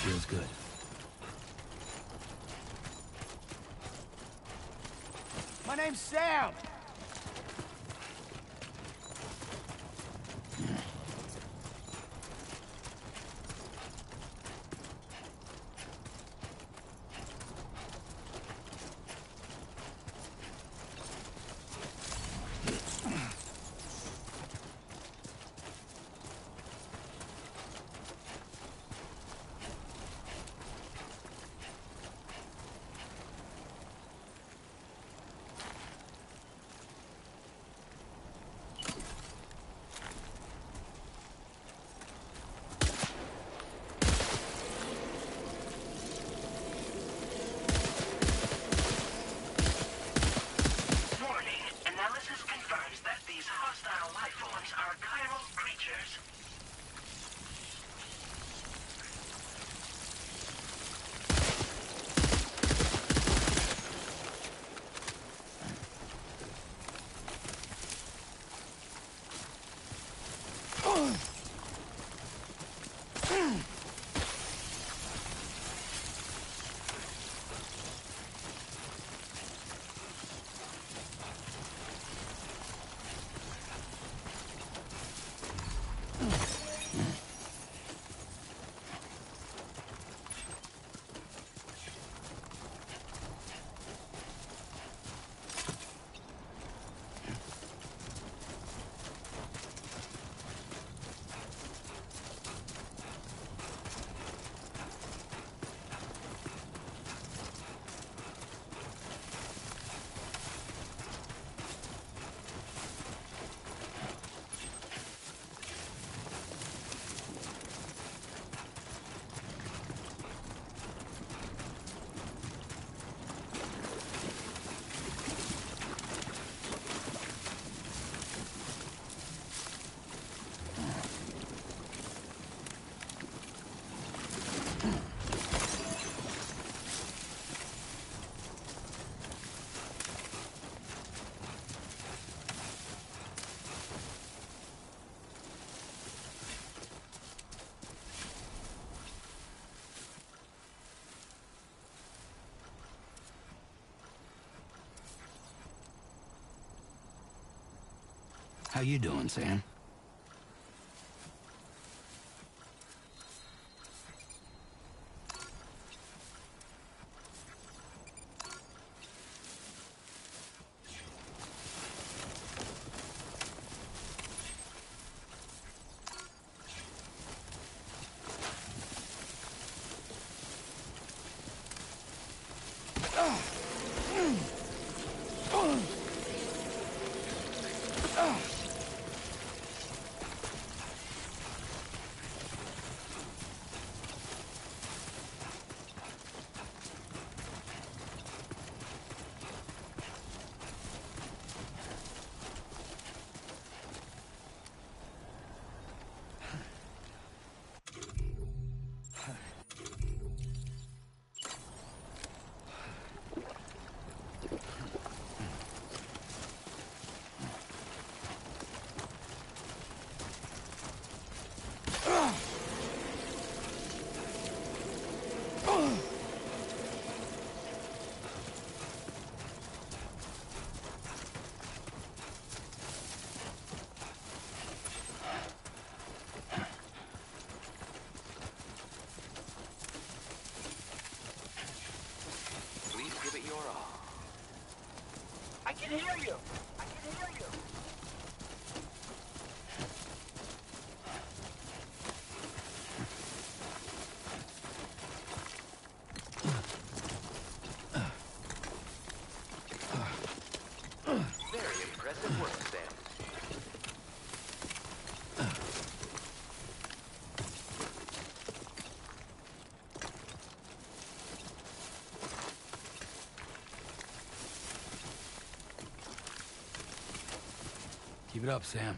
Feels good. My name's Sam. How you doing, Sam? I can hear you. I can hear you. Very impressive work, Sam. Keep it up, Sam.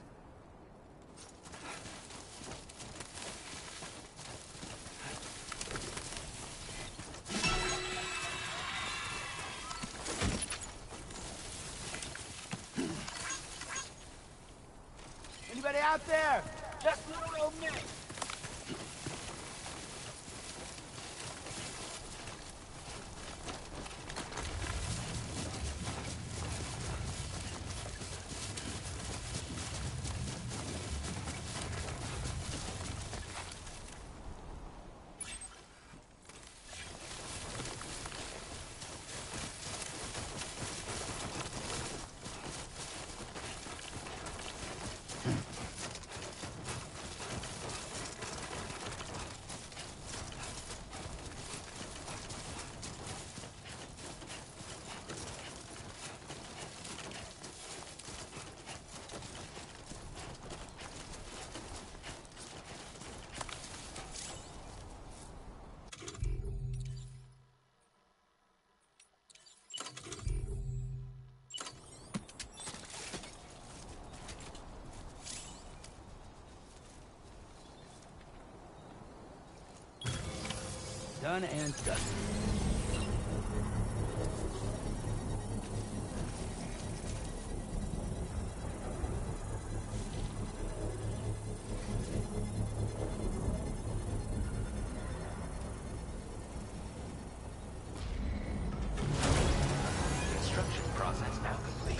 Anybody out there? Just little old me. Done and dusted. Construction process now complete.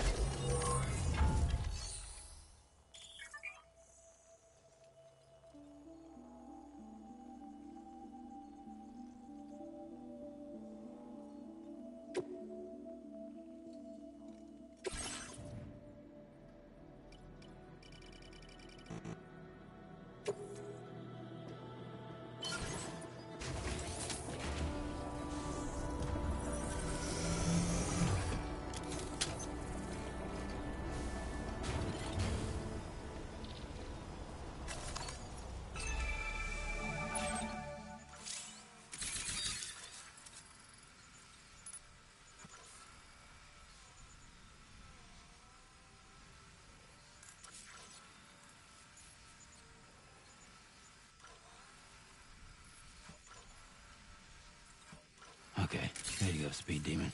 Okay, there you go, Speed Demon.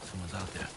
Someone's out there.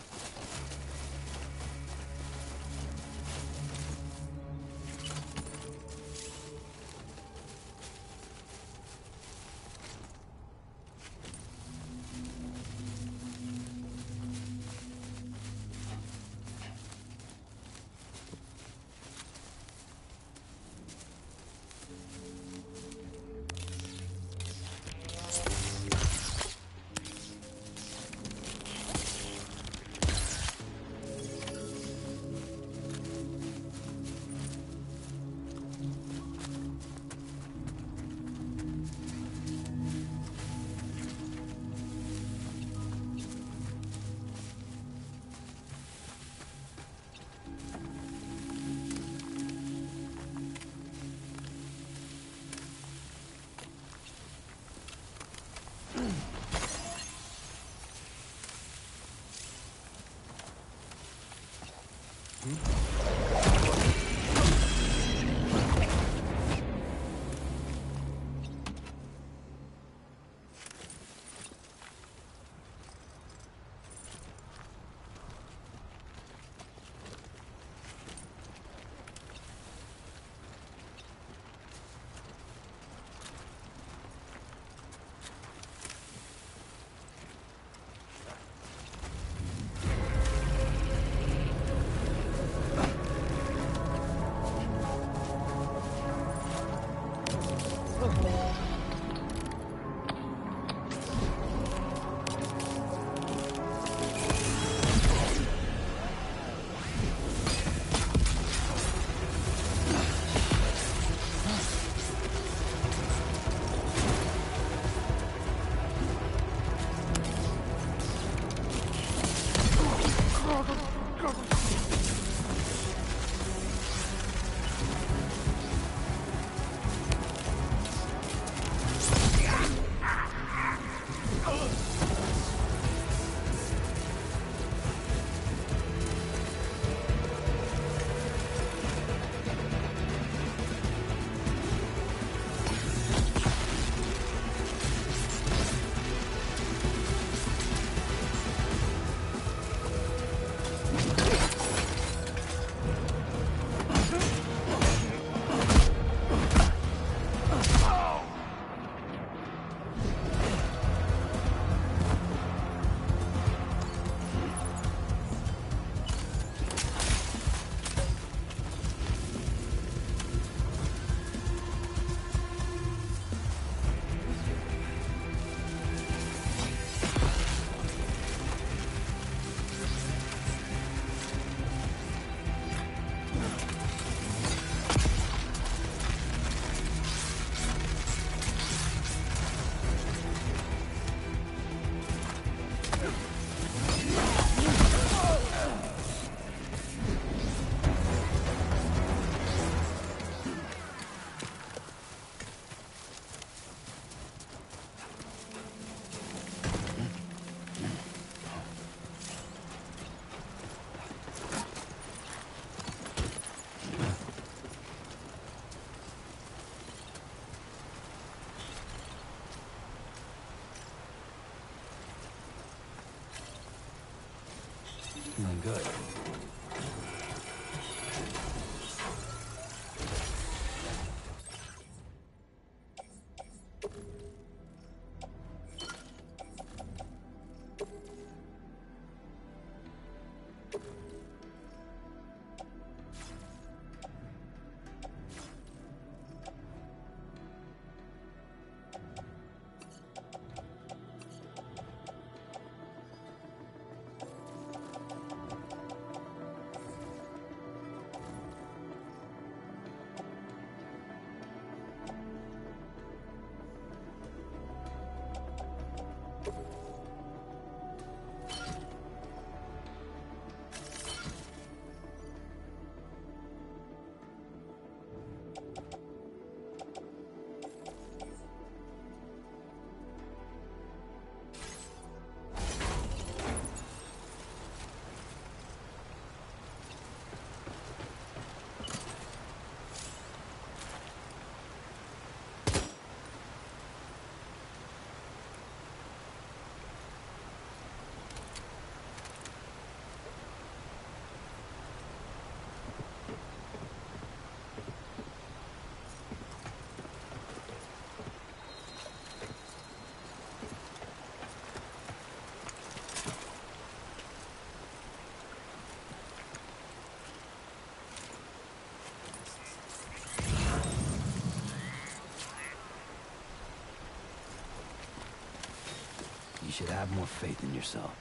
should have more faith in yourself.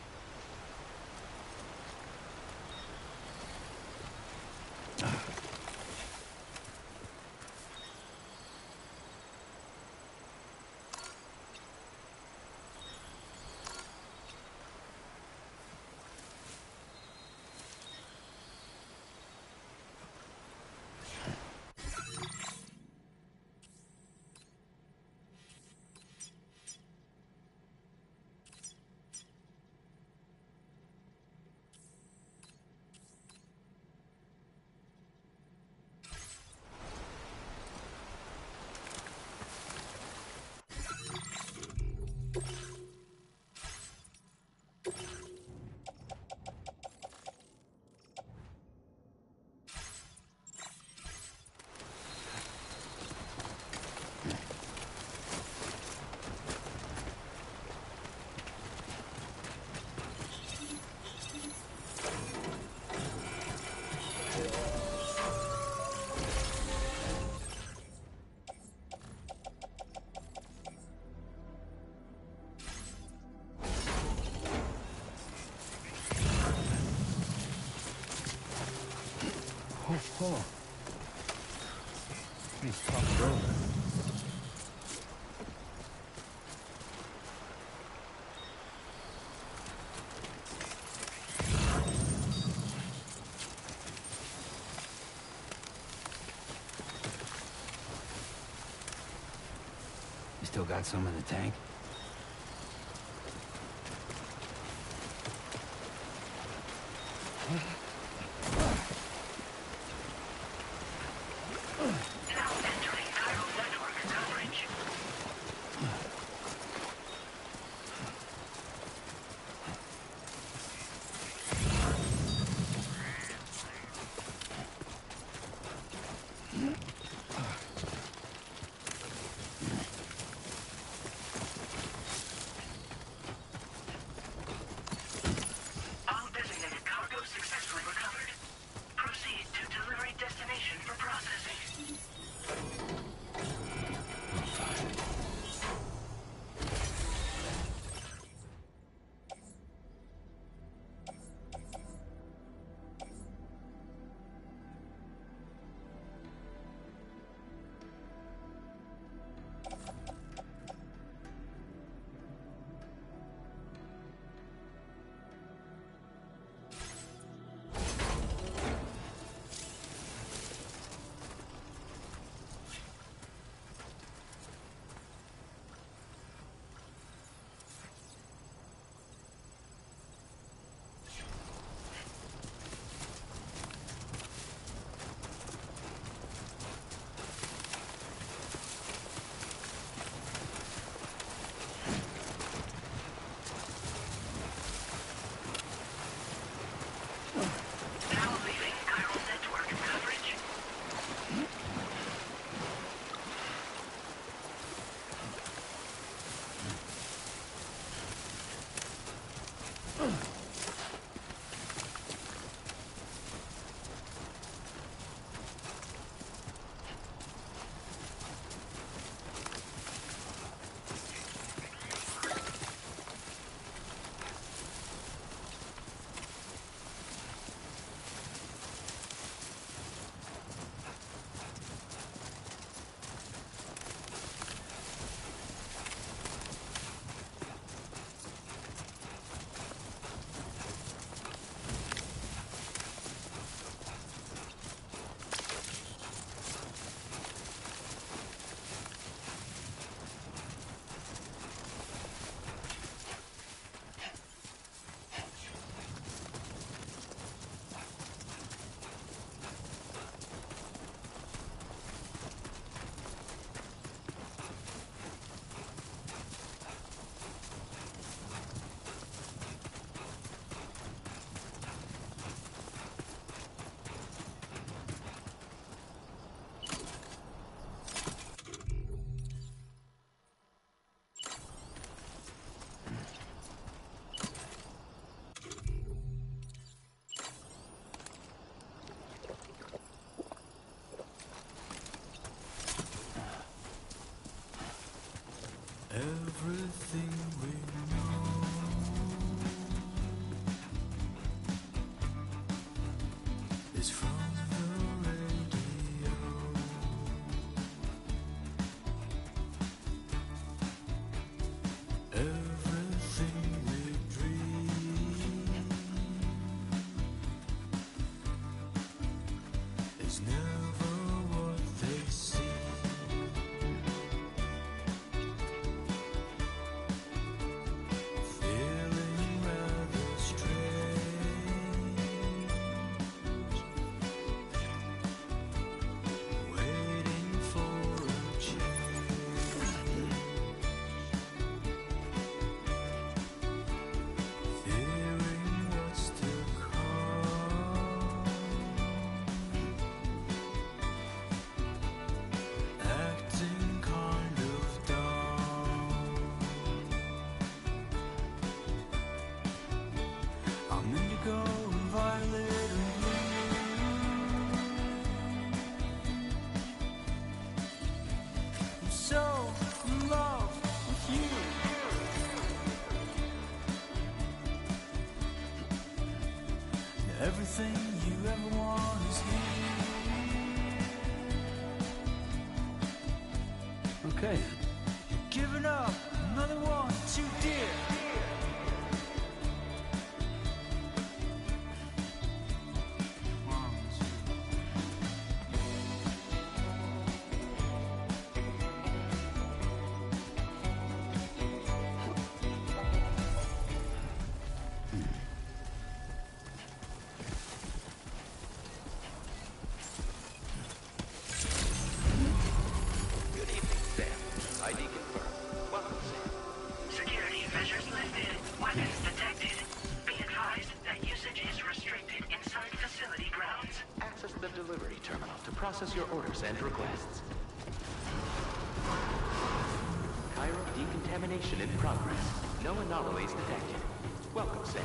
Oh. He's popped over. You still got some in the tank? Everything we know. so in love with you. Everything you ever want is here. Okay. Giving up, another one too dear. Good evening, Sam. ID confirmed. Welcome, Sam. Security measures lifted. Weapons detected. Be advised that usage is restricted inside facility grounds. Access the delivery terminal to process your orders and requests. Cairo decontamination in progress. No anomalies detected. Welcome, Sam.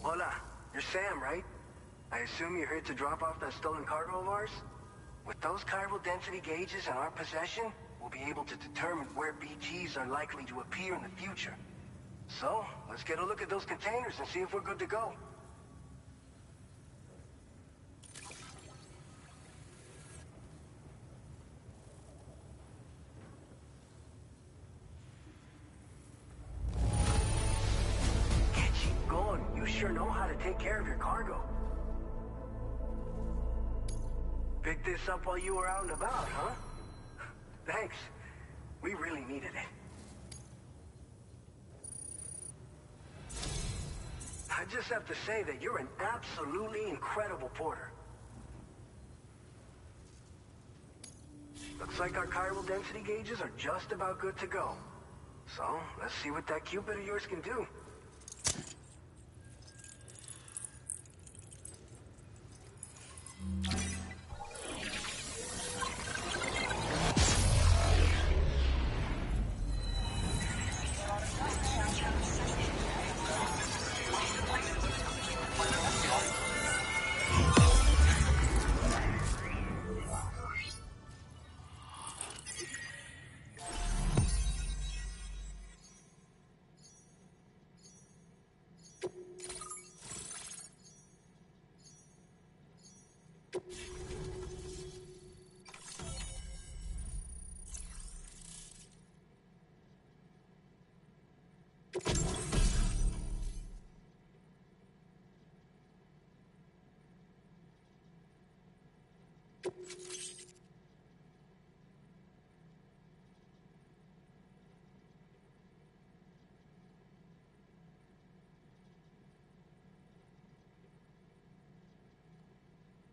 Hola, you're Sam, right? I assume you're here to drop off that stolen cargo of ours? With those chiral density gauges in our possession, we'll be able to determine where BGs are likely to appear in the future. So, let's get a look at those containers and see if we're good to go. Keep going. You sure know how to take care of your cargo. Picked this up while you were out and about, huh? Thanks. We really needed it. I just have to say that you're an absolutely incredible porter. Looks like our chiral density gauges are just about good to go. So, let's see what that Cupid of yours can do.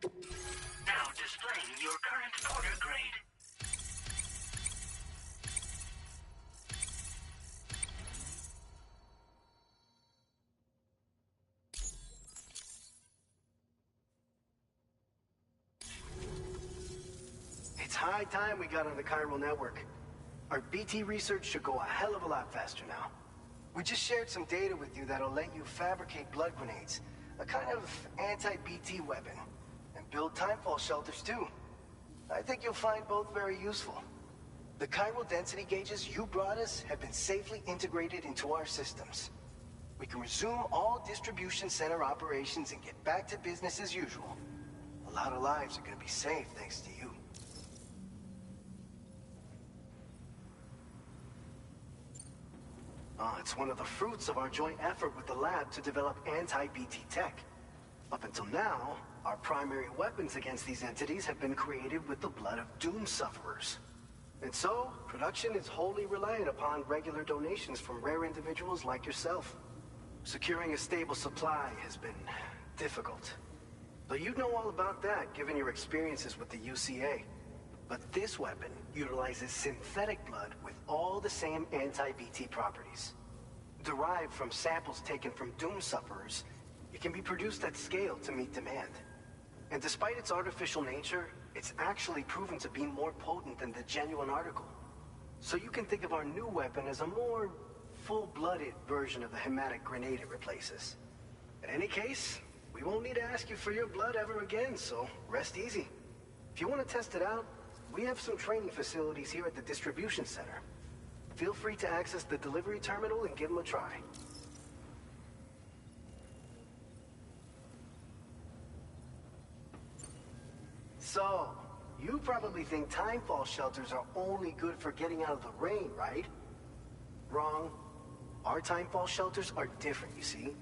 Now displaying your current porter grade. It's high time we got on the chiral network. Our BT research should go a hell of a lot faster now. We just shared some data with you that'll let you fabricate blood grenades, a kind of anti-BT weapon, and build timefall shelters too. I think you'll find both very useful. The chiral density gauges you brought us have been safely integrated into our systems. We can resume all distribution center operations and get back to business as usual. A lot of lives are gonna be saved thanks to you. It's one of the fruits of our joint effort with the lab to develop anti-BT tech. Up until now, our primary weapons against these entities have been created with the blood of doom sufferers. And so, production is wholly reliant upon regular donations from rare individuals like yourself. Securing a stable supply has been difficult. So you'd know all about that, given your experiences with the UCA. But this weapon utilizes synthetic blood with all the same anti-BT properties. Derived from samples taken from Doom sufferers, it can be produced at scale to meet demand. And despite its artificial nature, it's actually proven to be more potent than the genuine article. So you can think of our new weapon as a more full-blooded version of the hematic grenade it replaces. In any case, we won't need to ask you for your blood ever again, so rest easy. If you want to test it out, we have some training facilities here at the distribution center. Feel free to access the delivery terminal and give them a try. So, you probably think timefall shelters are only good for getting out of the rain, right? Wrong. Our timefall shelters are different, you see.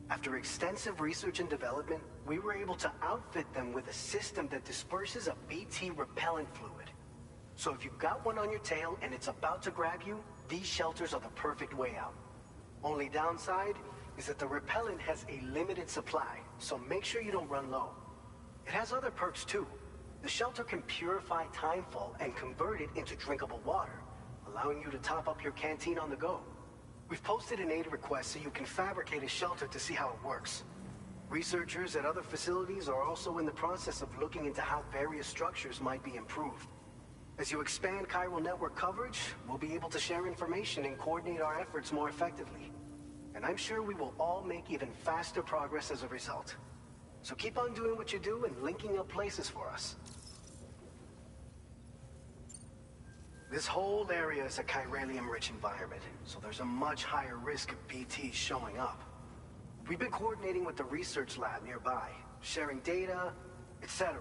After extensive research and development, we were able to outfit them with a system that disperses a BT repellent fluid. So if you've got one on your tail and it's about to grab you, these shelters are the perfect way out. Only downside is that the repellent has a limited supply, so make sure you don't run low. It has other perks too. The shelter can purify timefall and convert it into drinkable water, allowing you to top up your canteen on the go. We've posted an aid request so you can fabricate a shelter to see how it works. Researchers at other facilities are also in the process of looking into how various structures might be improved. As you expand chiral network coverage, we'll be able to share information and coordinate our efforts more effectively. And I'm sure we will all make even faster progress as a result. So keep on doing what you do and linking up places for us. This whole area is a chiralium-rich environment, so there's a much higher risk of BTs showing up. We've been coordinating with the research lab nearby, sharing data, etc.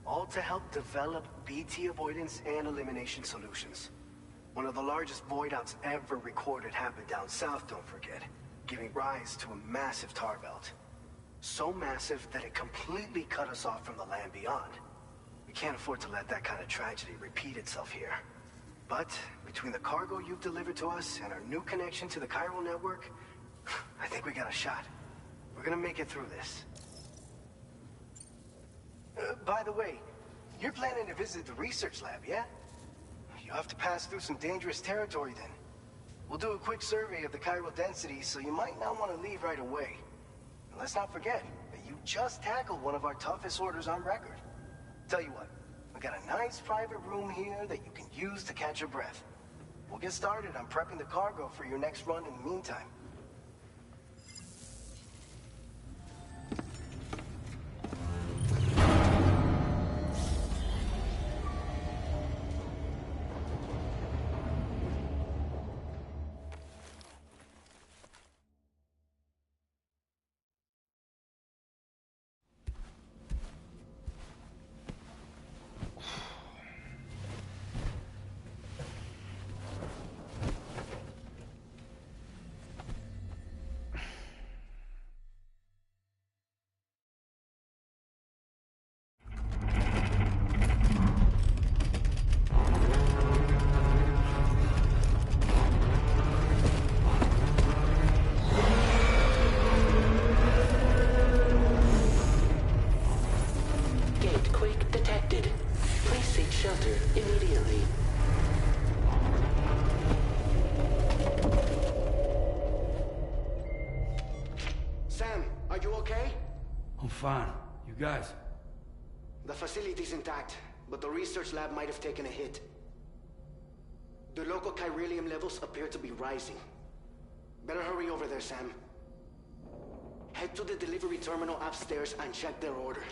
All to help develop BT avoidance and elimination solutions. One of the largest void outs ever recorded happened down south, don't forget, giving rise to a massive tar belt. So massive that it completely cut us off from the land beyond. We can't afford to let that kind of tragedy repeat itself here. But between the cargo you've delivered to us and our new connection to the chiral network, I think we got a shot. We're gonna make it through this. By the way, you're planning to visit the research lab, yeah? You'll have to pass through some dangerous territory then. We'll do a quick survey of the chiral density, so you might not want to leave right away. And let's not forget that you just tackled one of our toughest orders on record. Tell you what, we got a nice private room here that you can use to catch your breath. We'll get started on prepping the cargo for your next run in the meantime. Fine. You guys? The facility's intact, but the research lab might have taken a hit. The local chiralium levels appear to be rising. Better hurry over there, Sam. Head to the delivery terminal upstairs and check their order.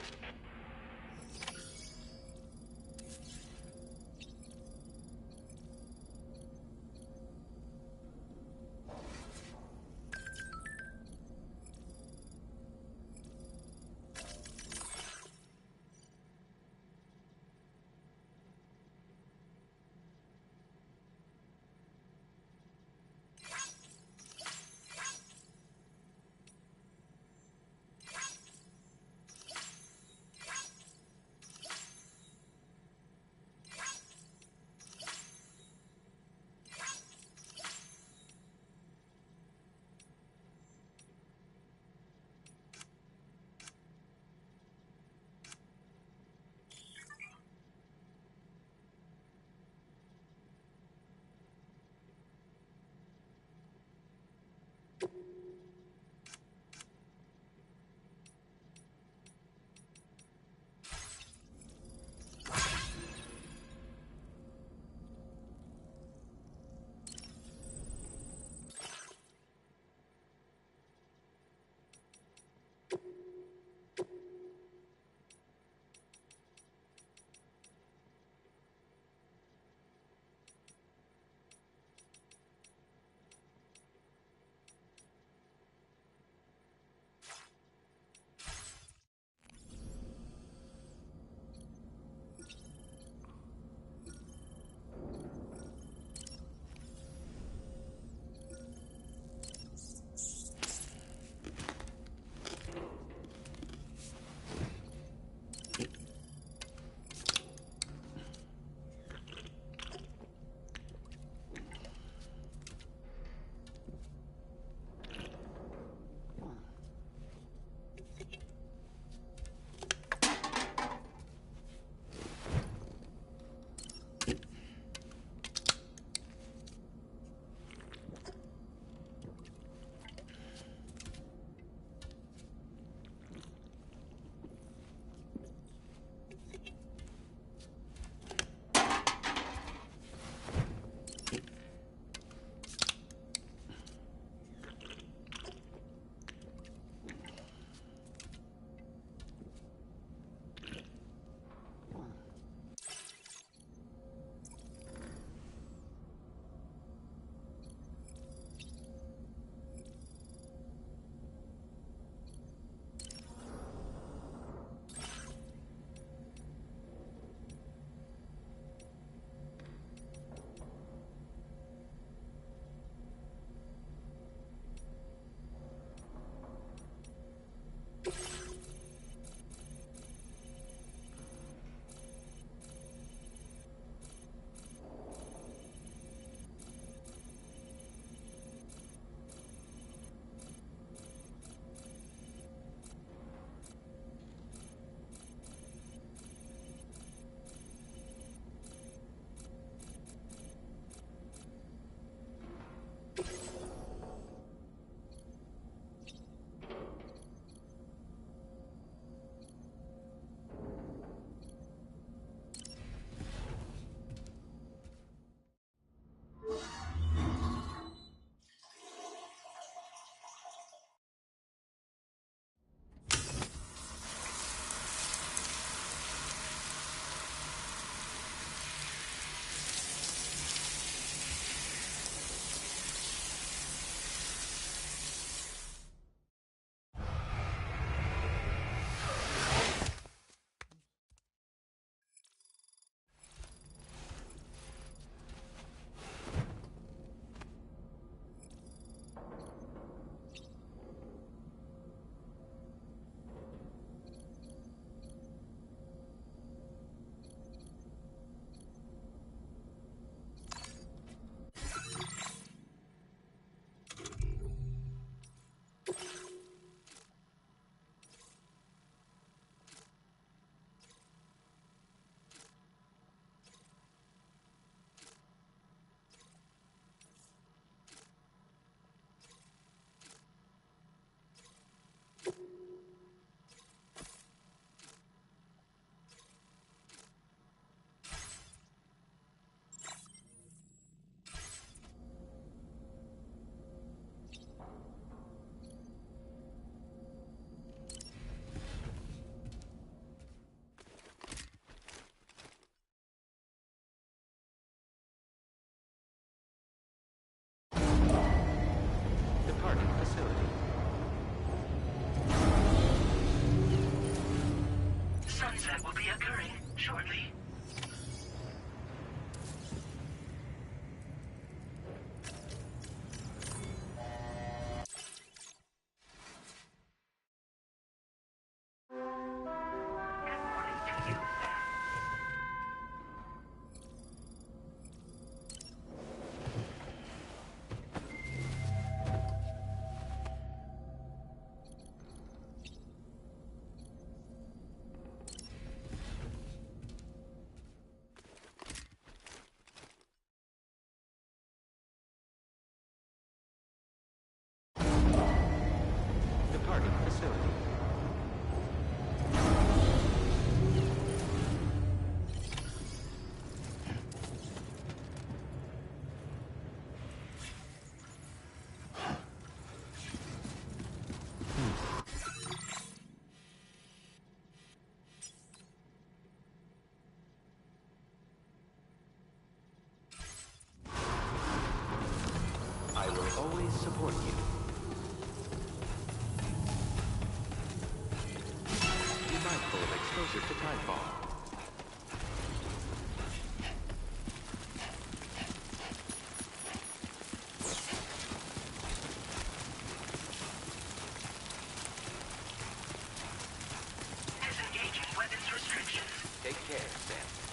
Sunset will be occurring shortly. Good morning to you, Sam. support you. Be mindful of exposure to timefall. Disengaging weapons restrictions. Take care, Sam.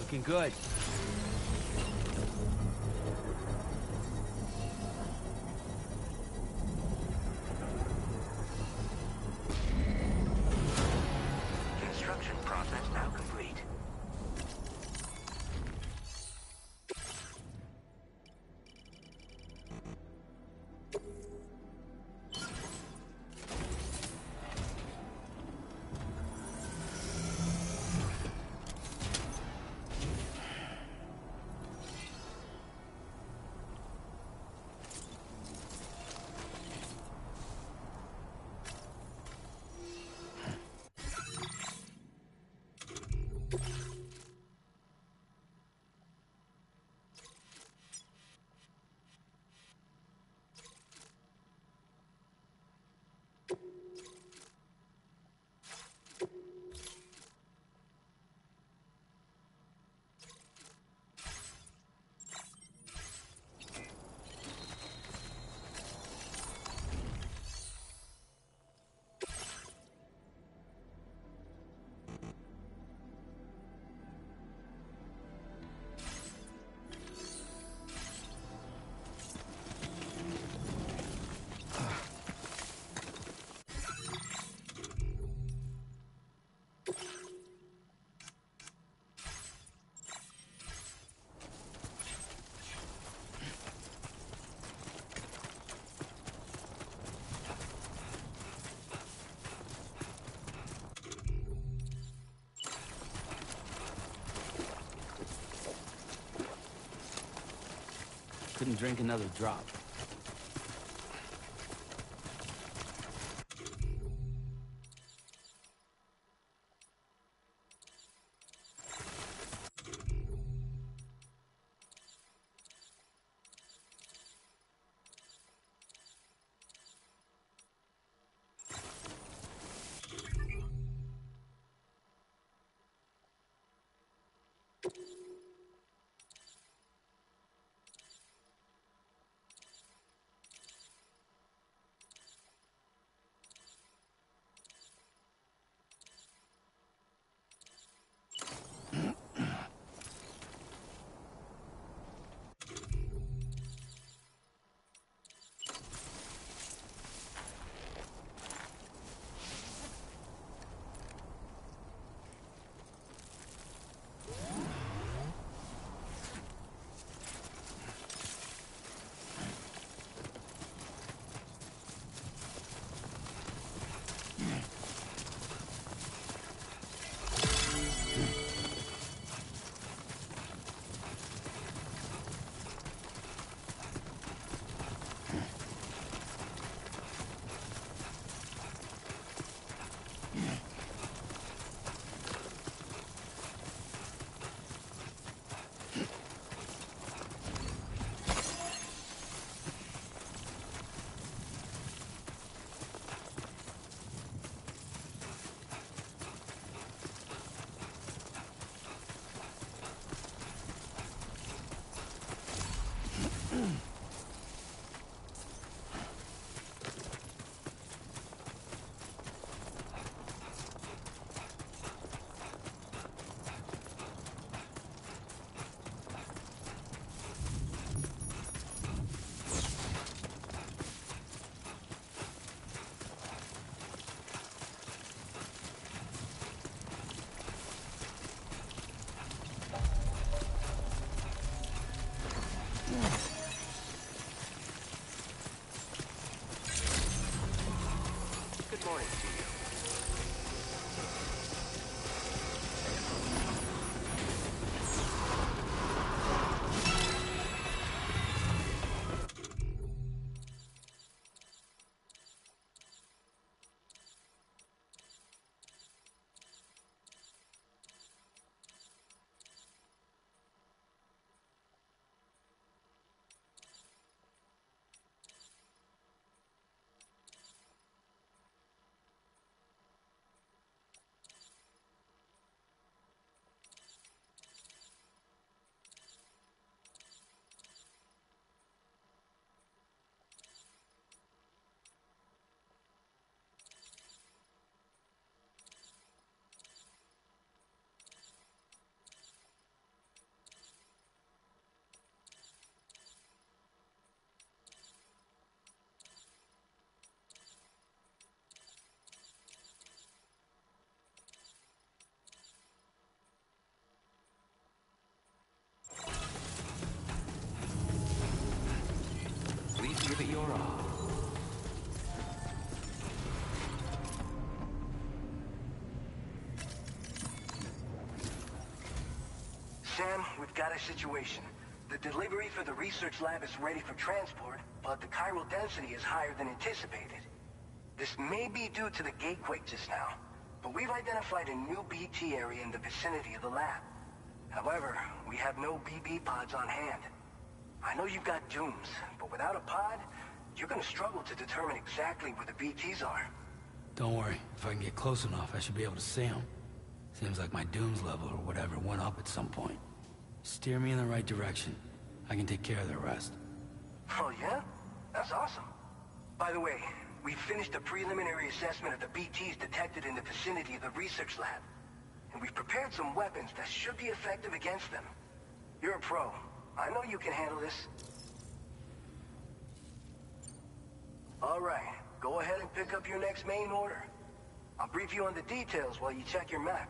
Looking good. Construction process now complete. Couldn't drink another drop. Sam, we've got a situation. The delivery for the research lab is ready for transport, but the chiral density is higher than anticipated. This may be due to the gatequake just now, but we've identified a new BT area in the vicinity of the lab. However, we have no BB pods on hand. I know you've got dooms, but without a pod, you're gonna struggle to determine exactly where the BTs are. Don't worry. If I can get close enough, I should be able to see them. Seems like my dooms level or whatever went up at some point. Steer me in the right direction. I can take care of the rest. Oh yeah? That's awesome. By the way, we finished a preliminary assessment of the BTs detected in the vicinity of the research lab. And we've prepared some weapons that should be effective against them. You're a pro. I know you can handle this. All right, go ahead and pick up your next main order. I'll brief you on the details while you check your map.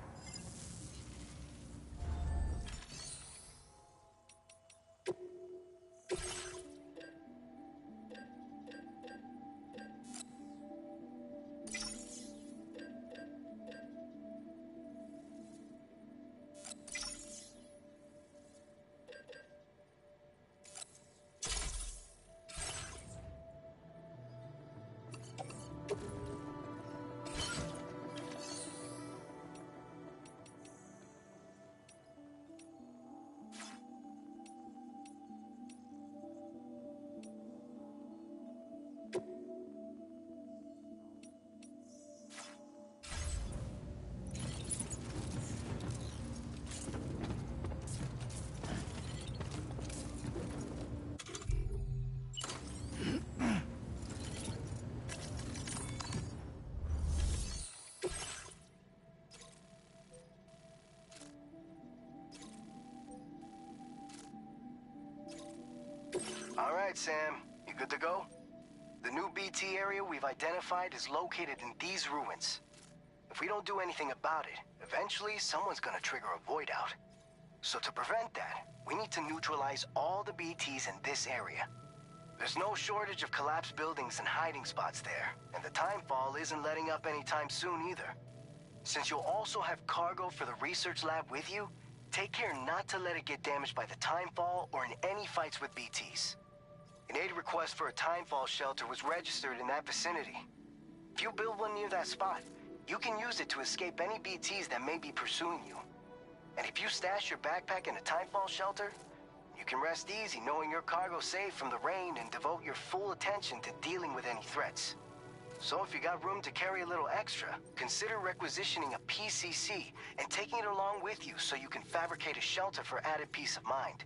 All right, Sam. You good to go? The new BT area we've identified is located in these ruins. If we don't do anything about it, eventually someone's gonna trigger a void out. So to prevent that, we need to neutralize all the BTs in this area. There's no shortage of collapsed buildings and hiding spots there, and the timefall isn't letting up anytime soon either. Since you'll also have cargo for the research lab with you, take care not to let it get damaged by the timefall or in any fights with BTs. An aid request for a timefall shelter was registered in that vicinity. If you build one near that spot, you can use it to escape any BTs that may be pursuing you. And if you stash your backpack in a timefall shelter, you can rest easy knowing your cargo's safe from the rain and devote your full attention to dealing with any threats. So if you got room to carry a little extra, consider requisitioning a PCC and taking it along with you so you can fabricate a shelter for added peace of mind.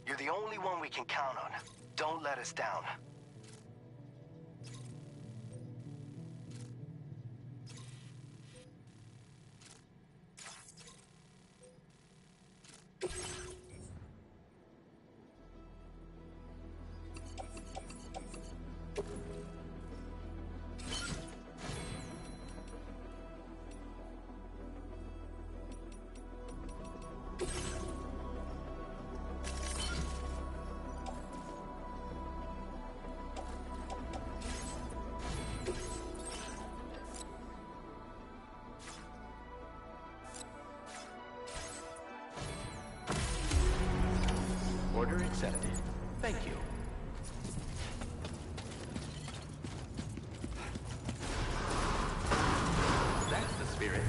You're the only one we can count on. Don't let us down. Order accepted. Thank you. That's the spirit.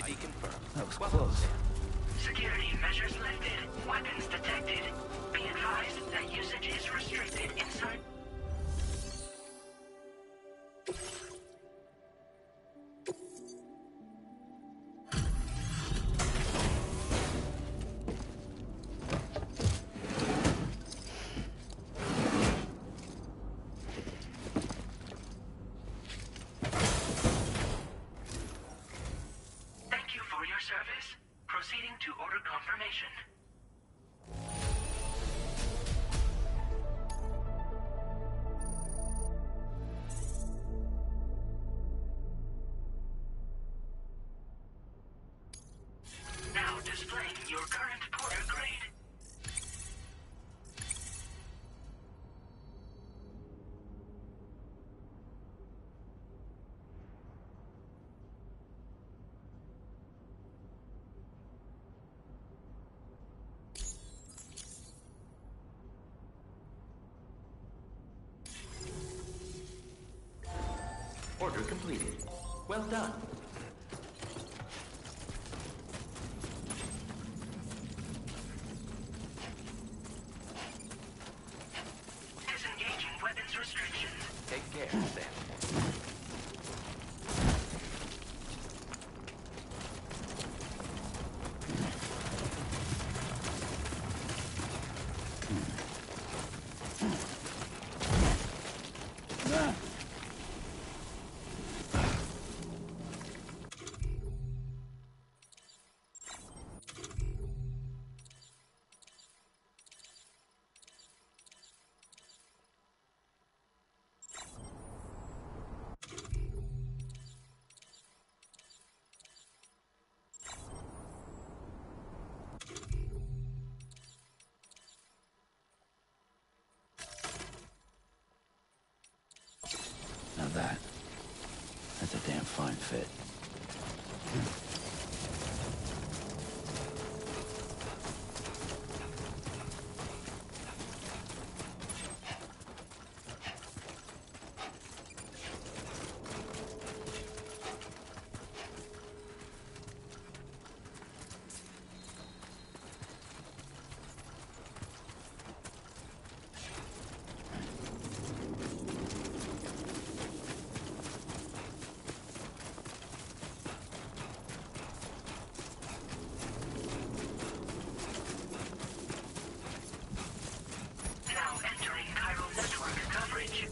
ID confirmed. That was Well, close. Security measures lifted. Weapons detected. Be advised that usage is restricted inside. Thank you for your service. Proceeding to order confirmation. Now displaying your current porter grade. Order completed. Well done. Disengaging weapons restrictions. Take care, Sam. Now that's a damn fine fit. Now entering Cairo network coverage.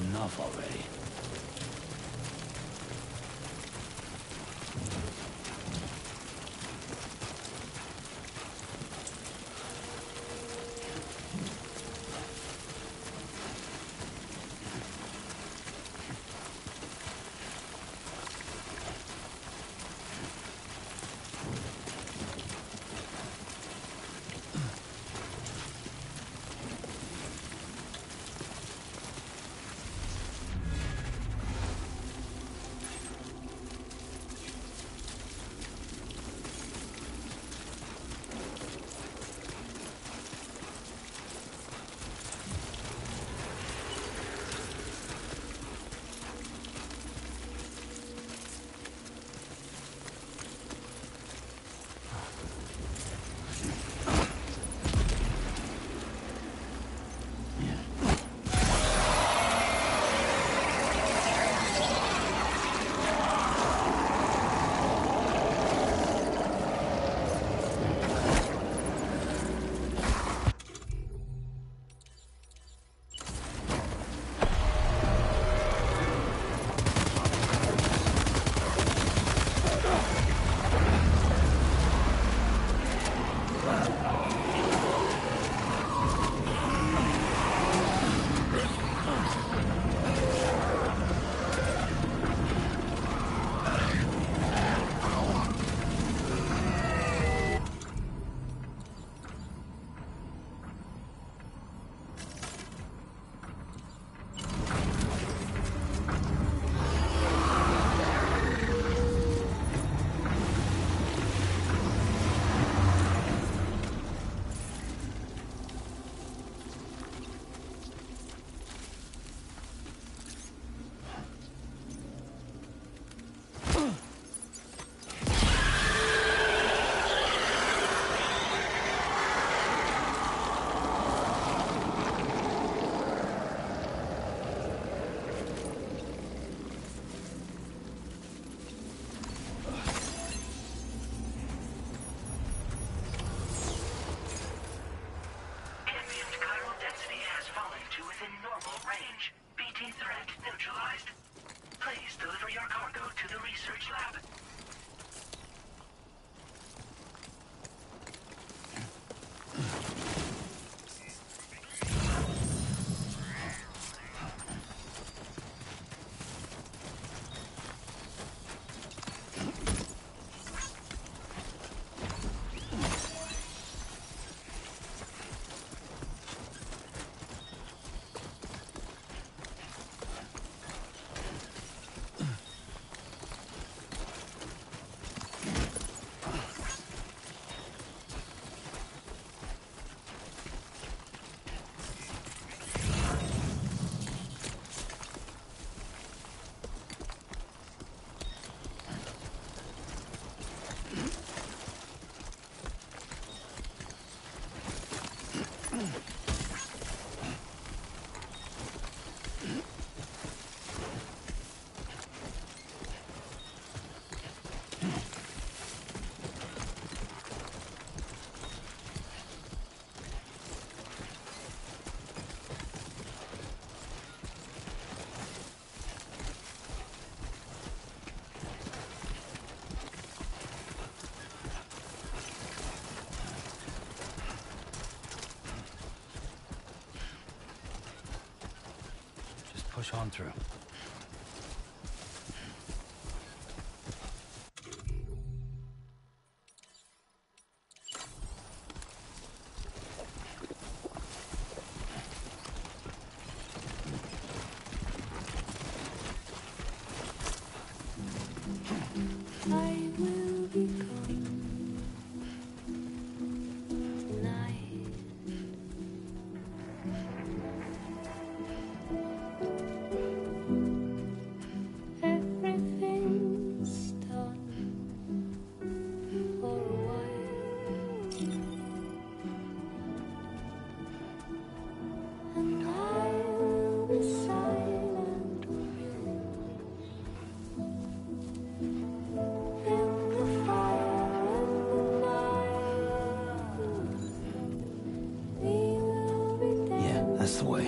enough already. Push on through. I will be gone tonight. Everything's done for a while, and I will be silent with you in the fire and the night. We will be Yeah, that's the way.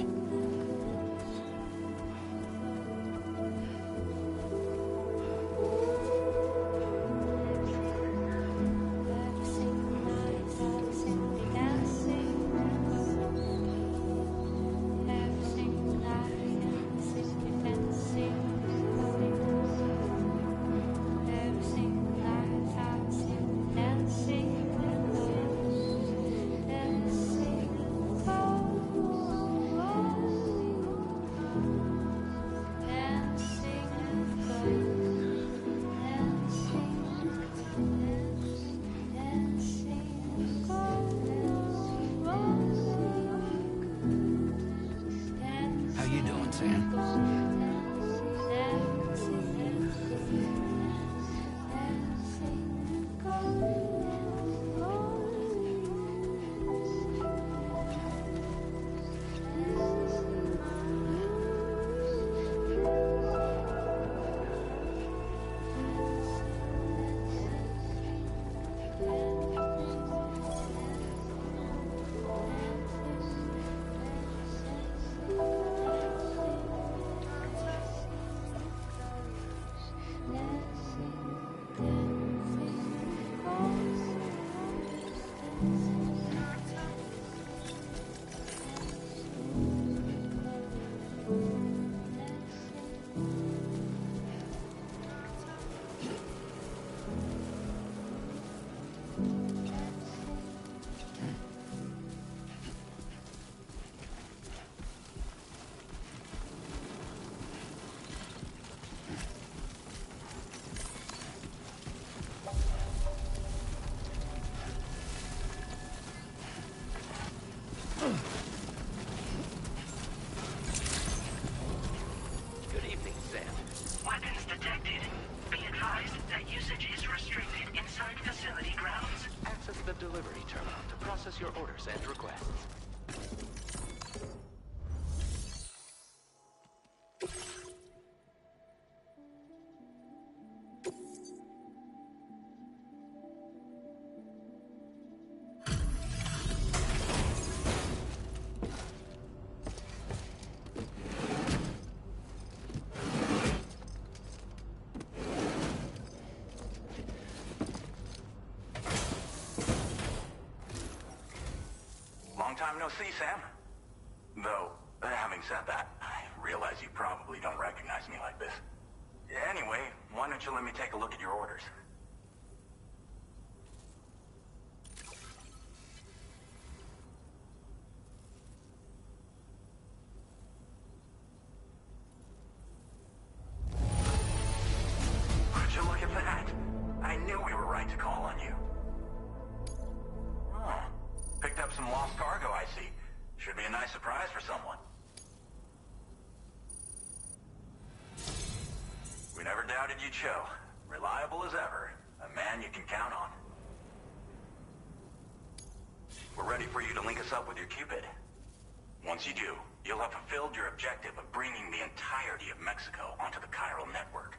it, Sam. Good evening, Sam. Weapons detected. Be advised that usage is restricted inside facility grounds. Access the delivery terminal to process your orders and requests. Long time no see, Sam. Though, having said that, I realize you probably don't recognize me like this. Anyway, why don't you let me take a look at your orders? Would you look at that? I knew we were right to call on you. Huh. Picked up some lost cargo, I see. Should be a nice surprise for someone. We never doubted you'd show. Reliable as ever. A man you can count on. We're ready for you to link us up with your Cupid. Once you do, you'll have fulfilled your objective of bringing the entirety of Mexico onto the chiral network.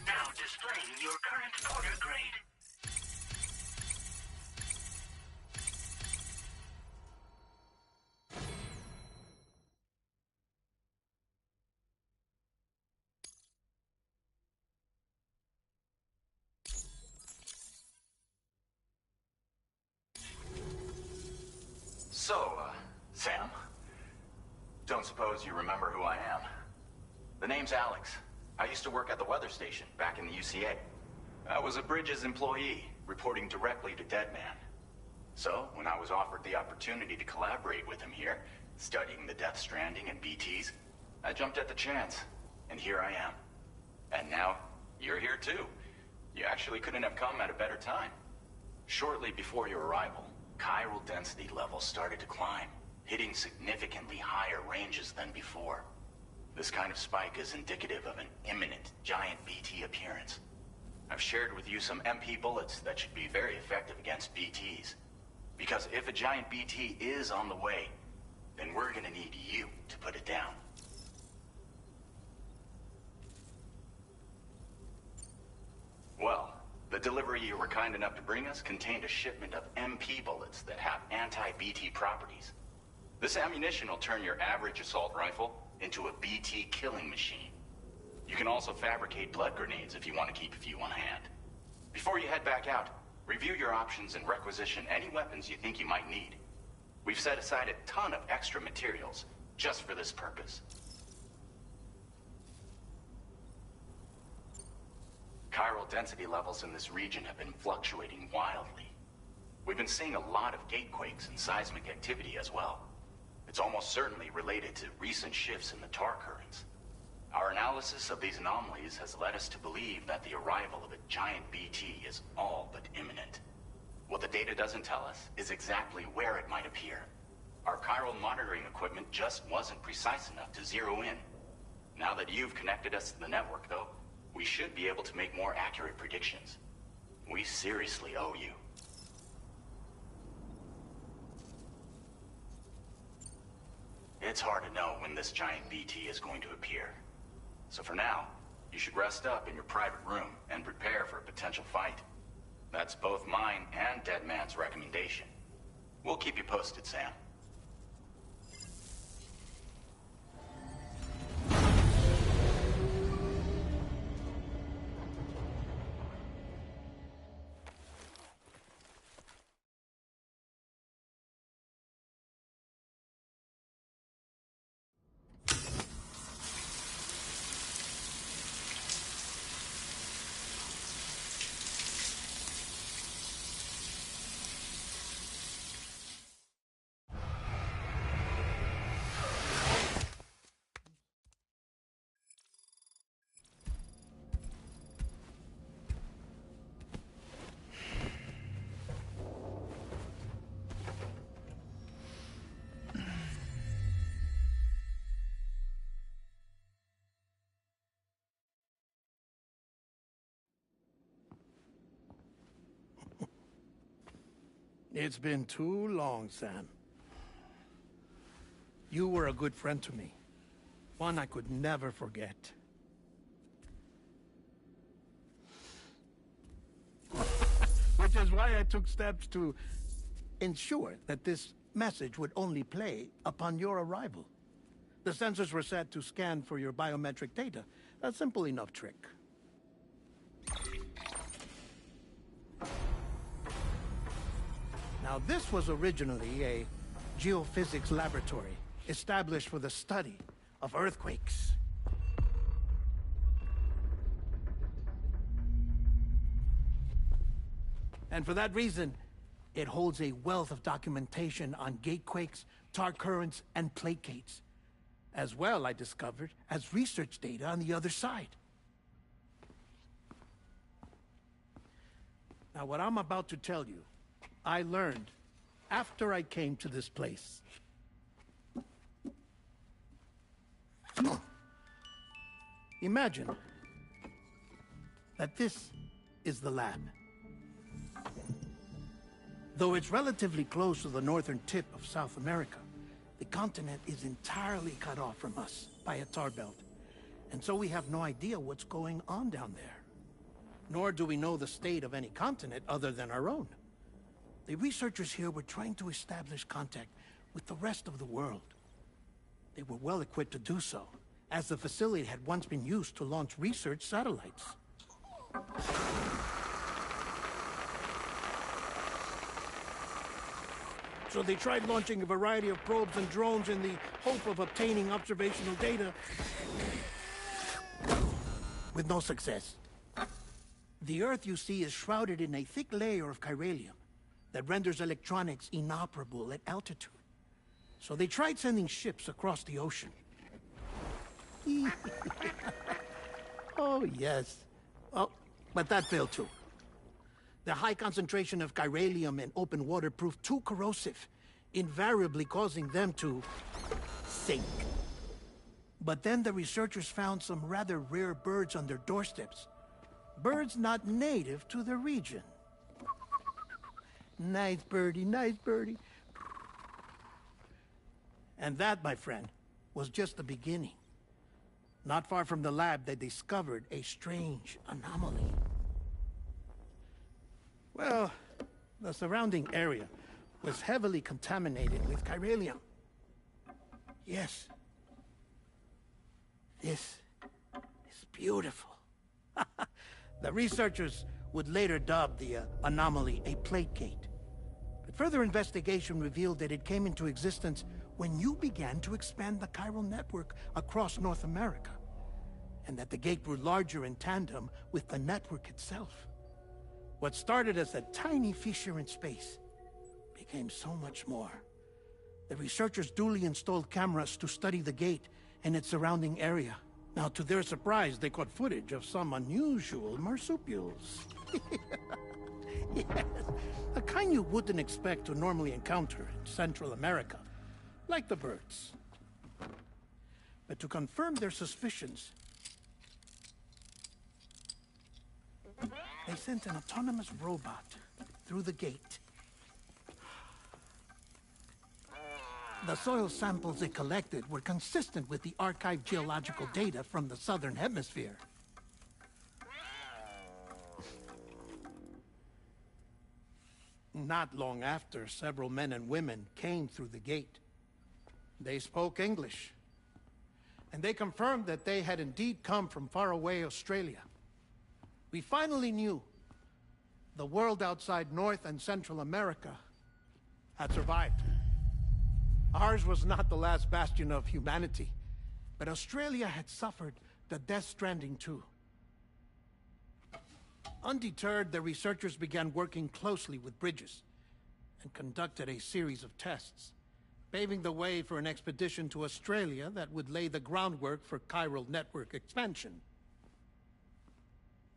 Now displaying your current order grade. So, Sam, don't suppose you remember who I am? The name's Alex. I used to work at the weather station back in the UCA. I was a Bridges employee, reporting directly to Deadman. So, when I was offered the opportunity to collaborate with him here, studying the Death Stranding and BTs, I jumped at the chance, and here I am. And now, you're here too. You actually couldn't have come at a better time. Shortly before your arrival, chiral density levels started to climb, hitting significantly higher ranges than before. This kind of spike is indicative of an imminent giant BT appearance. I've shared with you some MP bullets that should be very effective against BTs. Because if a giant BT is on the way, then we're gonna need you to put it down. Well, the delivery you were kind enough to bring us contained a shipment of MP bullets that have anti-BT properties. This ammunition will turn your average assault rifle into a BT killing machine. You can also fabricate blood grenades if you want to keep a few on hand. Before you head back out, review your options and requisition any weapons you think you might need. We've set aside a ton of extra materials just for this purpose. Chiral density levels in this region have been fluctuating wildly. We've been seeing a lot of gatequakes and seismic activity as well. It's almost certainly related to recent shifts in the tar currents. Our analysis of these anomalies has led us to believe that the arrival of a giant BT is all but imminent. What the data doesn't tell us is exactly where it might appear. Our chiral monitoring equipment just wasn't precise enough to zero in. Now that you've connected us to the network, though, we should be able to make more accurate predictions. We seriously owe you. It's hard to know when this giant BT is going to appear. So for now, you should rest up in your private room and prepare for a potential fight. That's both mine and Deadman's recommendation. We'll keep you posted, Sam. It's been too long, Sam. You were a good friend to me. One I could never forget. Which is why I took steps to ensure that this message would only play upon your arrival. The sensors were set to scan for your biometric data. A simple enough trick. Now, this was originally a geophysics laboratory established for the study of earthquakes. And for that reason, it holds a wealth of documentation on gatequakes, tar currents, and placates. As well, I discovered, as research data on the other side. Now, what I'm about to tell you, I learned after I came to this place. Imagine that this is the lab. Though it's relatively close to the northern tip of South America, the continent is entirely cut off from us by a tar belt. And so we have no idea what's going on down there. Nor do we know the state of any continent other than our own. The researchers here were trying to establish contact with the rest of the world. They were well equipped to do so, as the facility had once been used to launch research satellites. So they tried launching a variety of probes and drones in the hope of obtaining observational data, with no success. The Earth, you see, is shrouded in a thick layer of chiralium that renders electronics inoperable at altitude. So they tried sending ships across the ocean. Oh, yes. Oh, but that failed too. The high concentration of chiralium in open water proved too corrosive, invariably causing them to sink. But then the researchers found some rather rare birds on their doorsteps. Birds not native to the region. Nice birdie, nice birdie. And that, my friend, was just the beginning. Not far from the lab, they discovered a strange anomaly. Well, the surrounding area was heavily contaminated with chiralium. Yes. This is beautiful. The researchers would later dub the anomaly a plate gate. But further investigation revealed that it came into existence when you began to expand the chiral network across North America, and that the gate grew larger in tandem with the network itself. What started as a tiny fissure in space became so much more. The researchers duly installed cameras to study the gate and its surrounding area. Now, to their surprise, they caught footage of some unusual marsupials. Yes, a kind you wouldn't expect to normally encounter in Central America, like the birds. But to confirm their suspicions, they sent an autonomous robot through the gate. The soil samples it collected were consistent with the archived geological data from the Southern Hemisphere. Not long after, several men and women came through the gate. They spoke English, and they confirmed that they had indeed come from faraway Australia. We finally knew the world outside North and Central America had survived. Ours was not the last bastion of humanity, but Australia had suffered the death stranding too. Undeterred, the researchers began working closely with Bridges and conducted a series of tests, paving the way for an expedition to Australia that would lay the groundwork for chiral network expansion.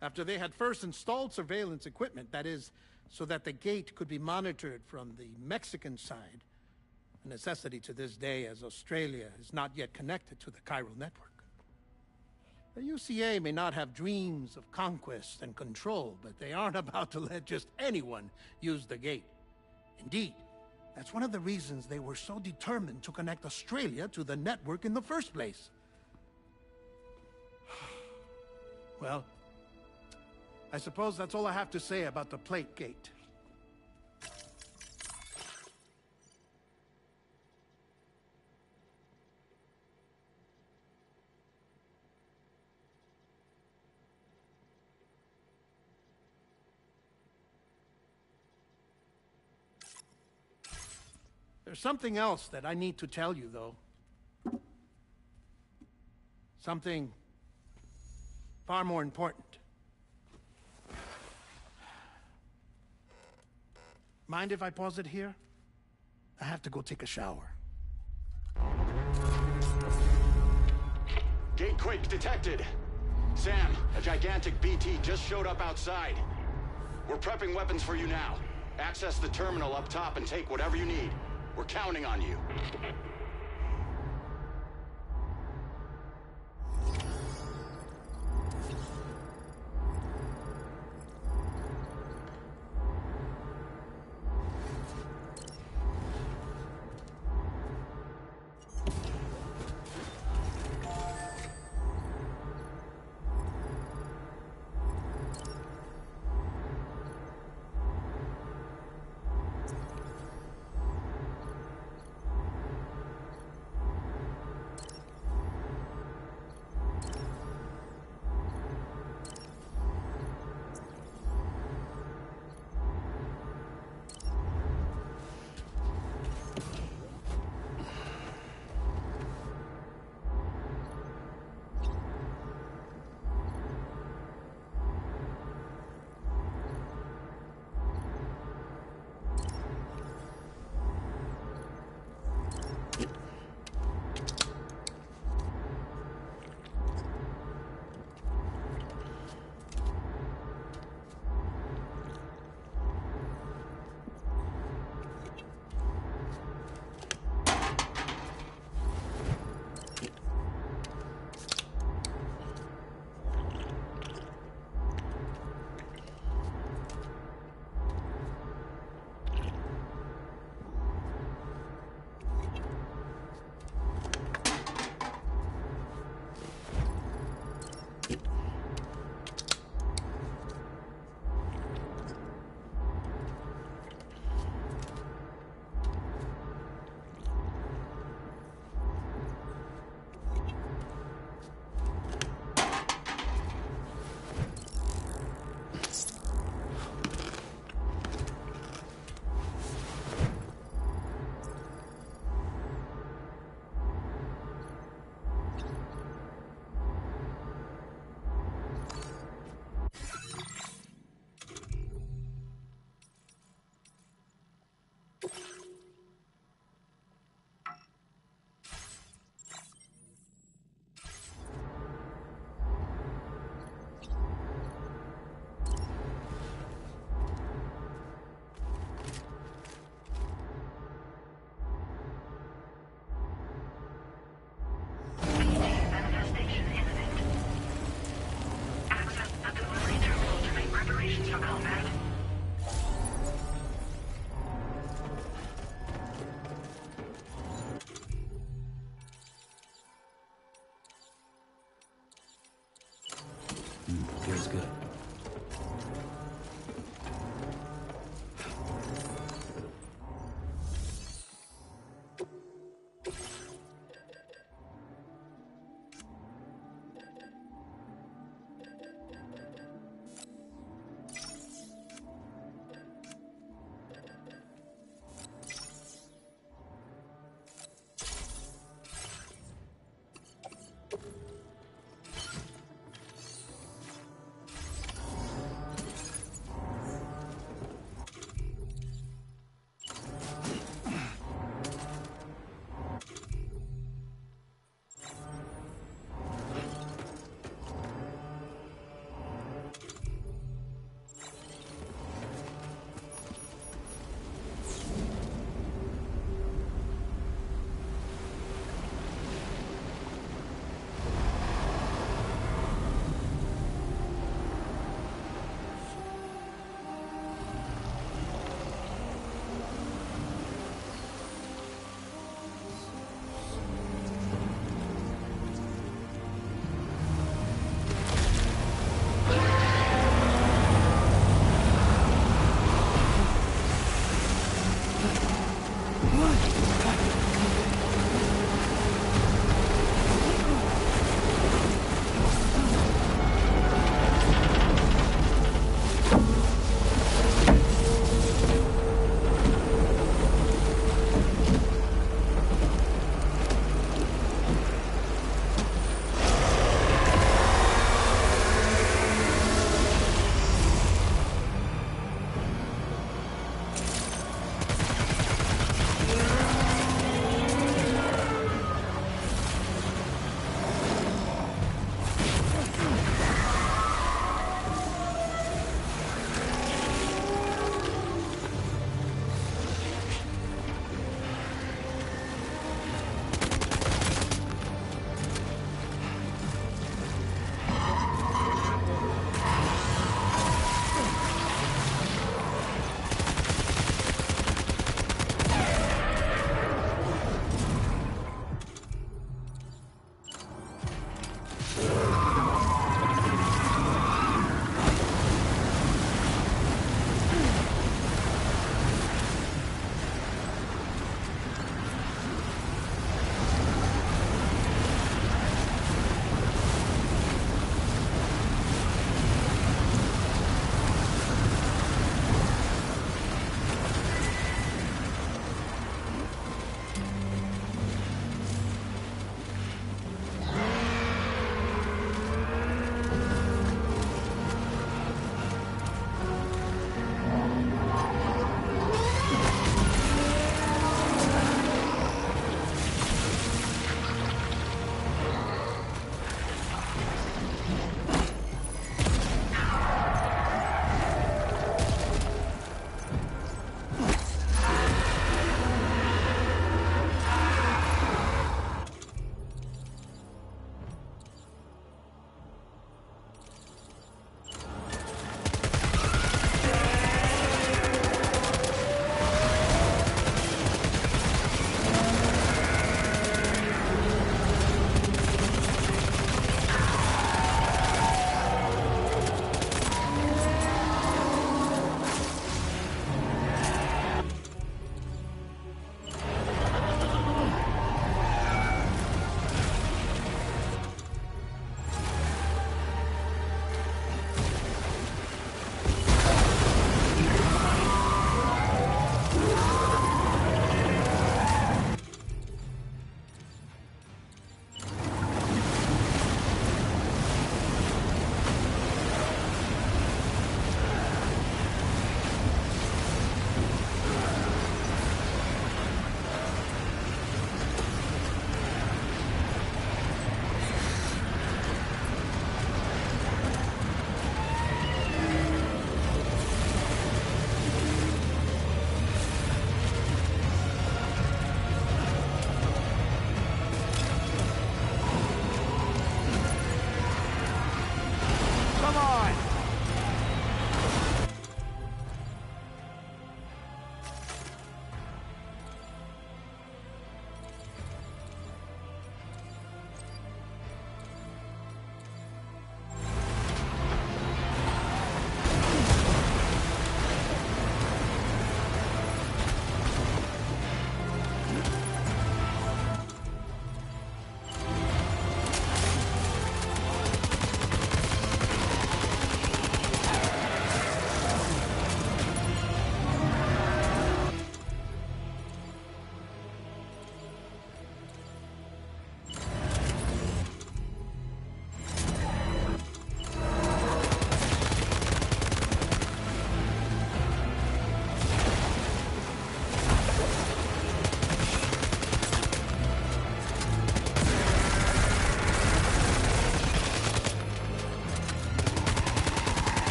After they had first installed surveillance equipment, that is, so that the gate could be monitored from the Mexican side, a necessity to this day as Australia is not yet connected to the chiral network. The UCA may not have dreams of conquest and control, but they aren't about to let just anyone use the gate. Indeed, that's one of the reasons they were so determined to connect Australia to the network in the first place. Well, I suppose that's all I have to say about the plate gate. There's something else that I need to tell you, though. Something far more important. Mind if I pause it here? I have to go take a shower. Gate quake detected. Sam, a gigantic BT just showed up outside. We're prepping weapons for you now. Access the terminal up top and take whatever you need. We're counting on you.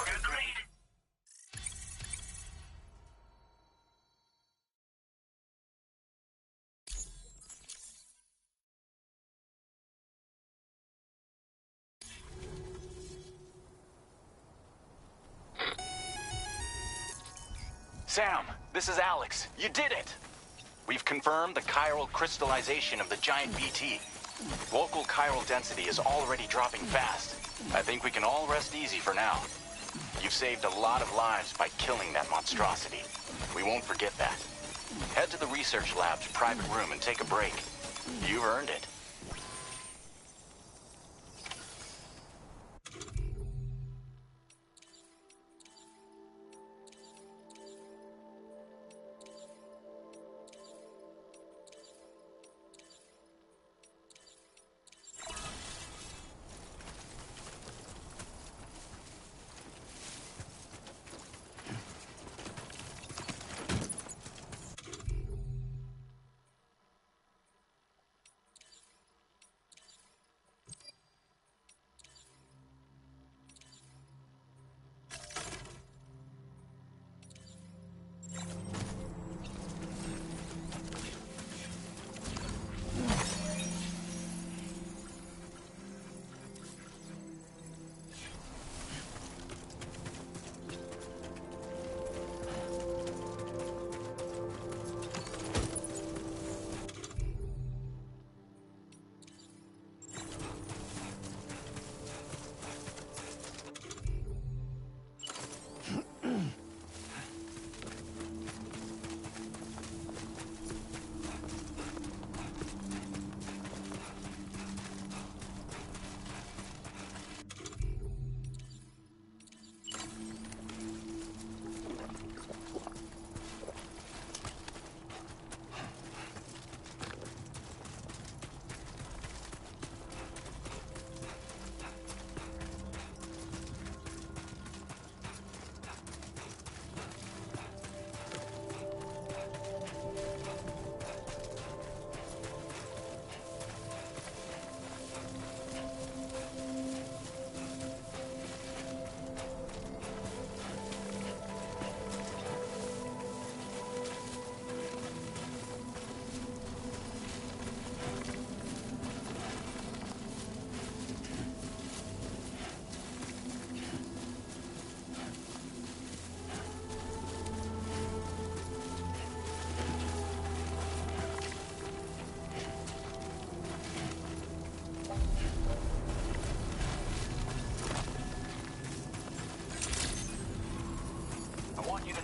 Agreed. Sam, this is Alex. You did it! We've confirmed the chiral crystallization of the giant BT. Local chiral density is already dropping fast. I think we can all rest easy for now. You've saved a lot of lives by killing that monstrosity. We won't forget that. Head to the research lab's private room and take a break. You've earned it.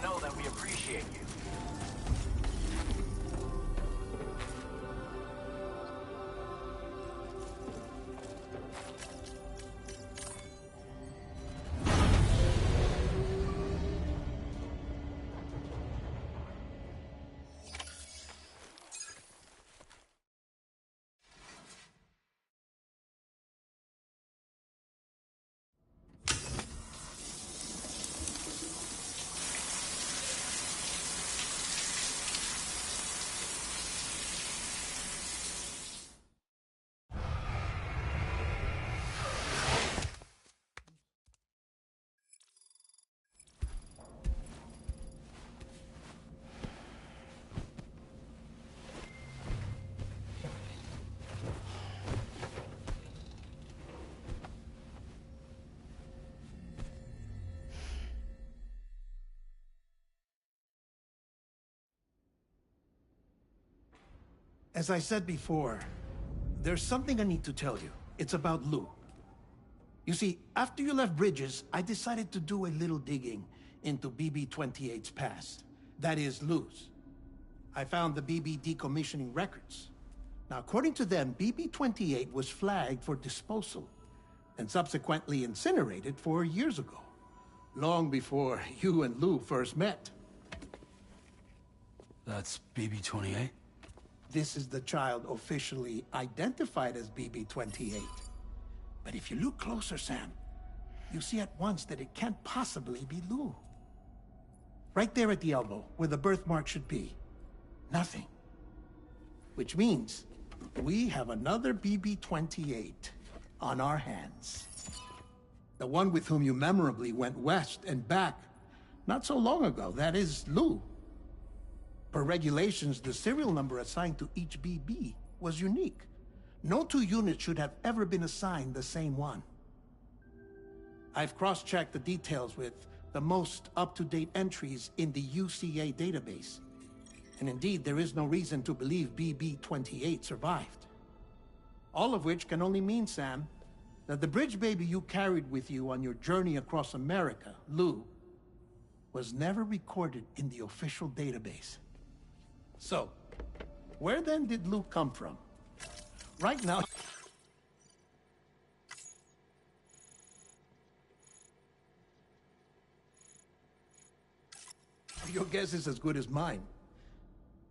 Know that we appreciate you. As I said before, there's something I need to tell you. It's about Lou. You see, after you left Bridges, I decided to do a little digging into BB-28's past. That is, Lou's. I found the BB decommissioning records. Now, according to them, BB-28 was flagged for disposal and subsequently incinerated 4 years ago, long before you and Lou first met. That's BB-28? This is the child officially identified as BB-28. But if you look closer, Sam, you see at once that it can't possibly be Lou. Right there at the elbow, where the birthmark should be. Nothing. Which means we have another BB-28 on our hands. The one with whom you memorably went west and back not so long ago. That is Lou. Per regulations, the serial number assigned to each BB was unique. No two units should have ever been assigned the same one. I've cross-checked the details with the most up-to-date entries in the UCA database. And indeed, there is no reason to believe BB-28 survived. All of which can only mean, Sam, that the bridge baby you carried with you on your journey across America, Lou, was never recorded in the official database. So, where then did Lou come from? Right now... Your guess is as good as mine.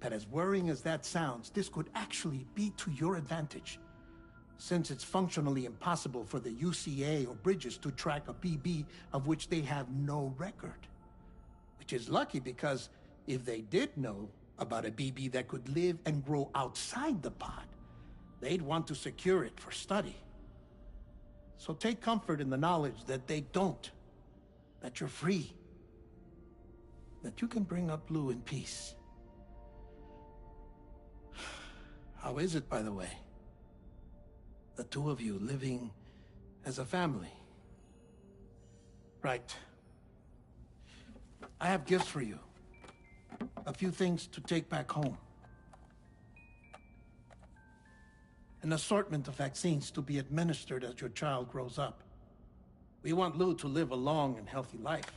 But as worrying as that sounds, this could actually be to your advantage, since it's functionally impossible for the UCA or Bridges to track a BB of which they have no record. Which is lucky, because if they did know about a BB that could live and grow outside the pod, they'd want to secure it for study. So take comfort in the knowledge that they don't, that you're free, that you can bring up Lou in peace. How is it, by the way? The two of you living as a family. Right. I have gifts for you. A few things to take back home. An assortment of vaccines to be administered as your child grows up. We want Lou to live a long and healthy life.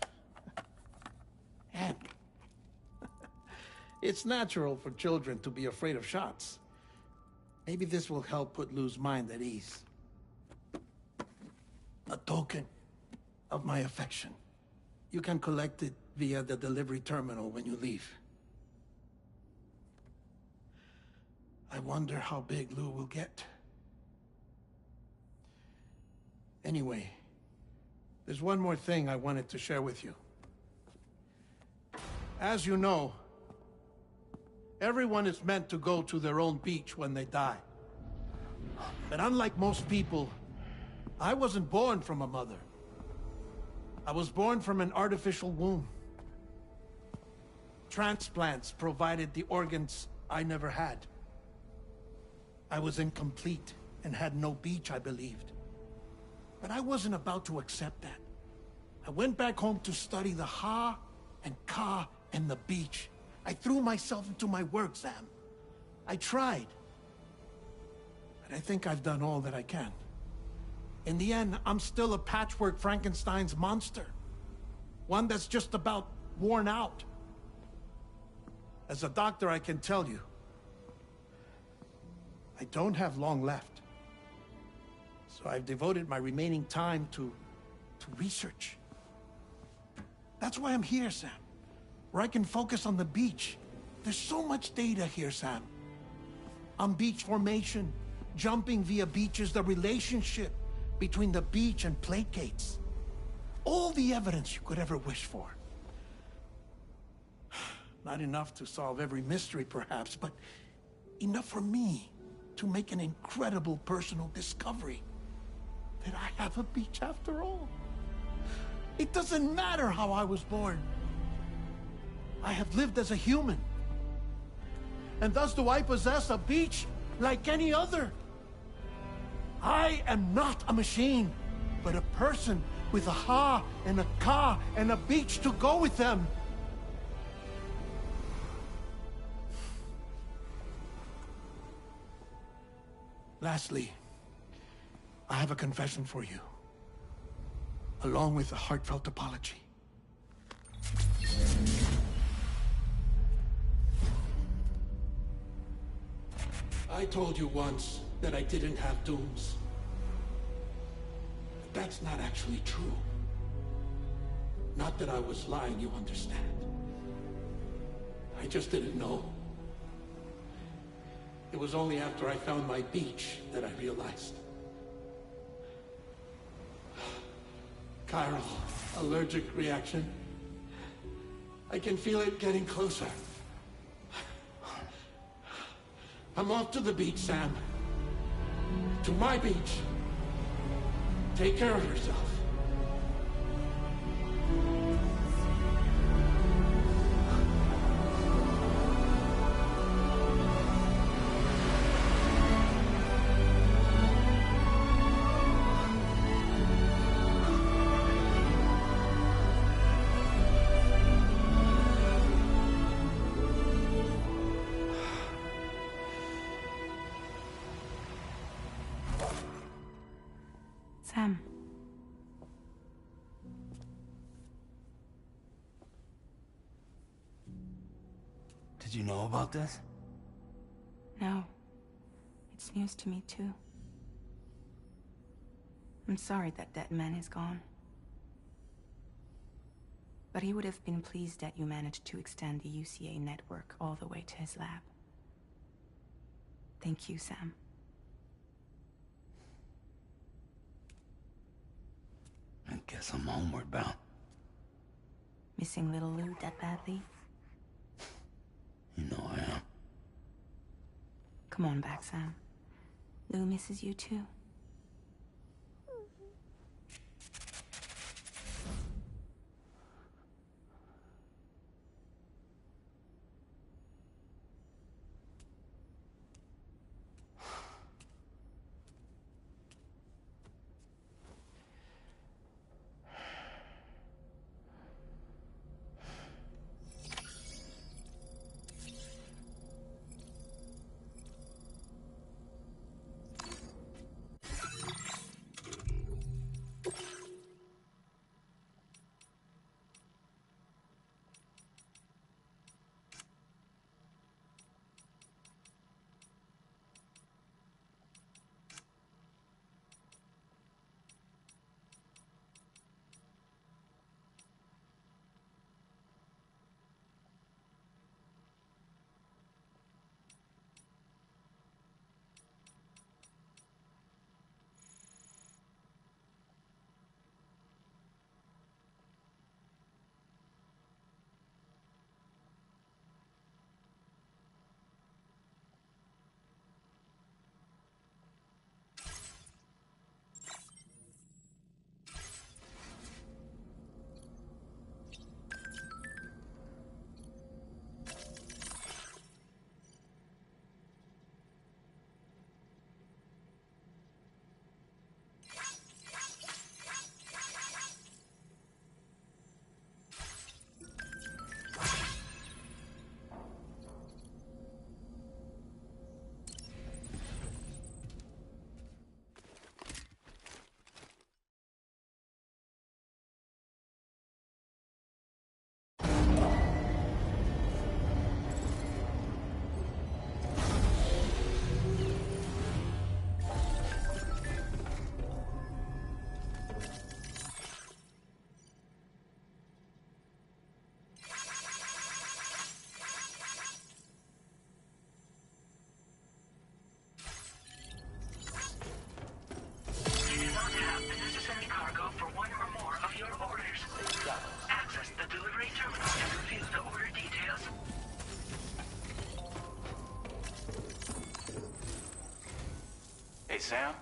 And it's natural for children to be afraid of shots. Maybe this will help put Lou's mind at ease. A token of my affection. You can collect it via the delivery terminal when you leave. I wonder how big Lou will get. Anyway, there's one more thing I wanted to share with you. As you know, everyone is meant to go to their own beach when they die. But unlike most people, I wasn't born from a mother. I was born from an artificial womb. Transplants provided the organs I never had. I was incomplete and had no beach, I believed. But I wasn't about to accept that. I went back home to study the Ha and Ka and the beach. I threw myself into my work, Sam. I tried. But I think I've done all that I can. In the end, I'm still a patchwork Frankenstein's monster. One that's just about worn out. As a doctor, I can tell you, I don't have long left. So I've devoted my remaining time to research. That's why I'm here, Sam. Where I can focus on the beach. There's so much data here, Sam. On beach formation, jumping via beaches, the relationship between the beach and placates. All the evidence you could ever wish for. Not enough to solve every mystery, perhaps, but enough for me to make an incredible personal discovery. That I have a beach after all. It doesn't matter how I was born. I have lived as a human. And thus do I possess a beach like any other. I am not a machine, but a person with a Ha and a Ka and a beach to go with them. Lastly, I have a confession for you, along with a heartfelt apology. I told you once that I didn't have dooms. But that's not actually true. Not that I was lying, you understand. I just didn't know. It was only after I found my beach that I realized. Chiral allergic reaction. I can feel it getting closer. I'm off to the beach, Sam. To my beach. Take care of yourself. Sam. Did you know about this? No. It's news to me, too. I'm sorry that that man is gone. But he would have been pleased that you managed to extend the UCA network all the way to his lab. Thank you, Sam. I guess I'm homeward bound. Missing little Lou that badly? You know I am. Come on back, Sam. Lou misses you too. You do not have the necessary cargo for one or more of your orders. Access the delivery terminal to review the order details. Hey, Sam.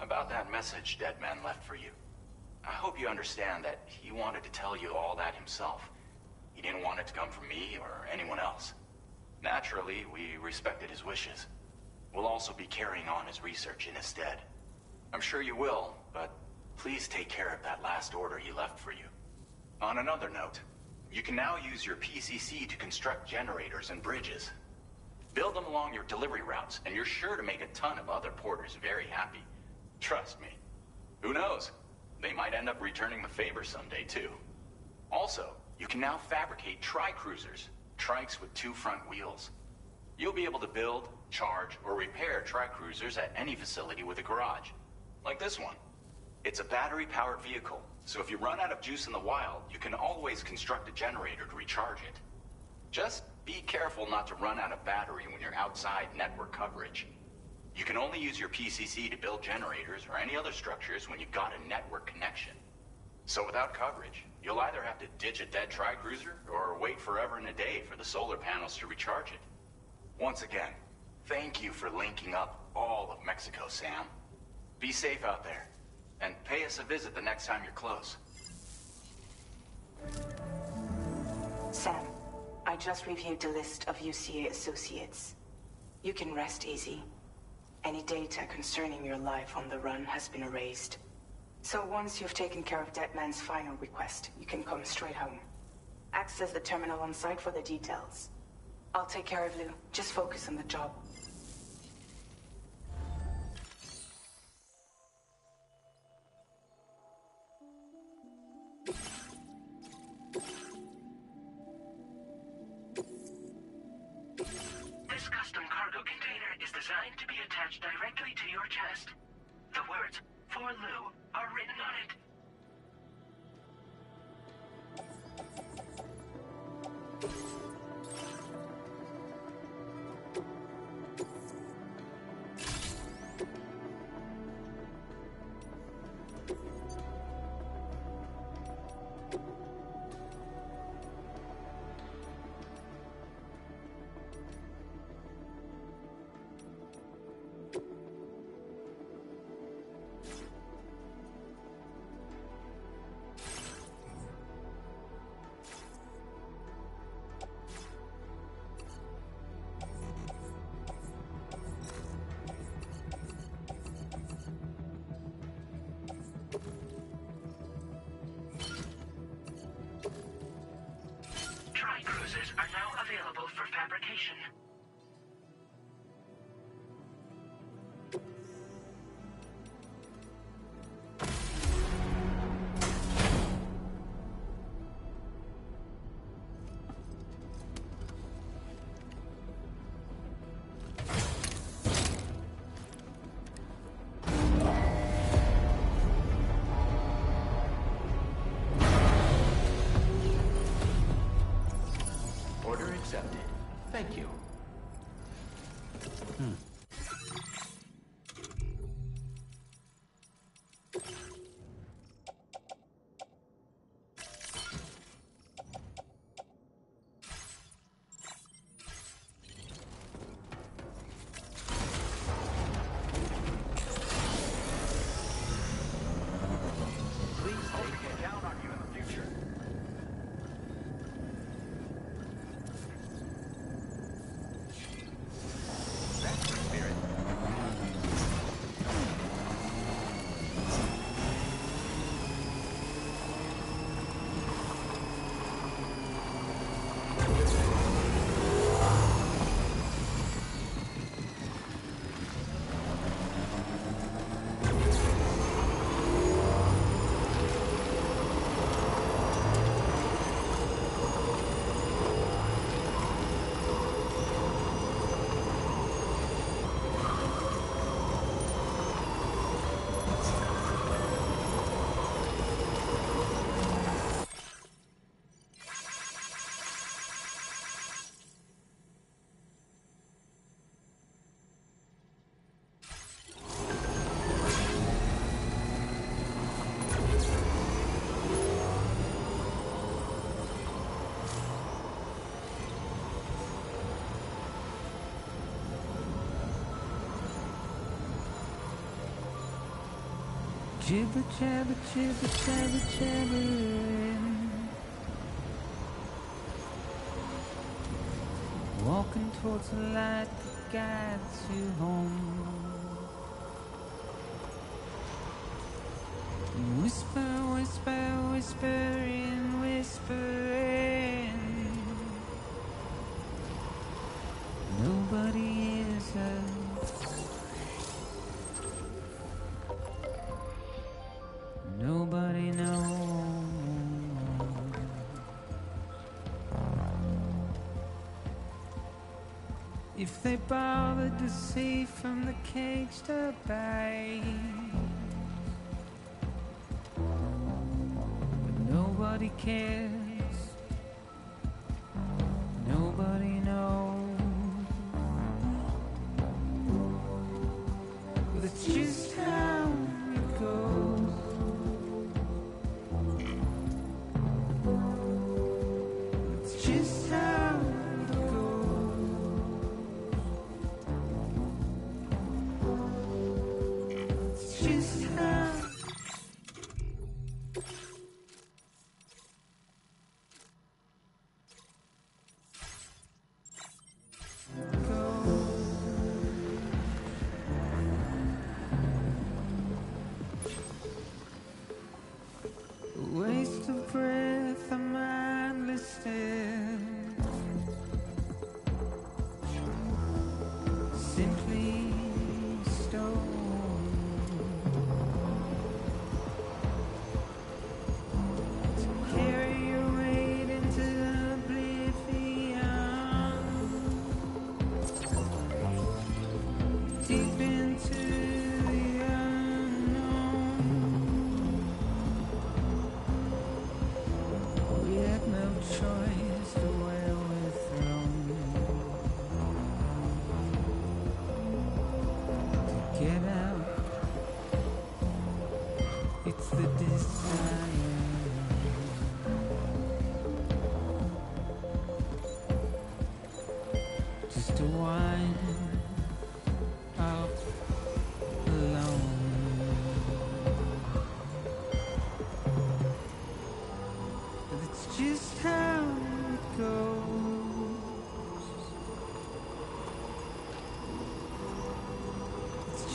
About that message Deadman left for you. I hope you understand that he wanted to tell you all that himself. He didn't want it to come from me or anyone else. Naturally, we respected his wishes. We'll also be carrying on his research in his stead. I'm sure you will, but please take care of that last order he left for you. On another note, you can now use your PCC to construct generators and bridges. Build them along your delivery routes, and you're sure to make a ton of other porters very happy. Trust me. Who knows? They might end up returning the favor someday, too. Also, you can now fabricate tri-cruisers, trikes with 2 front wheels. You'll be able to build, charge, or repair tri-cruisers at any facility with a garage. Like this one. It's a battery-powered vehicle, so if you run out of juice in the wild, you can always construct a generator to recharge it. Just be careful not to run out of battery when you're outside network coverage. You can only use your PCC to build generators or any other structures when you've got a network connection. So without coverage, you'll either have to ditch a dead tri-cruiser or wait forever and a day for the solar panels to recharge it. Once again, thank you for linking up all of Mexico, Sam. Be safe out there, and pay us a visit the next time you're close. Sam, I just reviewed the list of UCA associates. You can rest easy. Any data concerning your life on the run has been erased. So once you've taken care of Deadman's final request, you can come straight home. Access the terminal on site for the details. I'll take care of Lou. Just focus on the job. designed to be attached directly to your chest. The words, "For Lou," are written on it. Tri-cruisers are now available for fabrication. Order accepted. Thank you. Please take down on you in the future. That's the spirit. Jibber jabber, jibber jabber, jabbering. Walking towards the light that guides you home. Whisper, whisper, whispering, whispering. Nobody hears us. Nobody knows. If they bothered to see from the cage to bay, but nobody cares. Nobody knows. But it's just how it goes. It's just how it goes. It's just how. Waste of breath, a mindless stare. Simply stone. To carry your weight into oblivion.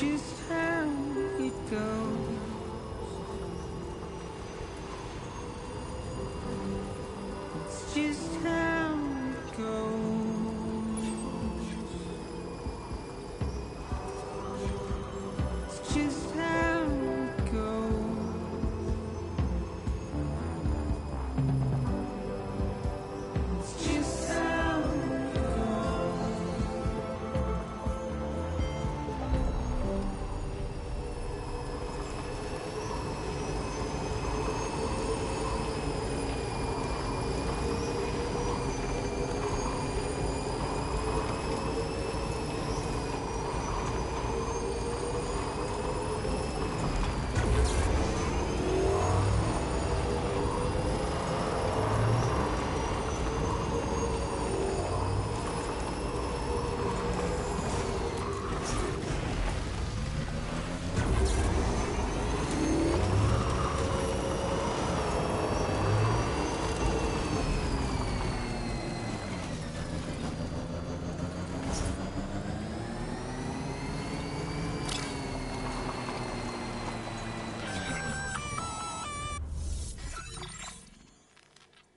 just how it goes. It's just how it goes. It's just how it goes. It's just how it goes.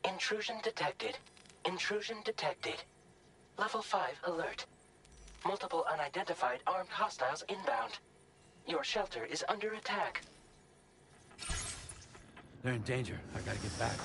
Intrusion detected. Intrusion detected. Level 5 alert. Multiple unidentified armed hostiles inbound. Your shelter is under attack. They're in danger. I gotta get back.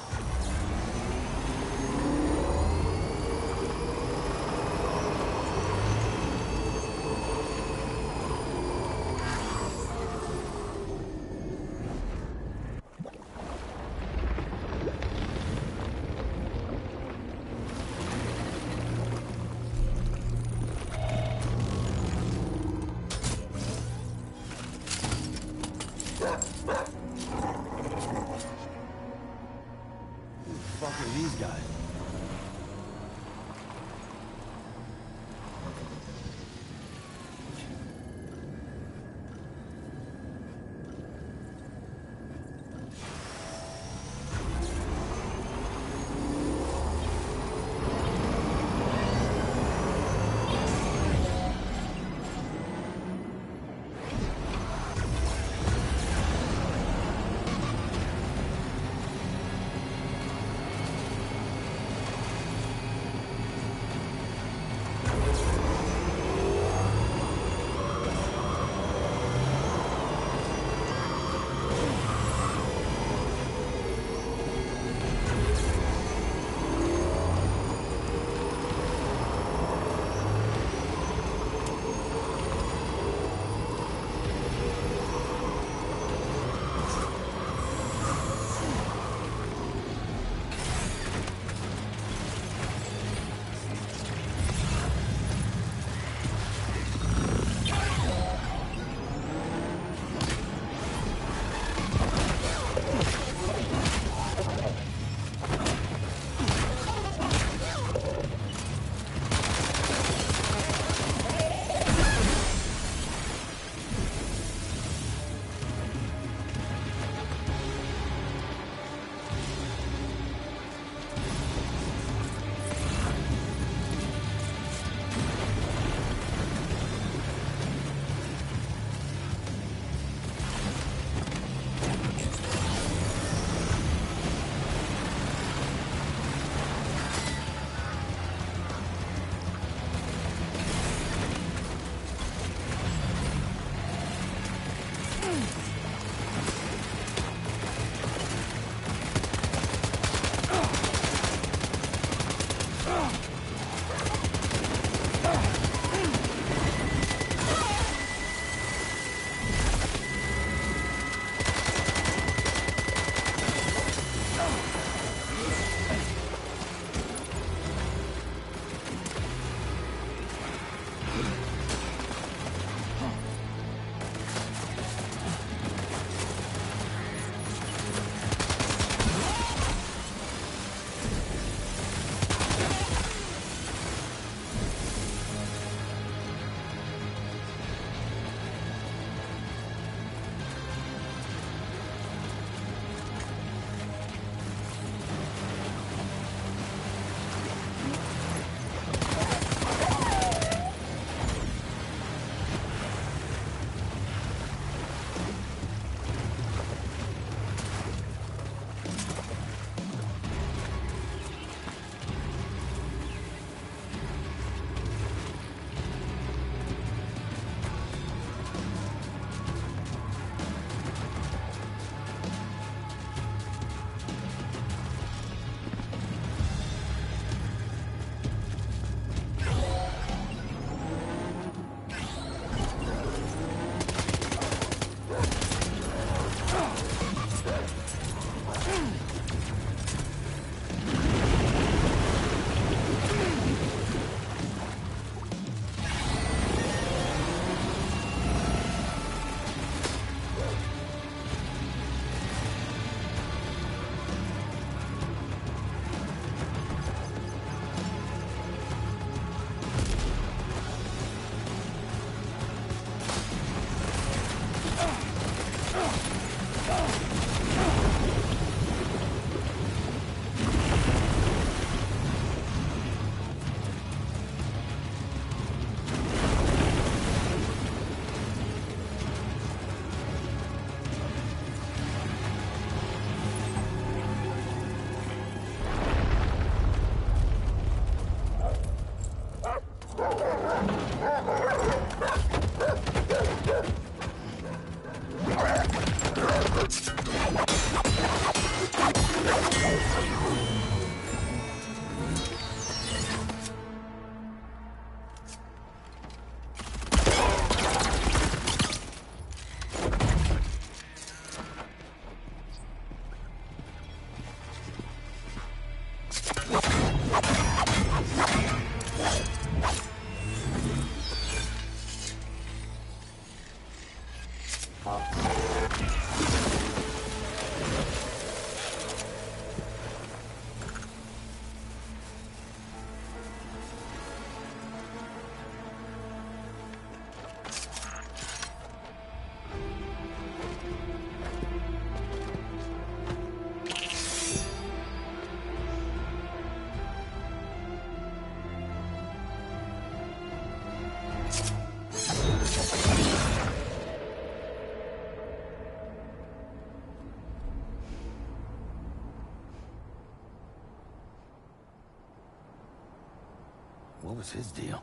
What was his deal?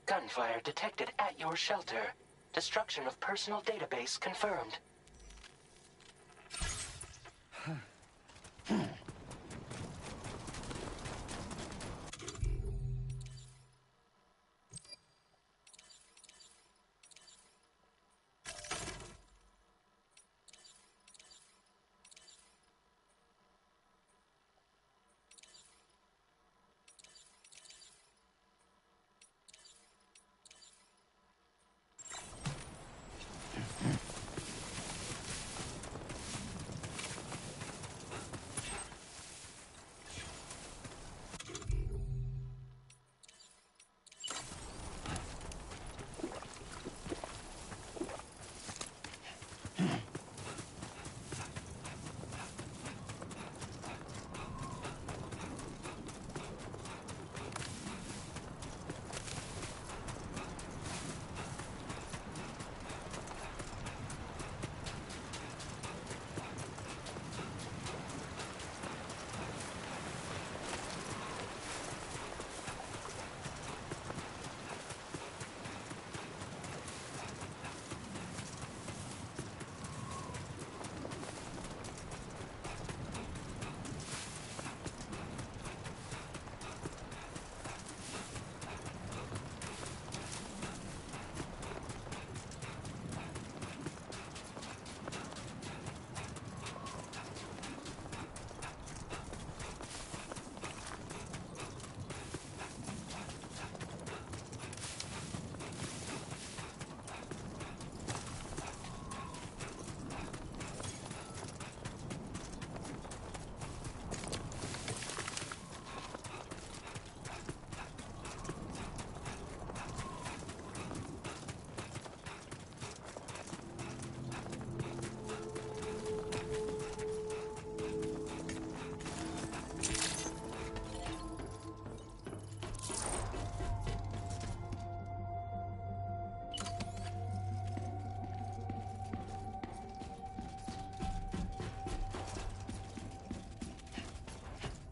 Gunfire detected at your shelter. Destruction of personal database confirmed.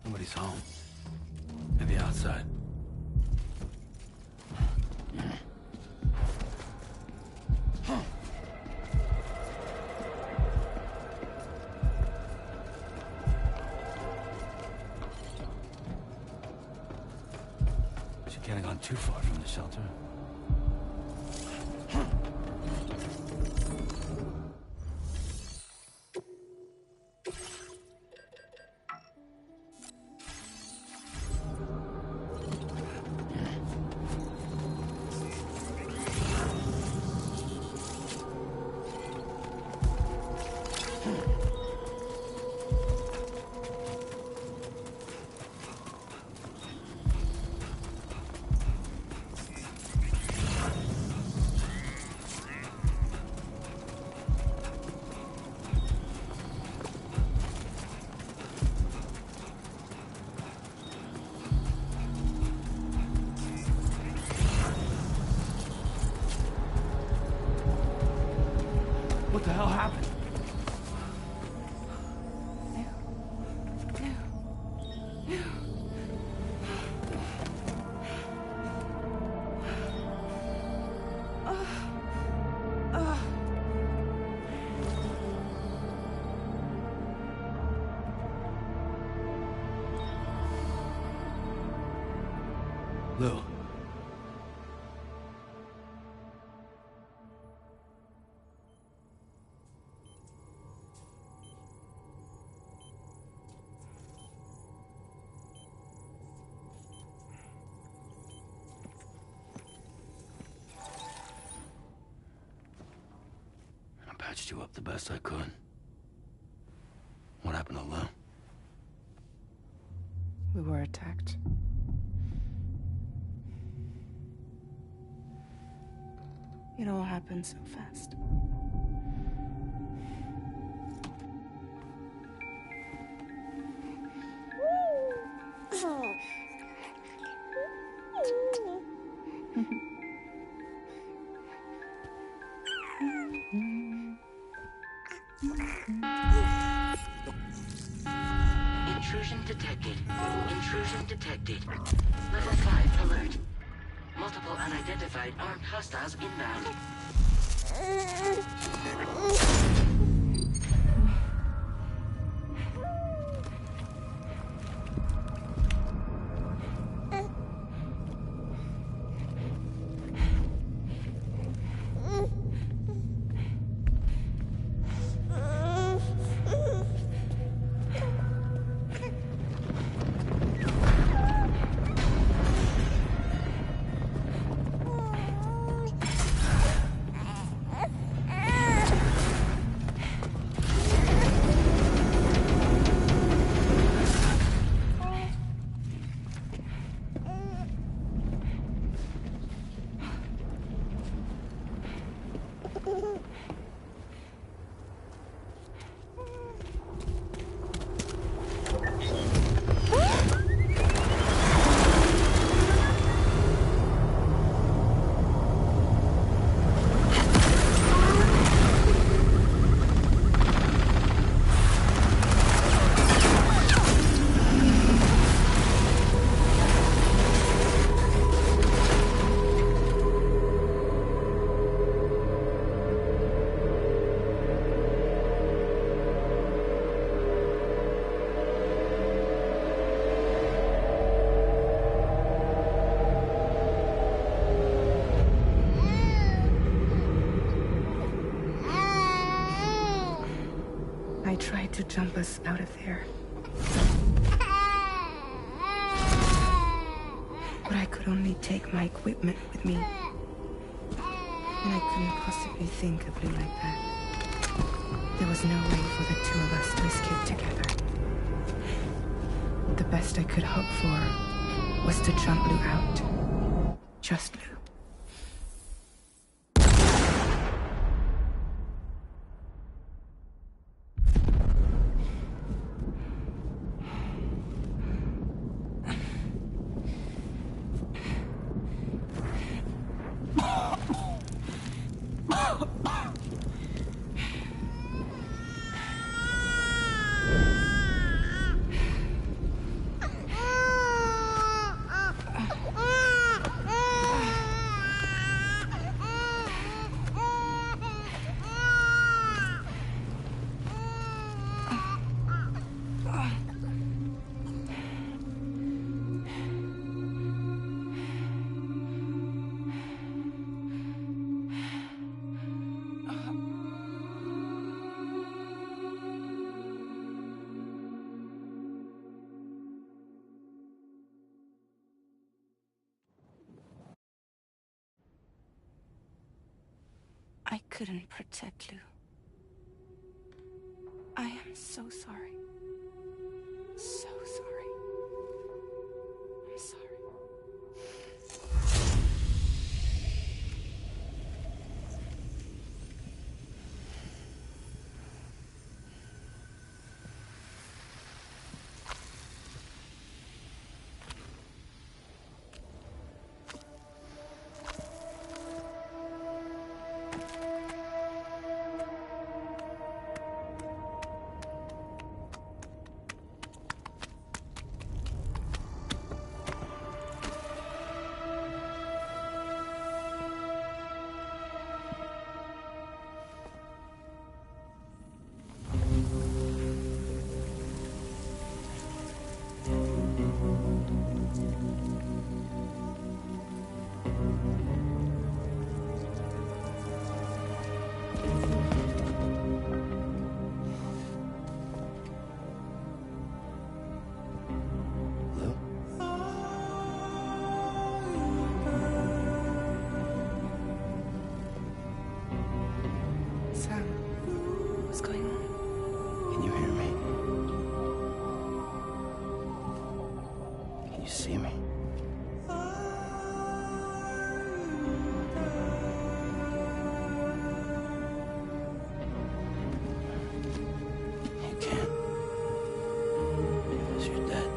Nobody's home. Maybe outside. She can't have gone too far from the shelter. What the hell happened? Lou. I patched you up the best I could. What happened to Lou? We were attacked. It all happened so fast. Intrusion detected. Intrusion detected. Level 5 alert. Multiple unidentified armed hostiles inbound. I tried to jump us out of there. But I could only take my equipment with me. And I couldn't possibly think of Lou like that. There was no way for the two of us to escape together. The best I could hope for was to jump Lou out. Just Lou. I couldn't protect Lou. I am so sorry. So sorry. I'm sorry. What's going on? Can you hear me? Can you see me? You can't. Because you're dead.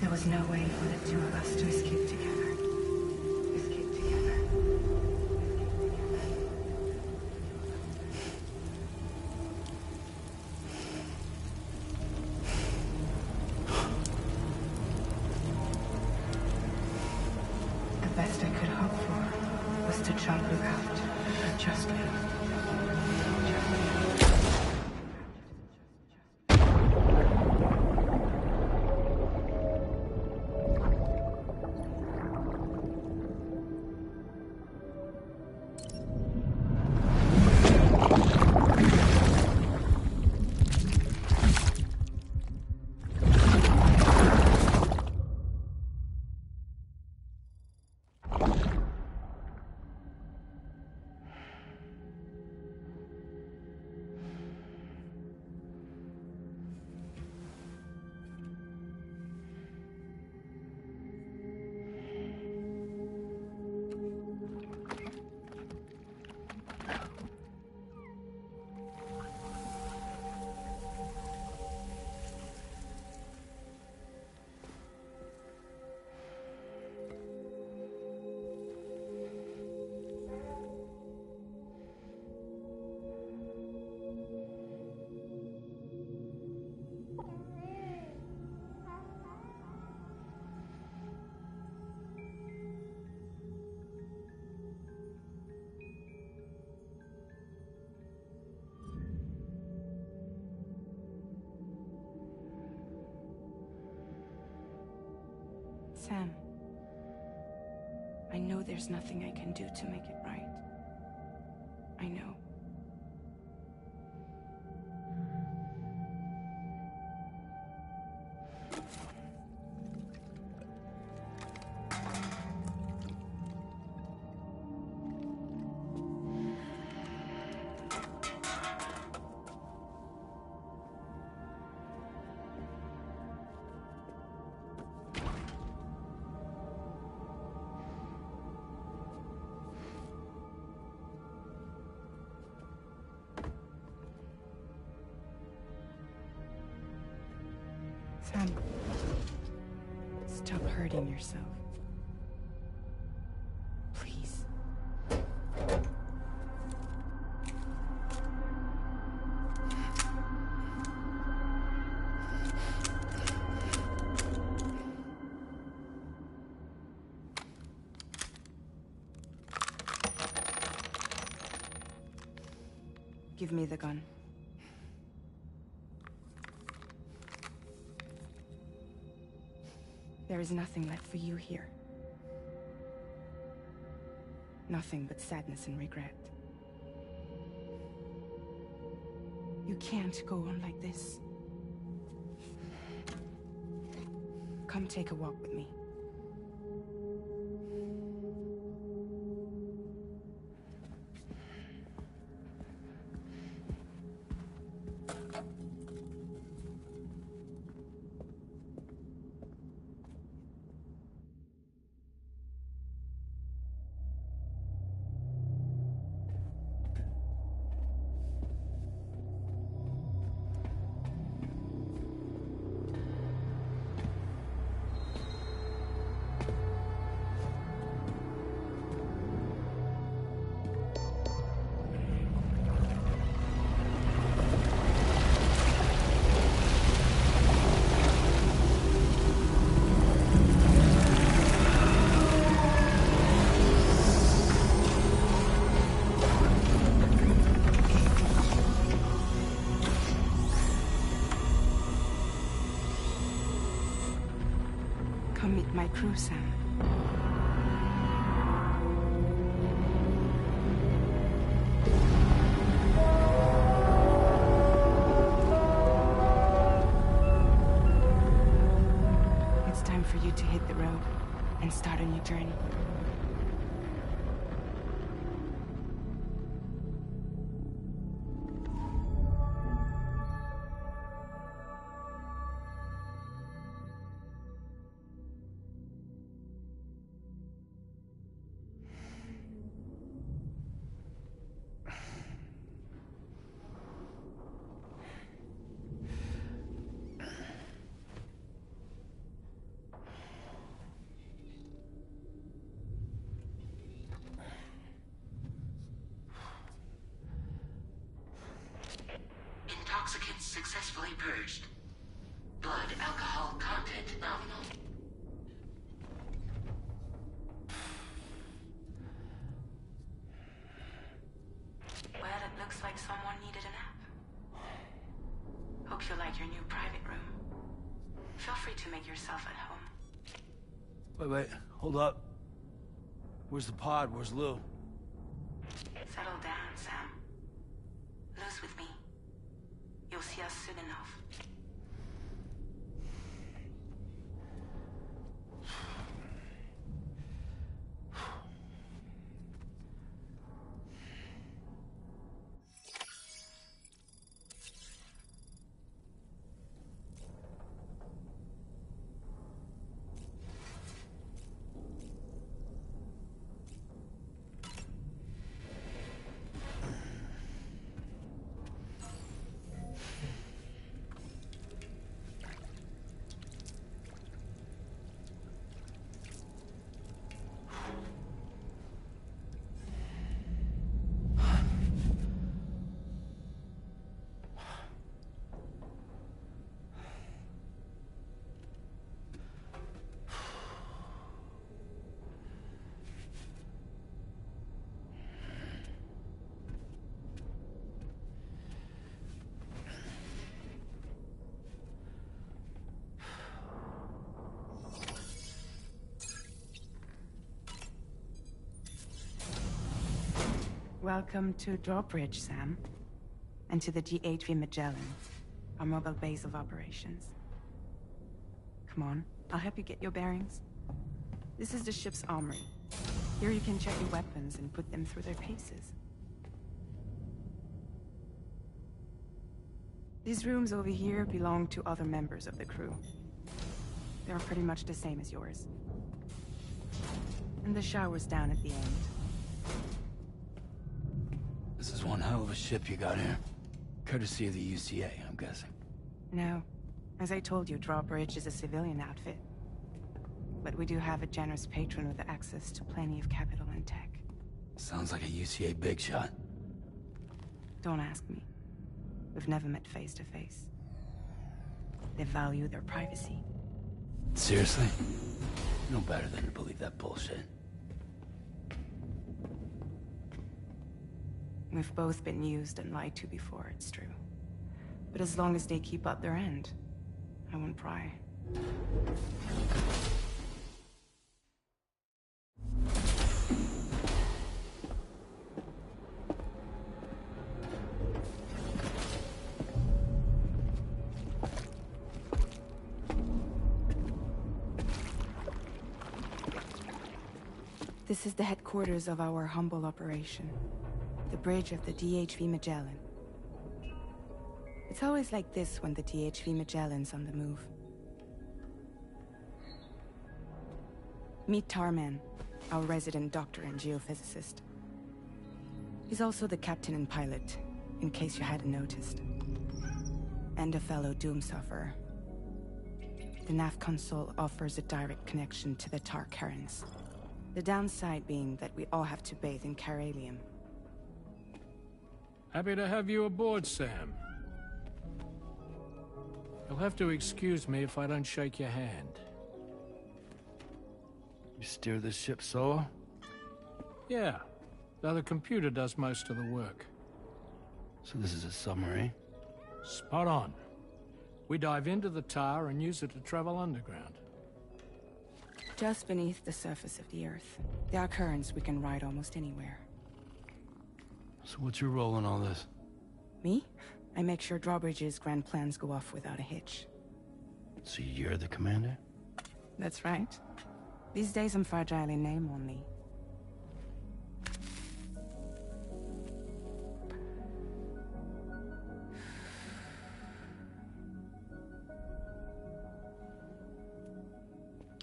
There was no way for the two of us to escape together. Escape together. The best I could hope for was to jump you out. Just leave. Sam, I know there's nothing I can do to make it right. I know. Come. Stop hurting yourself. Please. Give me the gun. There is nothing left for you here. Nothing but sadness and regret. You can't go on like this. Come take a walk with me. Come meet my crew, Sam. It's time for you to hit the road and start a new journey. Intoxicants successfully purged. Blood alcohol content nominal. Well, it looks like someone needed a nap. Hope you like your new private room. Feel free to make yourself at home. Wait, hold up. Where's the pod? Where's Lou? Settle down, Sam. Lou's with me. You'll see us soon enough. Welcome to Drawbridge, Sam. And to the GHV Magellan, our mobile base of operations. Come on, I'll help you get your bearings. This is the ship's armory. Here you can check your weapons and put them through their paces. These rooms over here belong to other members of the crew. They're pretty much the same as yours. And the shower's down at the end. This is one hell of a ship you got here. Courtesy of the UCA, I'm guessing. No, As I told you, Drawbridge is a civilian outfit. But we do have a generous patron with access to plenty of capital and tech. Sounds like a UCA big shot. Don't ask me. We've never met face to face. They value their privacy. Seriously? No better than to believe that bullshit. We've both been used and lied to before, it's true. But as long as they keep up their end, I won't pry. This is the headquarters of our humble operation. The bridge of the DHV Magellan. It's always like this when the DHV Magellan's on the move. Meet Tarman, our resident doctor and geophysicist. He's also the captain and pilot, in case you hadn't noticed. And a fellow Doom sufferer. The nav console offers a direct connection to the Tar currents. The downside being that we all have to bathe in Caralium. Happy to have you aboard, Sam. You'll have to excuse me if I don't shake your hand. You steer this ship solo? Yeah, though the computer does most of the work. So this is a submarine? Spot on. We dive into the Tar and use it to travel underground. Just beneath the surface of the Earth, there are currents we can ride almost anywhere. So what's your role in all this? Me? I make sure Drawbridge's grand plans go off without a hitch. So you're the commander? That's right. These days I'm fragile in name only.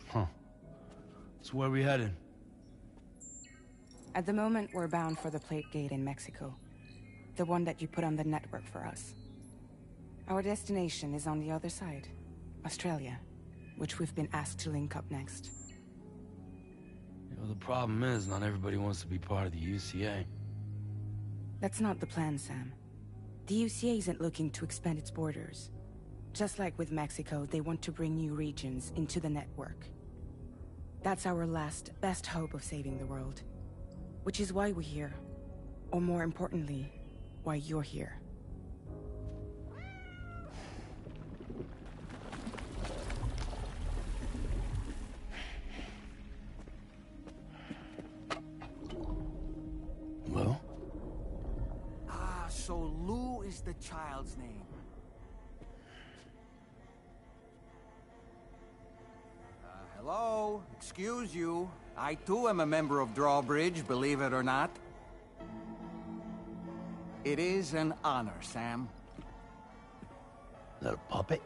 Huh. So where are we headed? At the moment, we're bound for the Plate Gate in Mexico. The one that you put on the network for us. Our destination is on the other side, Australia, which we've been asked to link up next. You know, the problem is, not everybody wants to be part of the UCA. That's not the plan, Sam. The UCA isn't looking to expand its borders. Just like with Mexico, they want to bring new regions into the network. That's our last, best hope of saving the world. Which is why we're here. Or more importantly, why you're here. Well? So Lou is the child's name. Hello? Excuse you. I too am a member of Drawbridge, believe it or not. It is an honor, Sam. Is that a puppet?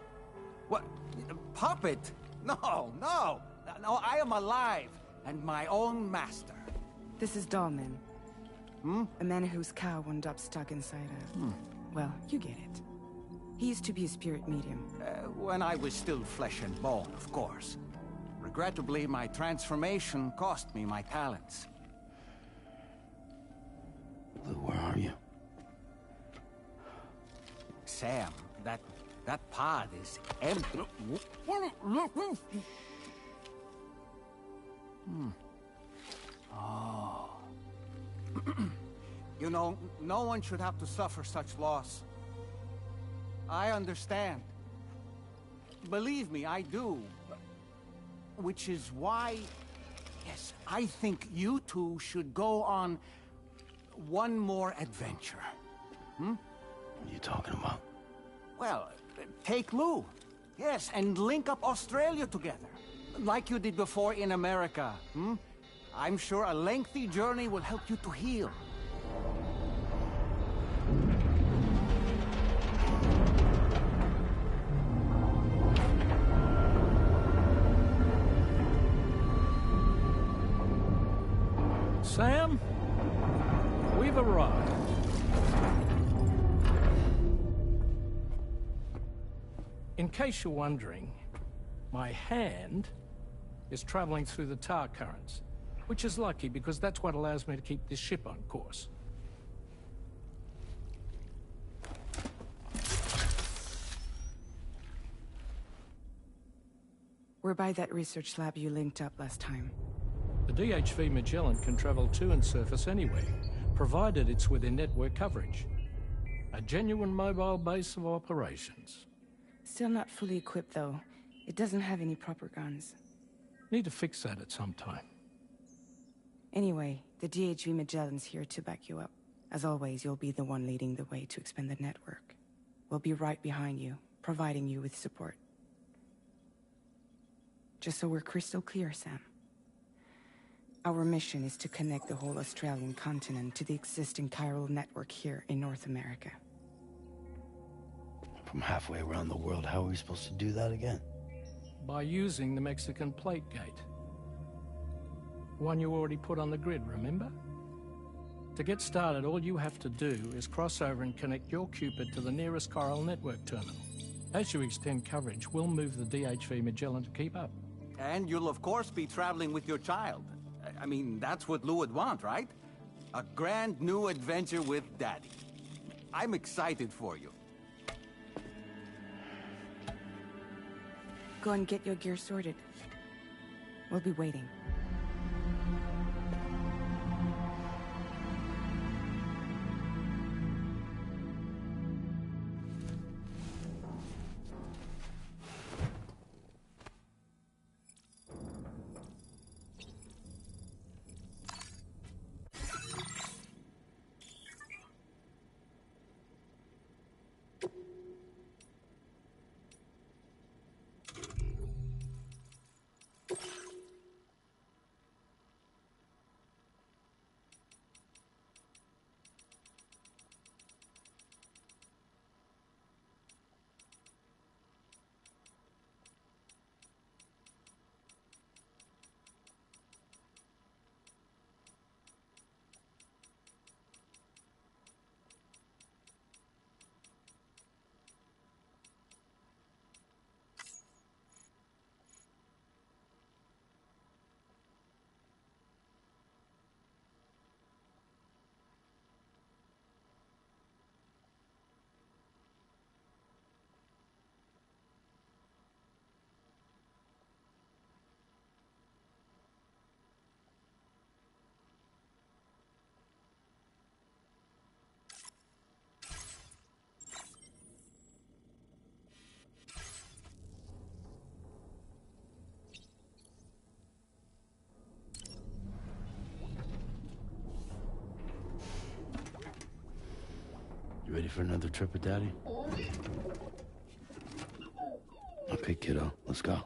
What? A puppet? No, no! No, I am alive, and my own master. This is Dahlman. A man whose cow wound up stuck inside a... Well, you get it. He used to be a spirit medium. When I was still flesh and bone, of course. Regrettably, my transformation cost me my talents. Lou, where are you? Sam, that pod is empty. Oh. You know, no one should have to suffer such loss. I understand. Believe me, I do. Which is why, yes, I think you two should go on one more adventure. What are you talking about? Well, take Lou. Yes, and link up Australia together. Like you did before in America. I'm sure a lengthy journey will help you to heal. Sam, we've arrived. In case you're wondering, my hand is traveling through the tar currents, which is lucky because that's what allows me to keep this ship on course. We're by that research lab you linked up last time. The DHV Magellan can travel to and surface anywhere, provided it's within network coverage. A genuine mobile base of operations. Still not fully equipped, though. It doesn't have any proper guns. Need to fix that at some time. Anyway, the DHV Magellan's here to back you up. As always, you'll be the one leading the way to expand the network. We'll be right behind you, providing you with support. Just so we're crystal clear, Sam. Our mission is to connect the whole Australian continent to the existing chiral network here in North America. From halfway around the world, how are we supposed to do that again? By using the Mexican plate gate. One you already put on the grid, remember? To get started, all you have to do is cross over and connect your Cupid to the nearest chiral network terminal. As you extend coverage, we'll move the DHV Magellan to keep up. And you'll of course be traveling with your child. I mean, that's what Lou would want, right? A grand new adventure with Daddy. I'm excited for you. Go and get your gear sorted. We'll be waiting. You ready for another trip with Daddy? Okay, kiddo, let's go.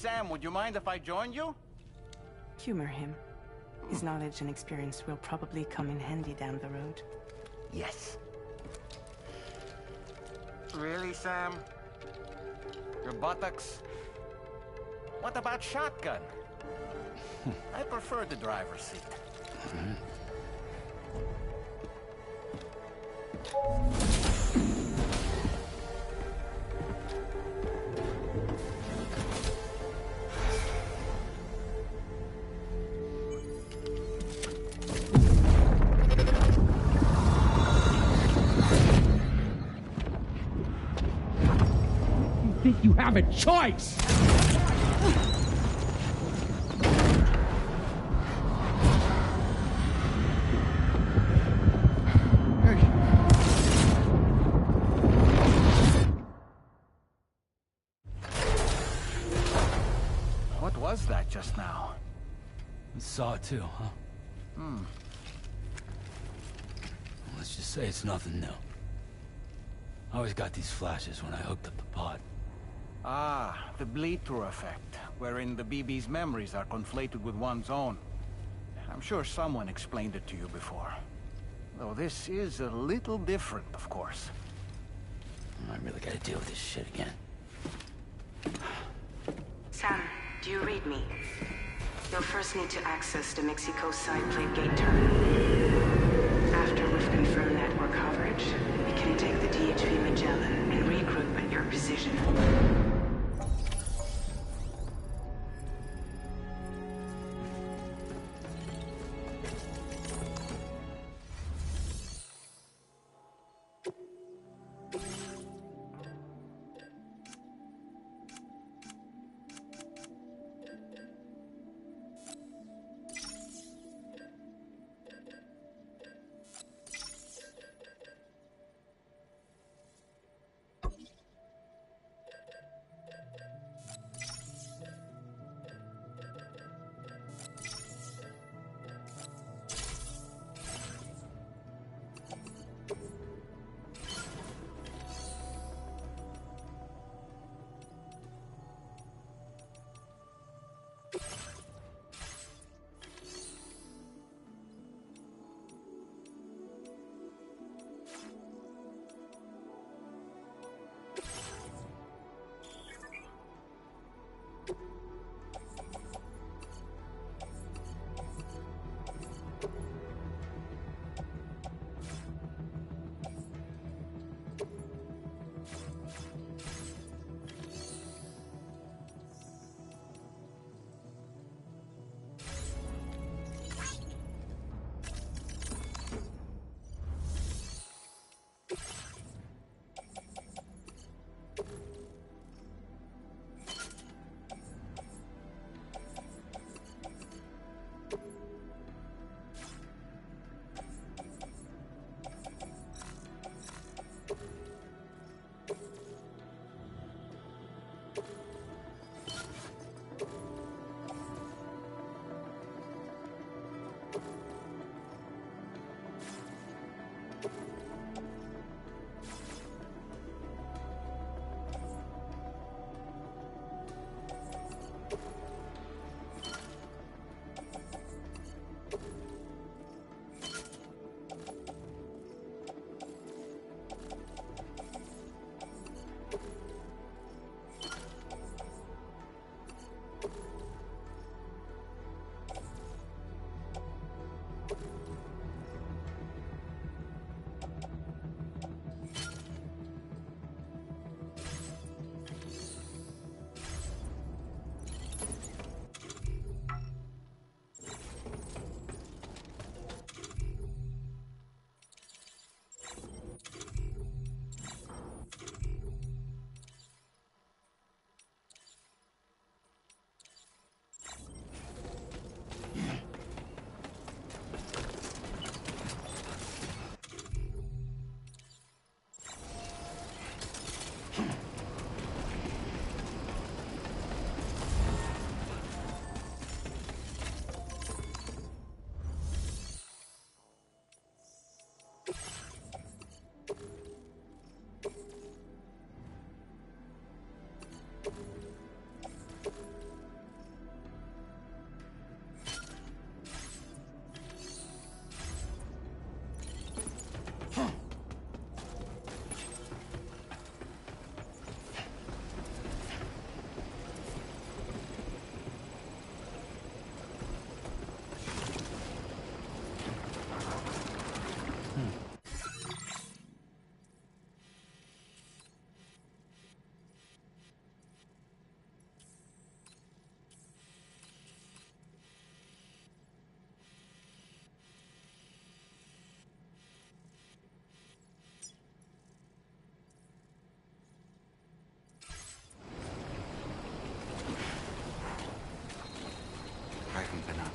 Sam, would you mind if I joined you? Humor him. His knowledge and experience will probably come in handy down the road. Yes. Really, Sam? Your buttocks? What about shotgun? I prefer the driver's seat. Think you have a choice? What was that just now? You saw it too, huh? Let's just say it's nothing new. I always got these flashes when I hooked up the pod. Ah, the bleed-through effect, wherein the BB's memories are conflated with one's own. I'm sure someone explained it to you before. Though this is a little different, of course. I really gotta deal with this shit again. Sam, do you read me? You'll first need to access the Mexico side plate gate terminal. After we've confirmed network coverage, we can take the DHV Magellan and regroup at your position.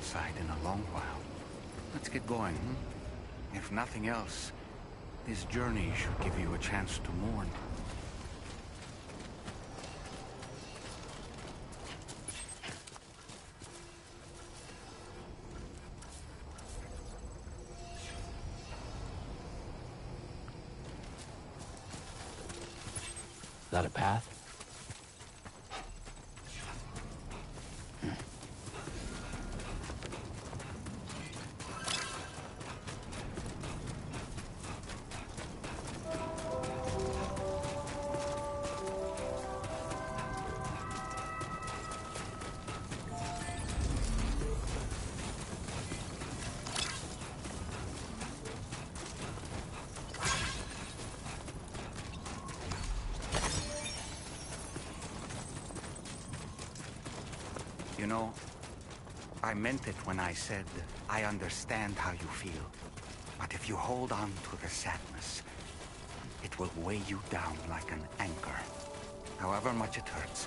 outside in a long while. Let's get going, hmm? If nothing else, this journey should give you a chance to mourn. Is that a path? You know, I meant it when I said I understand how you feel. But if you hold on to the sadness, it will weigh you down like an anchor. However much it hurts,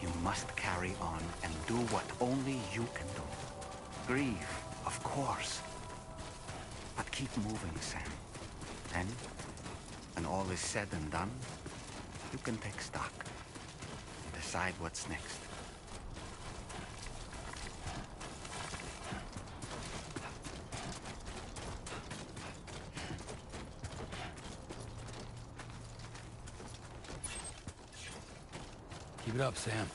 you must carry on and do what only you can do. Grieve, of course. But keep moving, Sam. Then, when all is said and done, you can take stock and decide what's next. Keep it up, Sam.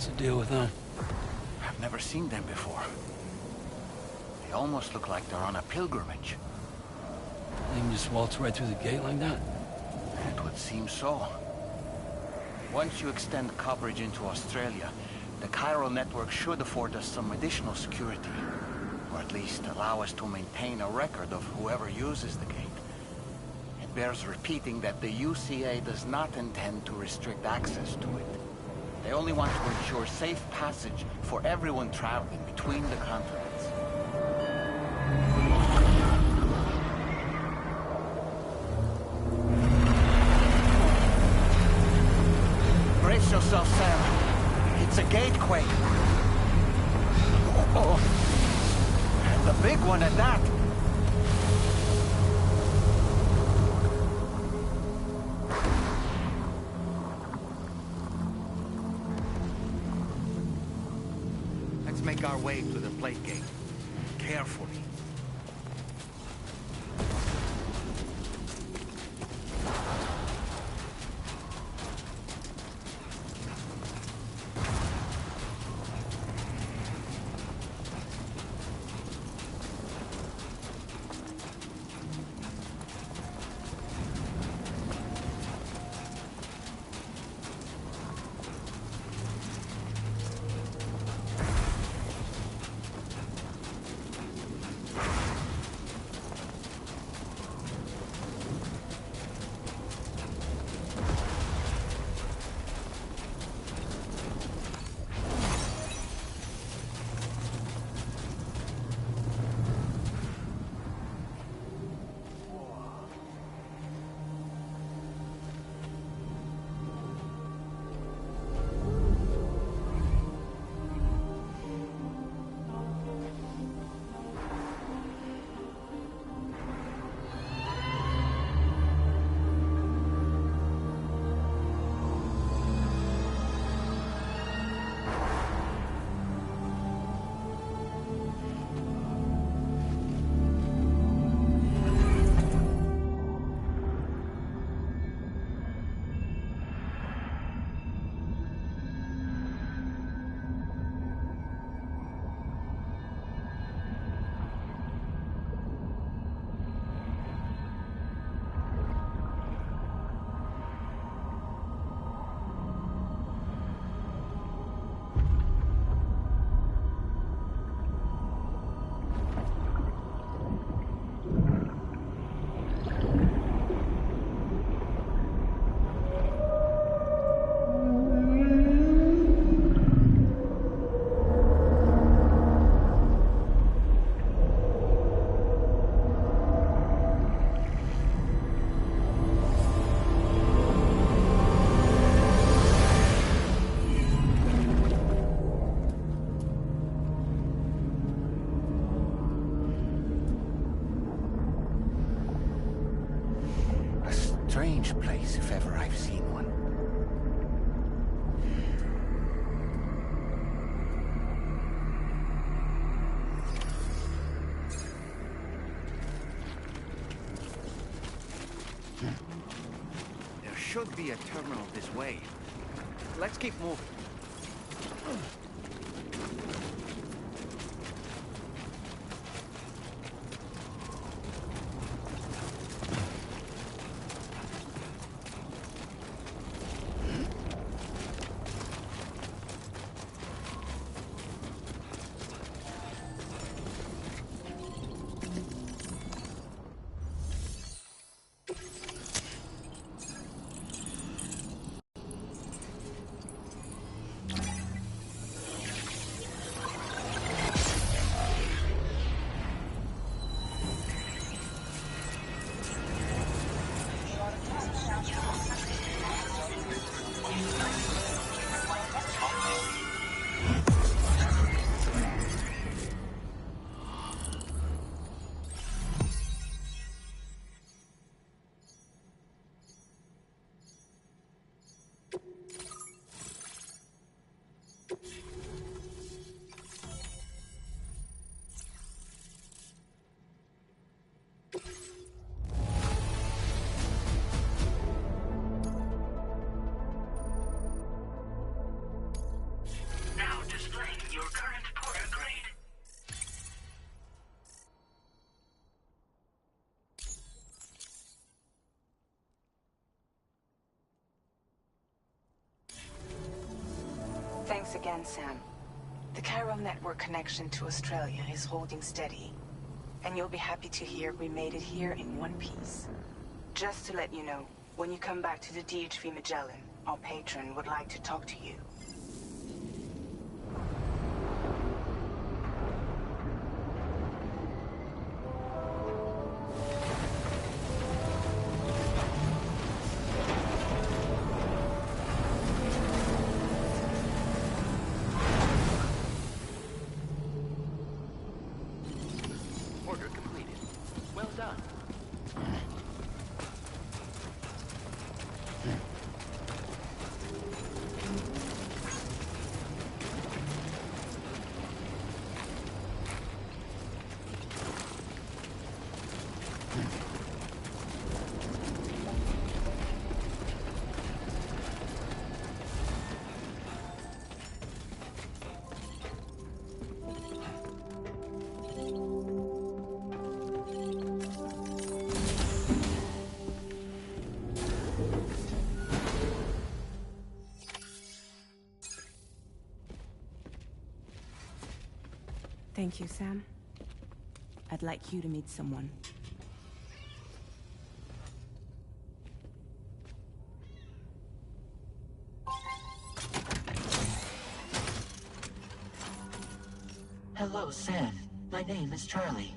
What's the deal with them? I've never seen them before. They almost look like they're on a pilgrimage. They can just waltz right through the gate like that? It would seem so. Once you extend coverage into Australia, the chiral network should afford us some additional security. Or at least allow us to maintain a record of whoever uses the gate. It bears repeating that the UCA does not intend to restrict access to it. They only want to ensure safe passage for everyone traveling between the continents. Brace yourself, Sam. It's a gatequake. Oh. And the big one at that. Let's make our way to the plate gate. Carefully. Strange place, if ever I've seen one. There should be a terminal this way. Let's keep moving. Thanks again, Sam. The Cairo network connection to Australia is holding steady. And you'll be happy to hear we made it here in one piece. Just to let you know, when you come back to the DHV Magellan, our patron would like to talk to you. Order completed. Well done. Thank you, Sam. I'd like you to meet someone. Hello, Sam. My name is Charlie.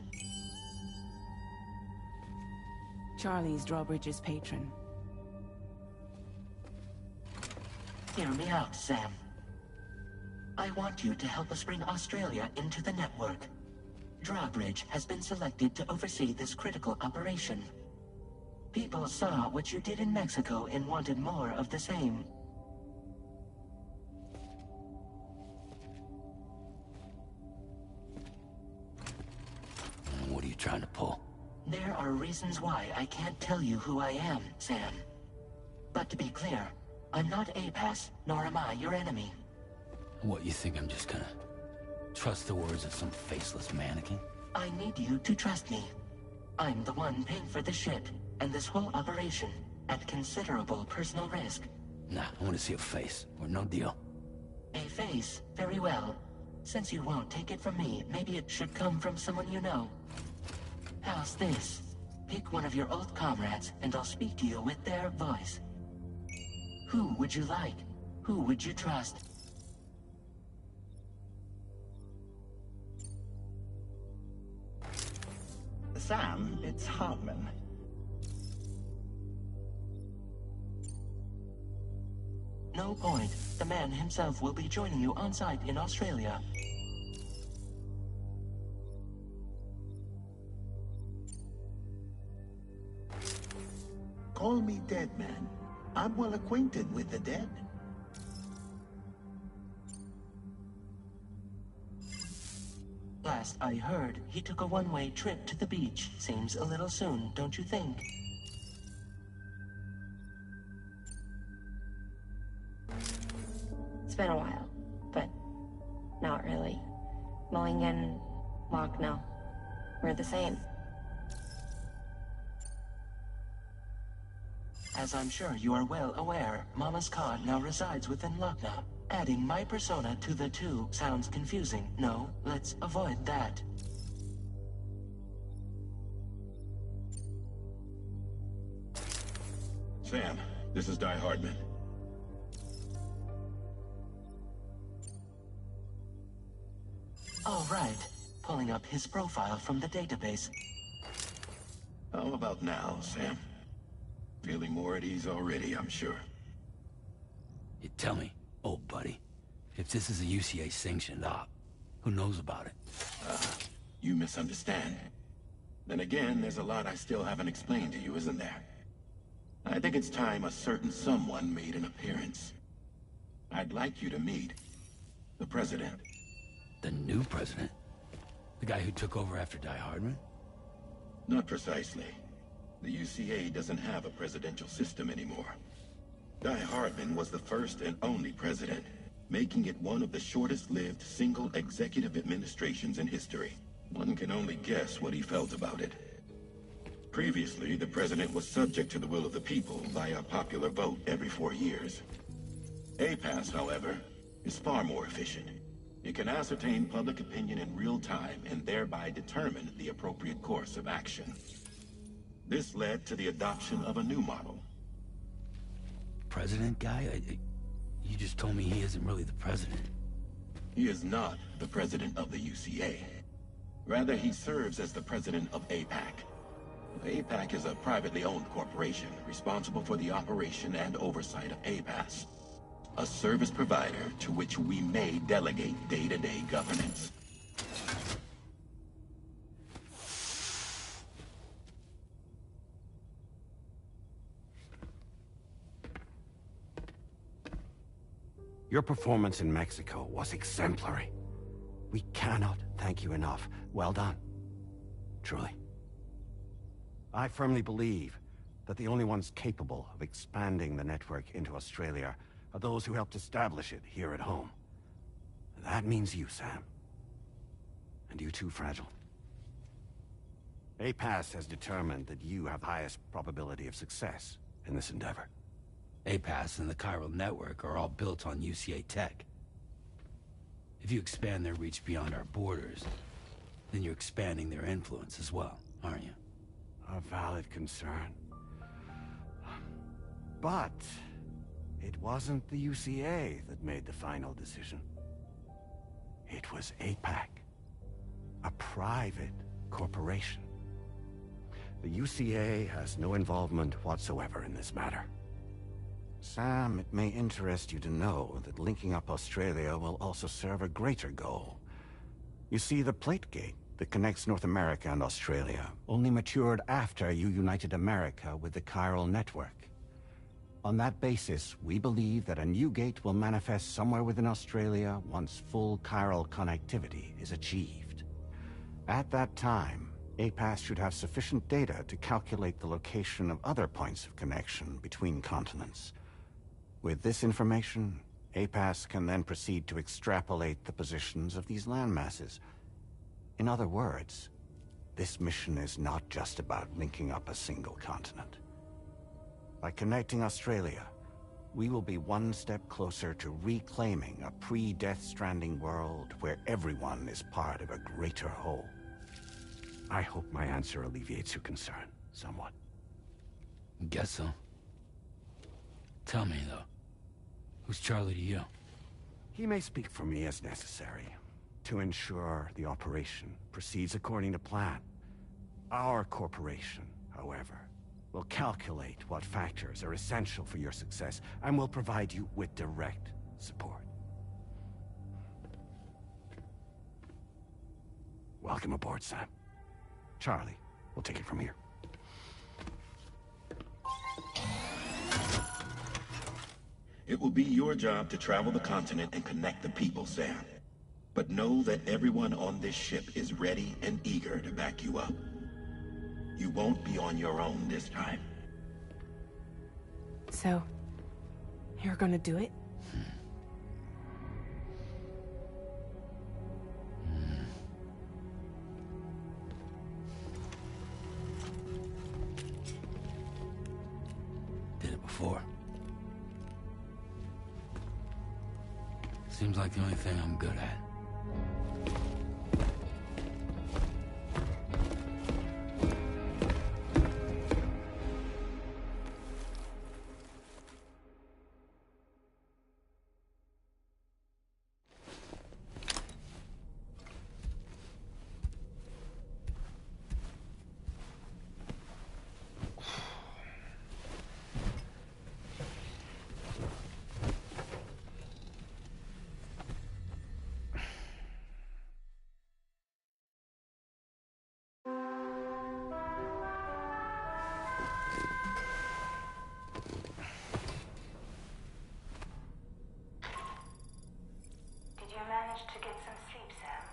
Charlie's Drawbridge's patron. Hear me out, Sam. I want you to help us bring Australia into the network. Drawbridge has been selected to oversee this critical operation. People saw what you did in Mexico and wanted more of the same. What are you trying to pull? There are reasons why I can't tell you who I am, Sam. But to be clear, I'm not APAS, nor am I your enemy. What, you think I'm just gonna trust the words of some faceless mannequin? I need you to trust me. I'm the one paying for the ship, and this whole operation, at considerable personal risk. Nah, I want to see a face, or no deal. A face? Very well. Since you won't take it from me, maybe it should come from someone you know. How's this? Pick one of your old comrades, and I'll speak to you with their voice. Who would you like? Who would you trust? Sam, it's Hartman. No point. The man himself will be joining you on site in Australia. Call me dead, man. I'm well acquainted with the dead. Last I heard, he took a one-way trip to the beach. Seems a little soon, don't you think? It's been a while, but not really. Mulligan, Lochno, we're the same. As I'm sure you are well aware, Mama's Khan now resides within Lochna. Adding my persona to the two sounds confusing. No, let's avoid that. Sam, this is Die Hardman. All right. Pulling up his profile from the database. How about now, Sam? Feeling more at ease already, I'm sure. You tell me, old buddy, if this is a UCA-sanctioned op, who knows about it? You misunderstand. Then again, there's a lot I still haven't explained to you, isn't there? I think it's time a certain someone made an appearance. I'd like you to meet the President. The new president? The guy who took over after Die Hardman? Not precisely. The UCA doesn't have a presidential system anymore. Die Hardman was the first and only president, making it one of the shortest-lived single executive administrations in history. One can only guess what he felt about it. Previously, the president was subject to the will of the people via popular vote every 4 years. APAS, however, is far more efficient. It can ascertain public opinion in real time and thereby determine the appropriate course of action. This led to the adoption of a new model. President guy? You just told me he isn't really the president. He is not the president of the UCA. Rather, he serves as the president of APAC. APAC is a privately owned corporation responsible for the operation and oversight of APAS, a service provider to which we may delegate day-to-day governance. Your performance in Mexico was exemplary. We cannot thank you enough. Well done. Truly. I firmly believe that the only ones capable of expanding the network into Australia are those who helped establish it here at home. That means you, Sam. And you too, Fragile. APAS has determined that you have the highest probability of success in this endeavor. APAS and the chiral network are all built on UCA tech. If you expand their reach beyond our borders, then you're expanding their influence as well, aren't you? A valid concern. But it wasn't the UCA that made the final decision. It was APAC, a private corporation. The UCA has no involvement whatsoever in this matter. Sam, it may interest you to know that linking up Australia will also serve a greater goal. You see, the plate gate that connects North America and Australia only matured after you united America with the chiral network. On that basis, we believe that a new gate will manifest somewhere within Australia once full chiral connectivity is achieved. At that time, APAS should have sufficient data to calculate the location of other points of connection between continents. With this information, APAS can then proceed to extrapolate the positions of these landmasses. In other words, this mission is not just about linking up a single continent. By connecting Australia, we will be one step closer to reclaiming a pre-Death Stranding world where everyone is part of a greater whole. I hope my answer alleviates your concern somewhat. Guess so. Tell me, though. Who's Charlie to you? He may speak for me as necessary to ensure the operation proceeds according to plan. Our corporation, however, will calculate what factors are essential for your success and will provide you with direct support. Welcome aboard, Sam. Charlie, we'll take it from here. It will be your job to travel the continent and connect the people, Sam. But know that everyone on this ship is ready and eager to back you up. You won't be on your own this time. So, you're gonna do it? Did it before. Seems like the only thing I'm good at. To get some sleep, Sam.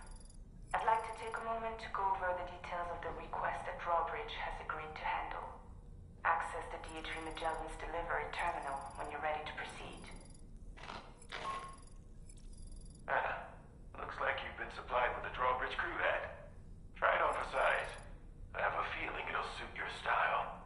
I'd like to take a moment to go over the details of the request that Drawbridge has agreed to handle. Access the D.H. Magellan's delivery terminal when you're ready to proceed. Looks like you've been supplied with a Drawbridge crew hat. Try it on for size. I have a feeling it'll suit your style.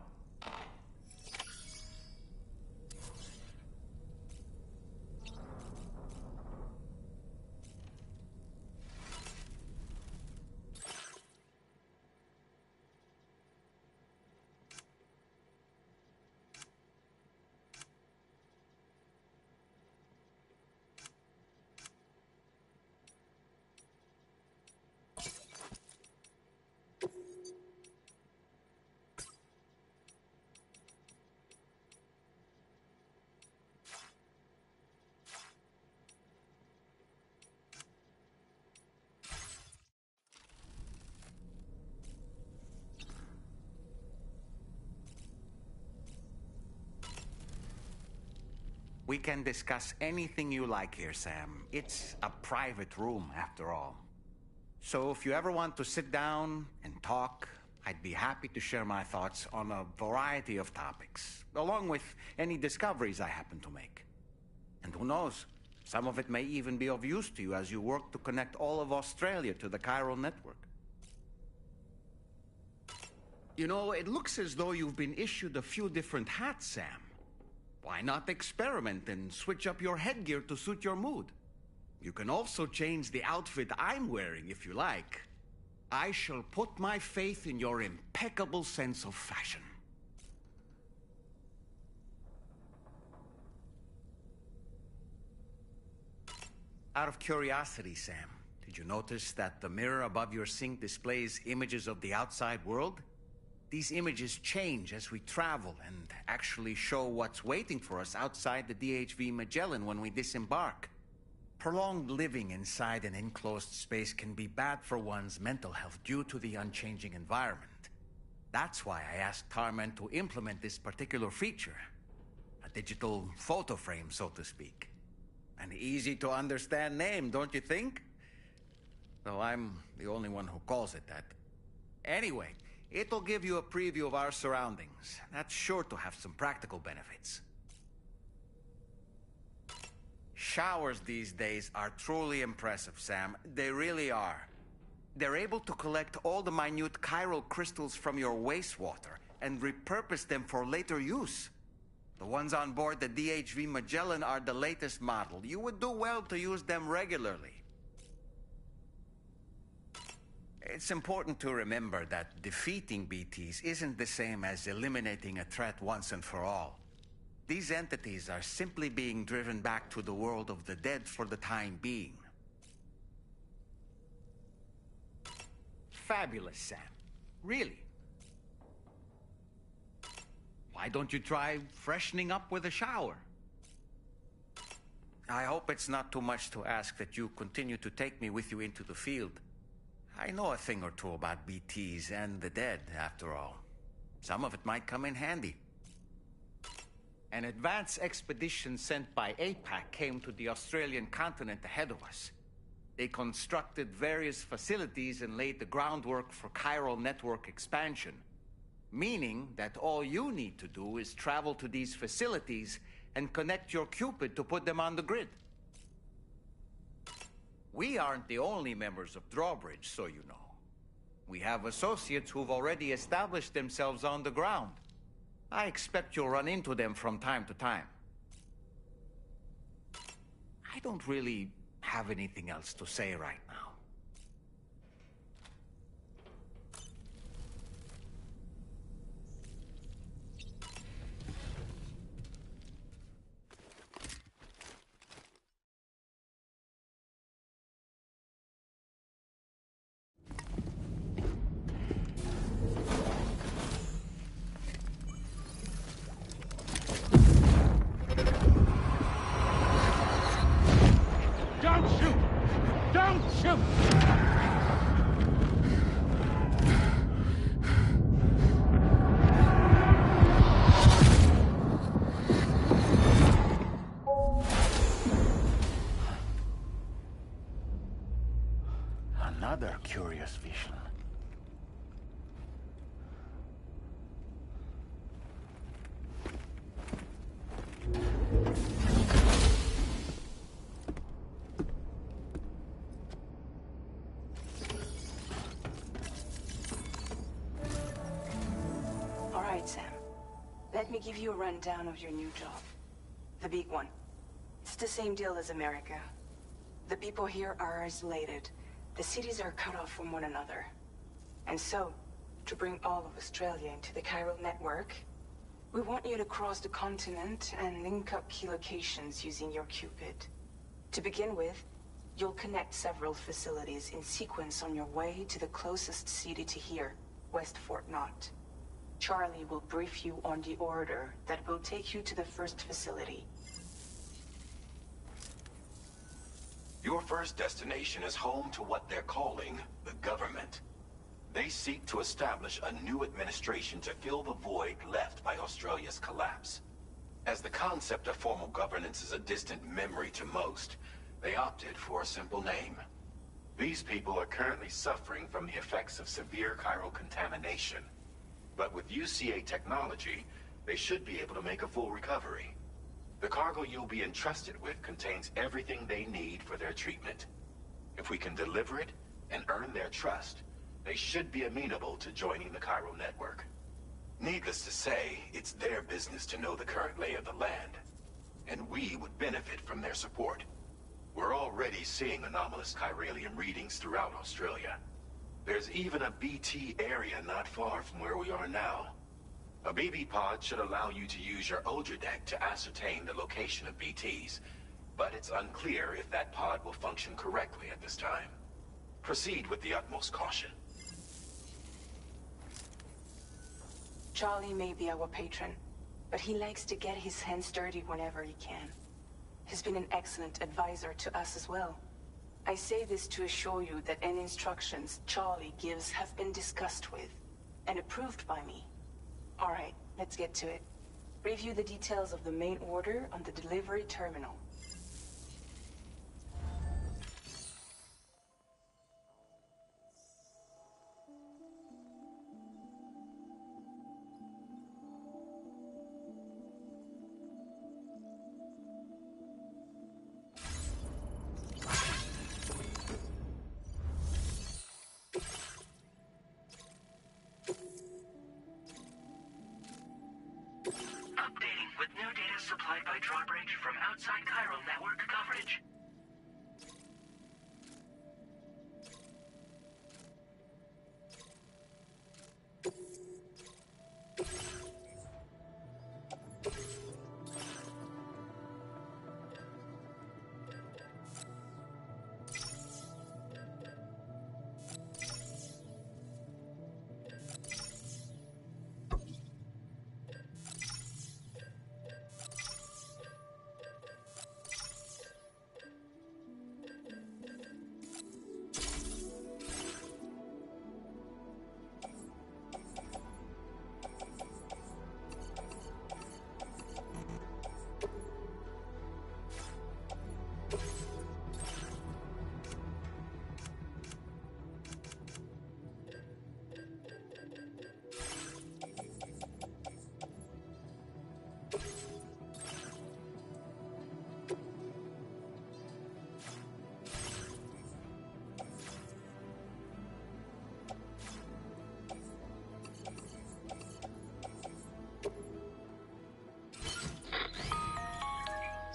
We can discuss anything you like here, Sam. It's a private room, after all. So if you ever want to sit down and talk, I'd be happy to share my thoughts on a variety of topics, along with any discoveries I happen to make. And who knows, some of it may even be of use to you as you work to connect all of Australia to the chiral network. You know, it looks as though you've been issued a few different hats, Sam. Why not experiment and switch up your headgear to suit your mood? You can also change the outfit I'm wearing if you like. I shall put my faith in your impeccable sense of fashion. Out of curiosity, Sam, did you notice that the mirror above your sink displays images of the outside world? These images change as we travel and actually show what's waiting for us outside the DHV Magellan when we disembark. Prolonged living inside an enclosed space can be bad for one's mental health due to the unchanging environment. That's why I asked Tarman to implement this particular feature. A digital photo frame, so to speak. An easy-to-understand name, don't you think? Though I'm the only one who calls it that. Anyway, it'll give you a preview of our surroundings. That's sure to have some practical benefits. Showers these days are truly impressive, Sam. They really are. They're able to collect all the minute chiral crystals from your wastewater and repurpose them for later use. The ones on board the DHV Magellan are the latest model. You would do well to use them regularly. It's important to remember that defeating BTs isn't the same as eliminating a threat once and for all. These entities are simply being driven back to the world of the dead for the time being. Fabulous, Sam. Really. Why don't you try freshening up with a shower? I hope it's not too much to ask that you continue to take me with you into the field. I know a thing or two about BTs and the dead, after all. Some of it might come in handy. An advance expedition sent by APAC came to the Australian continent ahead of us. They constructed various facilities and laid the groundwork for chiral network expansion, meaning that all you need to do is travel to these facilities and connect your Cupid to put them on the grid. We aren't the only members of Drawbridge, so you know. We have associates who've already established themselves on the ground. I expect you'll run into them from time to time. I don't really have anything else to say right now. Another curious vision. All right, Sam. Let me give you a rundown of your new job. The big one. It's the same deal as America. The people here are isolated. The cities are cut off from one another. And so, to bring all of Australia into the chiral network, we want you to cross the continent and link up key locations using your Cupid. To begin with, you'll connect several facilities in sequence on your way to the closest city to here, West Fort Knott. Charlie will brief you on the order that will take you to the first facility. Your first destination is home to what they're calling the government. They seek to establish a new administration to fill the void left by Australia's collapse. As the concept of formal governance is a distant memory to most, they opted for a simple name. These people are currently suffering from the effects of severe chiral contamination. But with UCA technology, they should be able to make a full recovery. The cargo you'll be entrusted with contains everything they need for their treatment. If we can deliver it and earn their trust, they should be amenable to joining the chiral network. Needless to say, it's their business to know the current lay of the land, and we would benefit from their support. We're already seeing anomalous chiralium readings throughout Australia. There's even a BT area not far from where we are now. A BB pod should allow you to use your Ultra deck to ascertain the location of BTs, but it's unclear if that pod will function correctly at this time. Proceed with the utmost caution. Charlie may be our patron, but he likes to get his hands dirty whenever he can. He's been an excellent advisor to us as well. I say this to assure you that any instructions Charlie gives have been discussed with and approved by me. All right, let's get to it. Review the details of the main order on the delivery terminal. Updating with new data supplied by Drawbridge from outside chiral network coverage.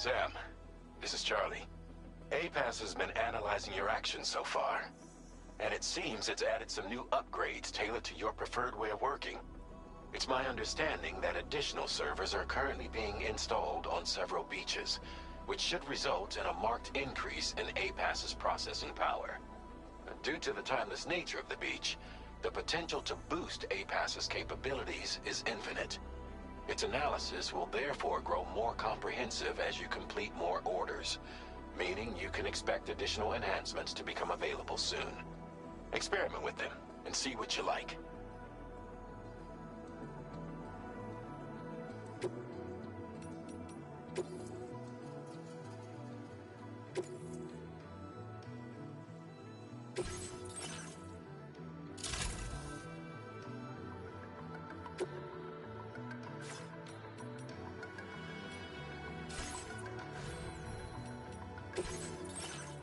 Sam, this is Charlie. APAS has been analyzing your actions so far, and it seems it's added some new upgrades tailored to your preferred way of working. It's my understanding that additional servers are currently being installed on several beaches, which should result in a marked increase in APAS's processing power. Due to the timeless nature of the beach, the potential to boost APAS's capabilities is infinite. Its analysis will therefore grow more comprehensive as you complete more orders, meaning you can expect additional enhancements to become available soon. Experiment with them and see what you like.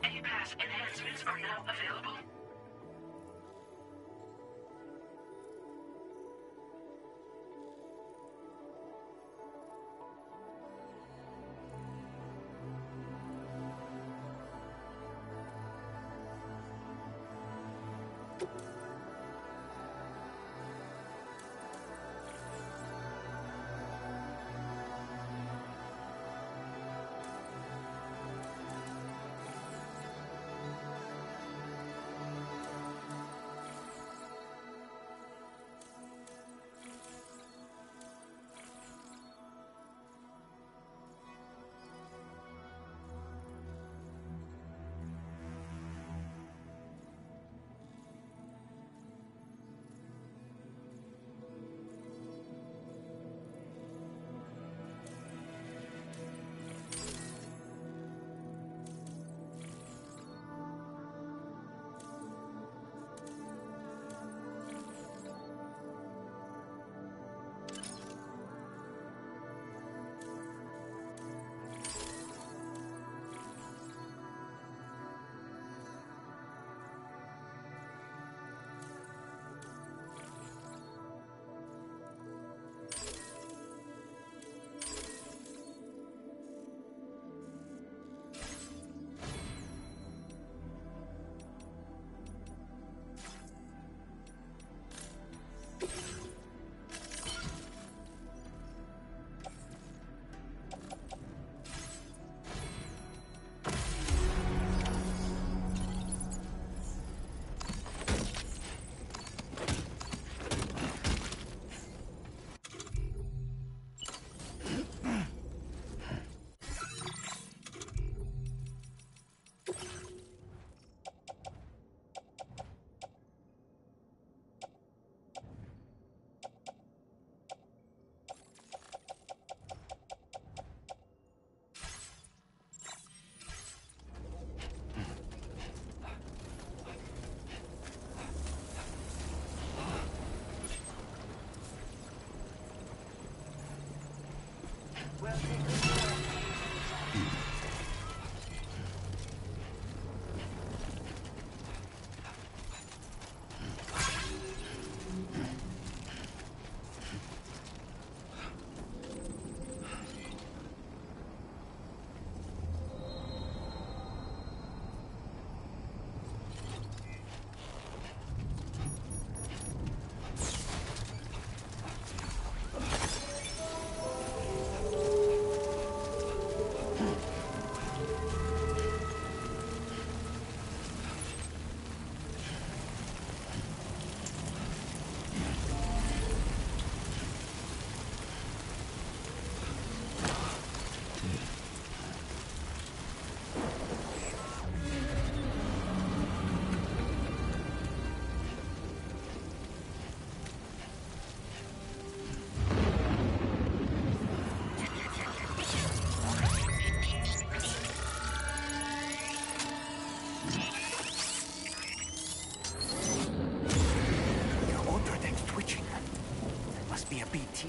APAS enhancements are now available.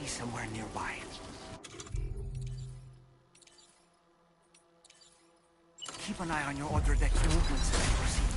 Somewhere nearby. Keep an eye on your other deck's movements as you proceed.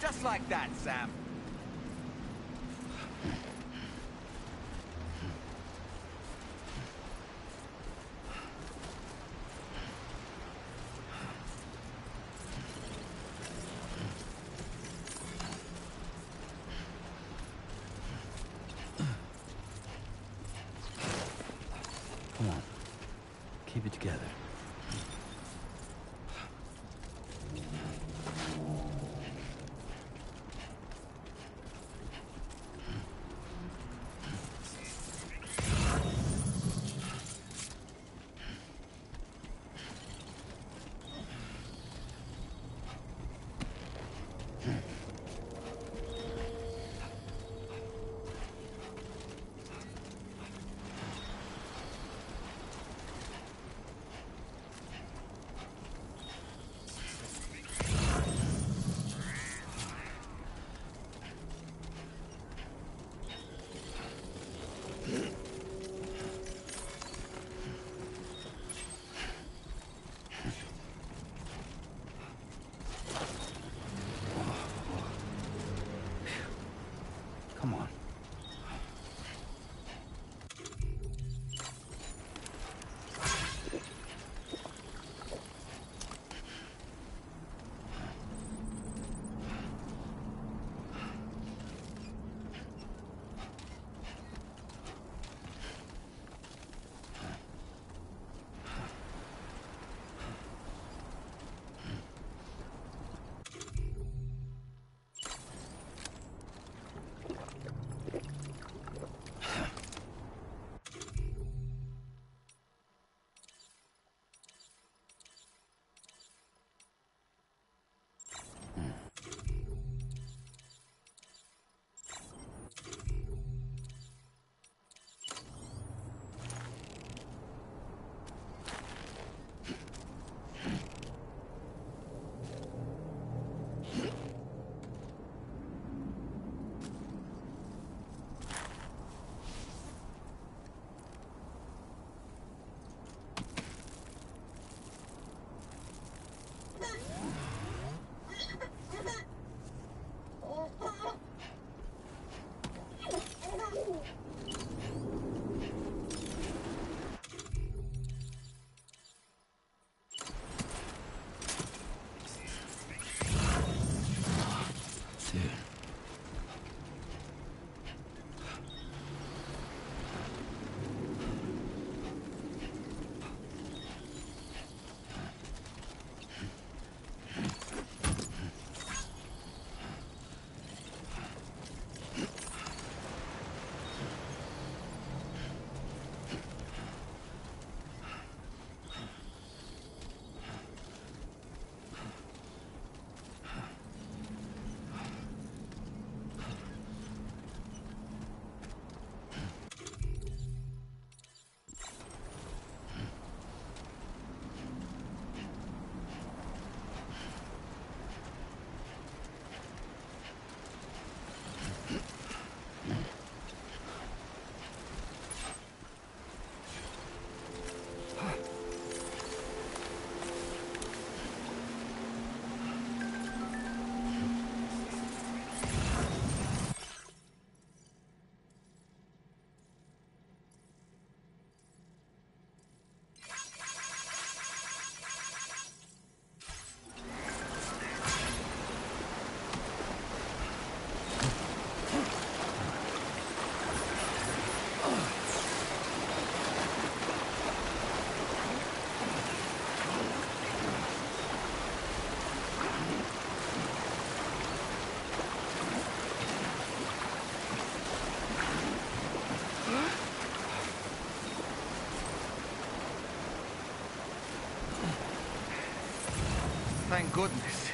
Just like that, Sam. Come on. Keep it together. Dude. Thank goodness.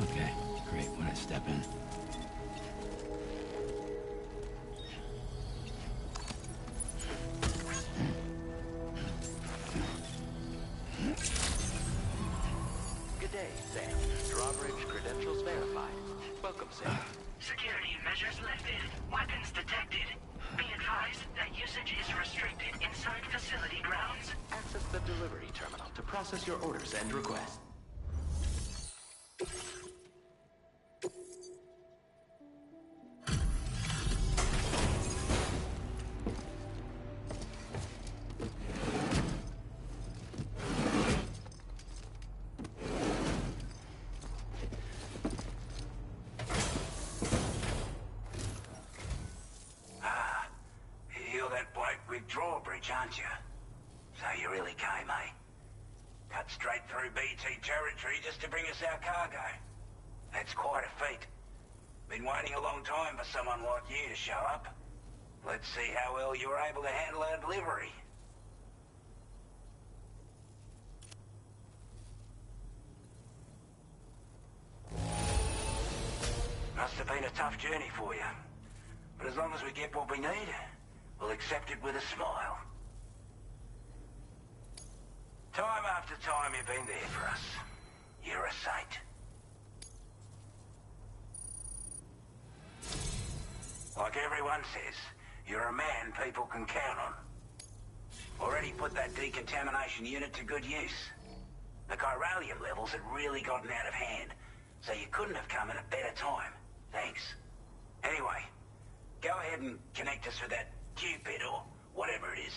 Okay, great. When I step in. Good day, Sam. Drawbridge credentials verified. Welcome, Sam. Security measures lifted. Weapons detected. Be advised that usage is restricted inside facility grounds. Access the delivery terminal to process your orders and requests. You're that bloke with Drawbridge, aren't you? So you really came, eh? Cut straight through BT territory just to bring us our cargo. That's quite a feat. Been waiting a long time for someone like you to show up. Let's see how well you were able to handle our delivery. Must have been a tough journey for you. But as long as we get what we need, we'll accept it with a smile. Time after time you've been there for us. You're a saint. Like everyone says, you're a man people can count on. Already put that decontamination unit to good use. The chiralium levels had really gotten out of hand, so you couldn't have come at a better time. Thanks. Anyway, go ahead and connect us with that Cupid or whatever it is.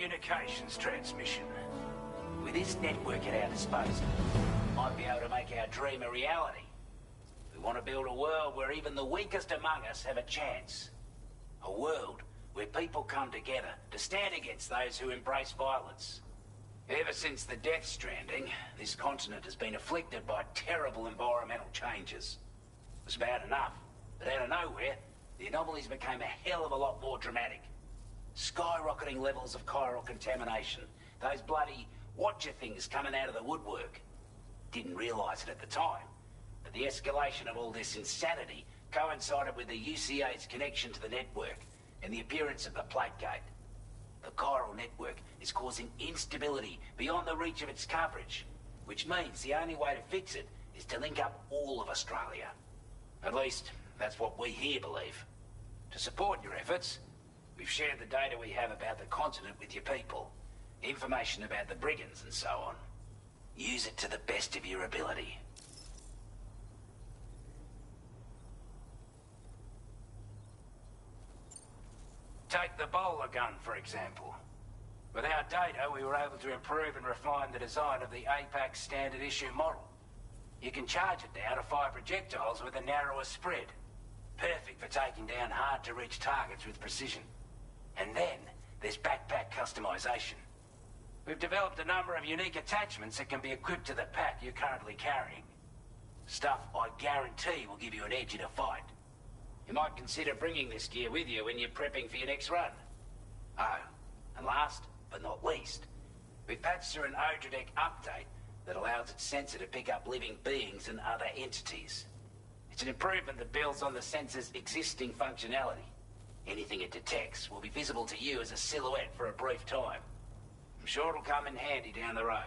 communications transmission. With this network at our disposal, we might be able to make our dream a reality. We want to build a world where even the weakest among us have a chance. A world where people come together to stand against those who embrace violence. Ever since the Death Stranding, this continent has been afflicted by terrible environmental changes. It was bad enough, but out of nowhere, the anomalies became a hell of a lot more dramatic. Skyrocketing levels of chiral contamination. Those bloody watcher things coming out of the woodwork. Didn't realise it at the time, but the escalation of all this insanity coincided with the UCA's connection to the network and the appearance of the plate gate. The chiral network is causing instability beyond the reach of its coverage, which means the only way to fix it is to link up all of Australia. At least, that's what we here believe. To support your efforts, we've shared the data we have about the continent with your people, information about the brigands and so on. Use it to the best of your ability. Take the bowler gun, for example. With our data, we were able to improve and refine the design of the APAC standard issue model. You can charge it now to fire projectiles with a narrower spread. Perfect for taking down hard-to-reach targets with precision. And then, there's backpack customization. We've developed a number of unique attachments that can be equipped to the pack you're currently carrying. Stuff I guarantee will give you an edge in a fight. You might consider bringing this gear with you when you're prepping for your next run. Oh, and last but not least, we've patched through an Odradek update that allows its sensor to pick up living beings and other entities. It's an improvement that builds on the sensor's existing functionality. Anything it detects will be visible to you as a silhouette for a brief time. I'm sure it'll come in handy down the road.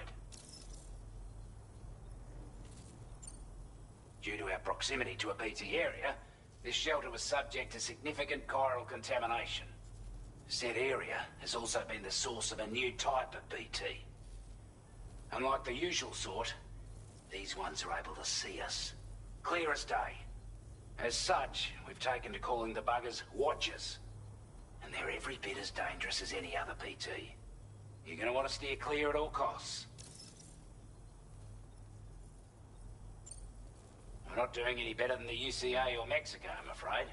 Due to our proximity to a BT area, this shelter was subject to significant chiral contamination. Said area has also been the source of a new type of BT. Unlike the usual sort, these ones are able to see us. Clear as day. As such, we've taken to calling the buggers Watchers. And they're every bit as dangerous as any other BT. You're gonna want to steer clear at all costs. We're not doing any better than the UCA or Mexico, I'm afraid.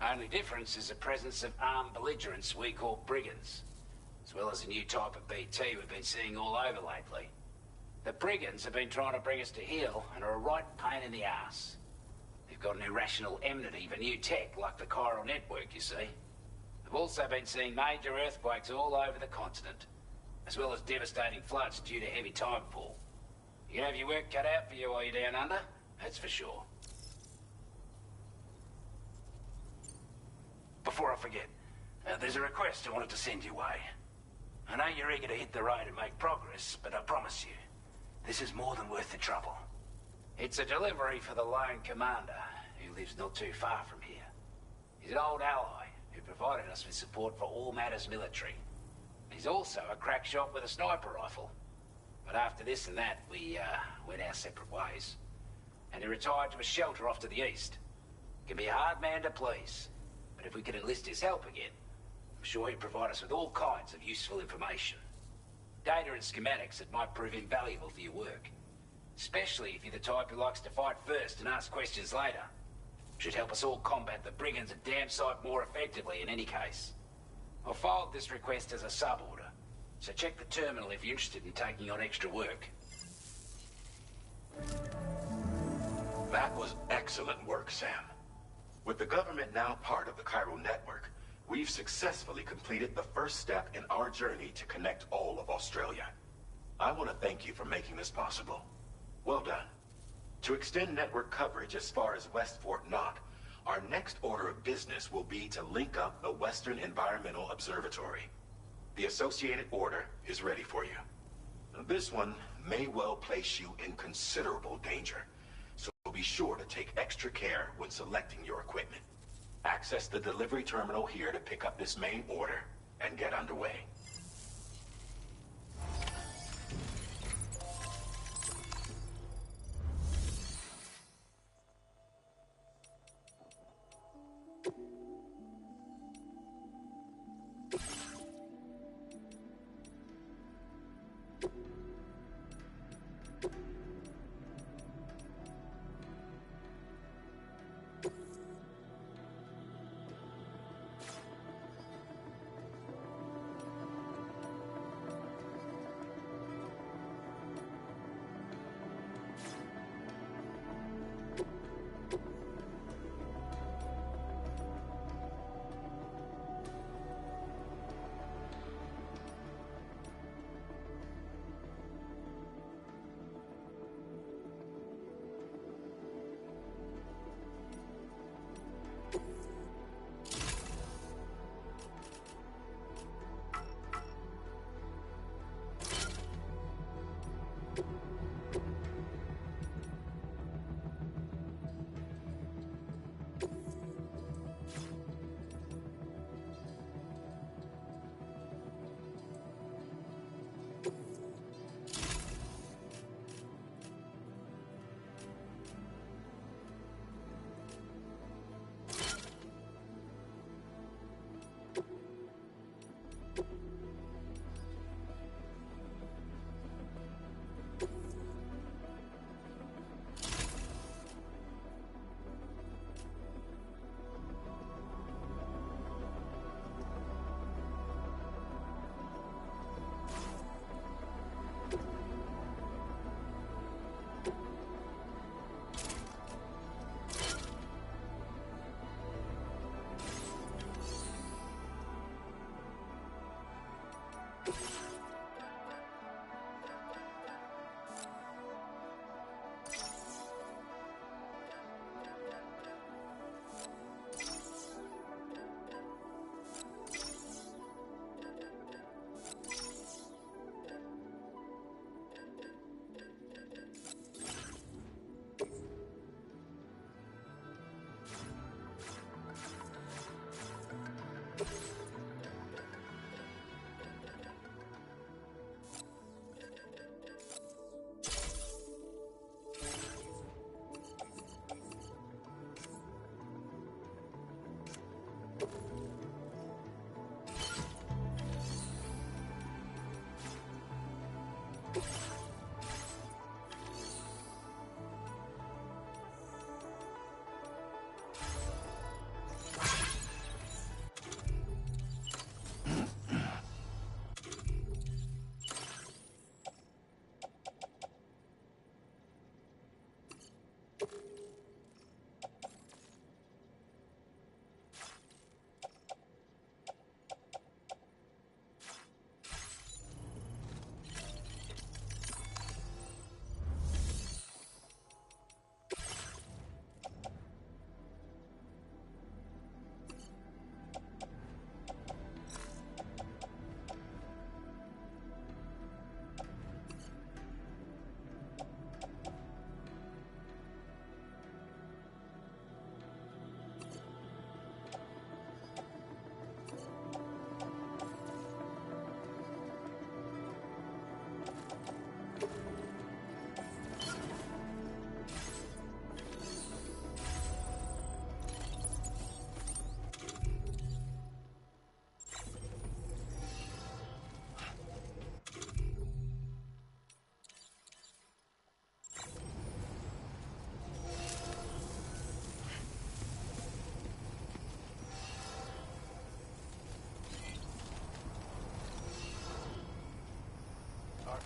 Only difference is the presence of armed belligerents we call brigands, as well as a new type of BT we've been seeing all over lately. The brigands have been trying to bring us to heel and are a right pain in the ass. They've got an irrational enmity for new tech like the chiral network, you see. They've also been seeing major earthquakes all over the continent, as well as devastating floods due to heavy timefall. You can have your work cut out for you while you're down under, that's for sure. Before I forget, there's a request I wanted to send your way. I know you're eager to hit the road and make progress, but I promise you, this is more than worth the trouble. It's a delivery for the lone commander, who lives not too far from here. He's an old ally who provided us with support for all matters military. He's also a crack shot with a sniper rifle. But after this and that, we went our separate ways. And he retired to a shelter off to the east. He can be a hard man to please. But if we could enlist his help again, I'm sure he'd provide us with all kinds of useful information. Data and schematics that might prove invaluable for your work. Especially if you're the type who likes to fight first and ask questions later. Should help us all combat the brigands a damn sight more effectively in any case. I've filed this request as a sub-order, so check the terminal if you're interested in taking on extra work. That was excellent work, Sam. With the government now part of the chiral network, we've successfully completed the first step in our journey to connect all of Australia. I want to thank you for making this possible. Well done. To extend network coverage as far as West Fort Knott, our next order of business will be to link up the Western Environmental Observatory. The associated order is ready for you. This one may well place you in considerable danger, so be sure to take extra care when selecting your equipment. Access the delivery terminal here to pick up this main order and get underway.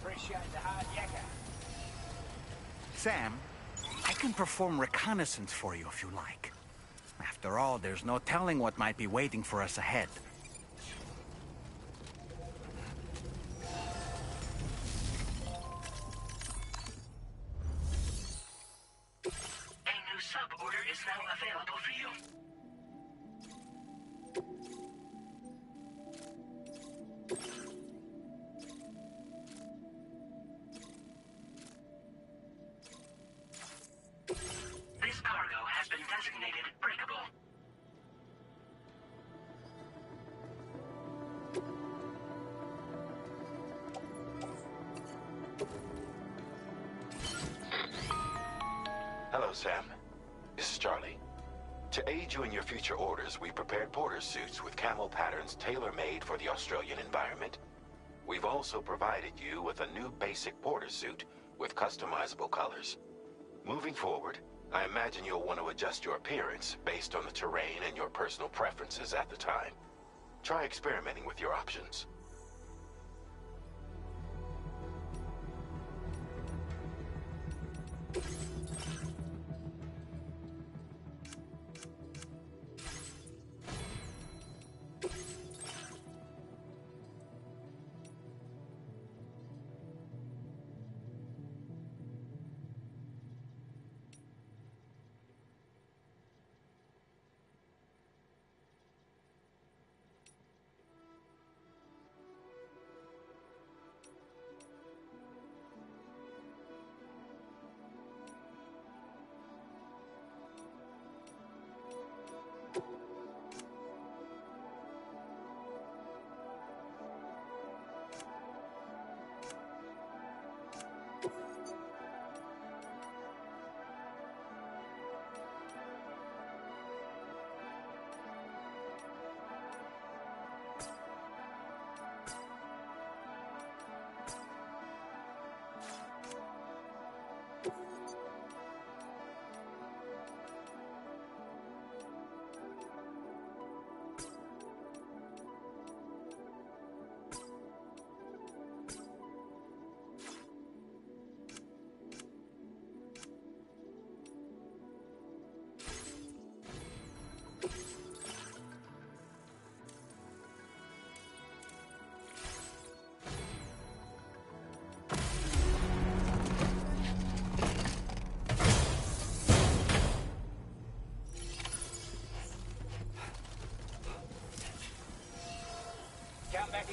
Appreciate the hard yakka. Sam, I can perform reconnaissance for you if you like. After all, there's no telling what might be waiting for us ahead. A new sub-order is now available for you. This cargo has been designated breakable. Hello, Sam. This is Charlie. To aid you in your future orders, we prepared porter suits with camel patterns tailor-made for the Australian environment. We've also provided you with a new basic porter suit with customizable colors. Moving forward, I imagine you'll want to adjust your appearance based on the terrain and your personal preferences at the time. Try experimenting with your options.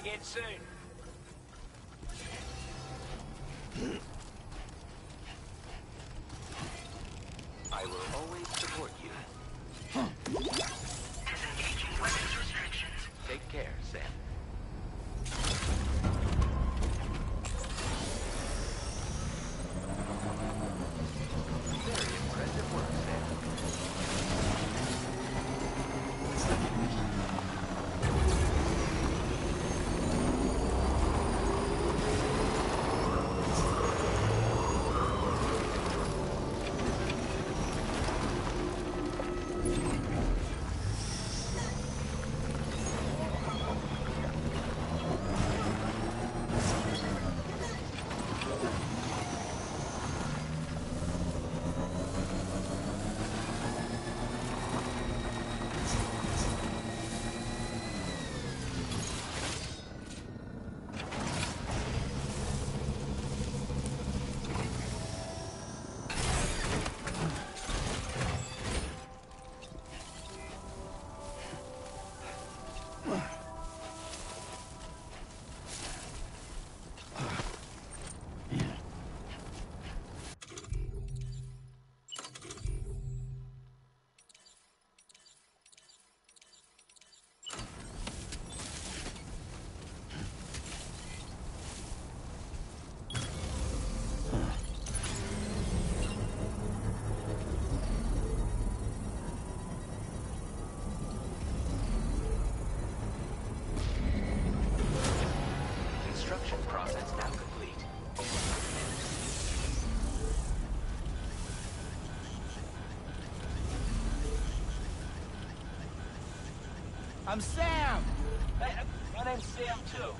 again soon. I will always support you. Disengaging weapons restrictions. Take care, Sam. Very impressive work, Sam. Construction process now complete. I'm Sam! Hey, my name's Sam, too.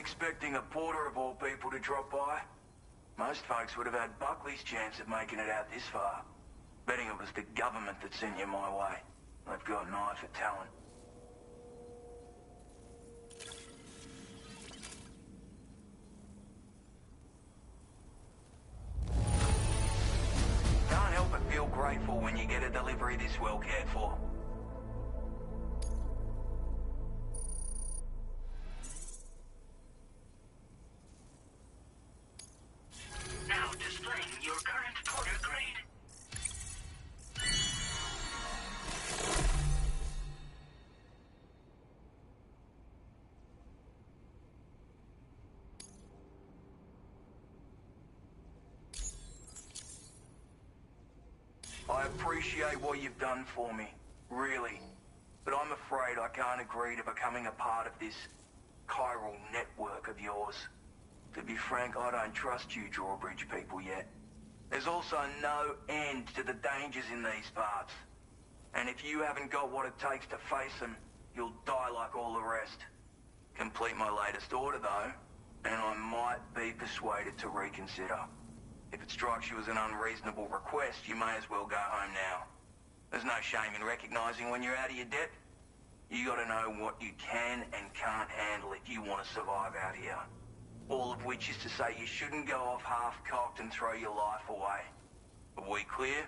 expecting a porter of all people to drop by. Most folks would have had Buckley's chance of making it out this far. Betting it was the government that sent you my way. They've got an eye for talent. Can't help but feel grateful when you get a delivery this well cared for. Now displaying your current porter grade. I appreciate what you've done for me, really. But I'm afraid I can't agree to becoming a part of this chiral network of yours. To be frank, I don't trust you drawbridge people yet. There's also no end to the dangers in these parts. And if you haven't got what it takes to face them, you'll die like all the rest. Complete my latest order, though, and I might be persuaded to reconsider. If it strikes you as an unreasonable request, you may as well go home now. There's no shame in recognizing when you're out of your depth. You gotta know what you can and can't handle if you want to survive out here. All of which is to say you shouldn't go off half-cocked and throw your life away. Are we clear?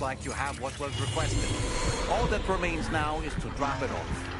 like you have what was requested. All that remains now is to drop it off.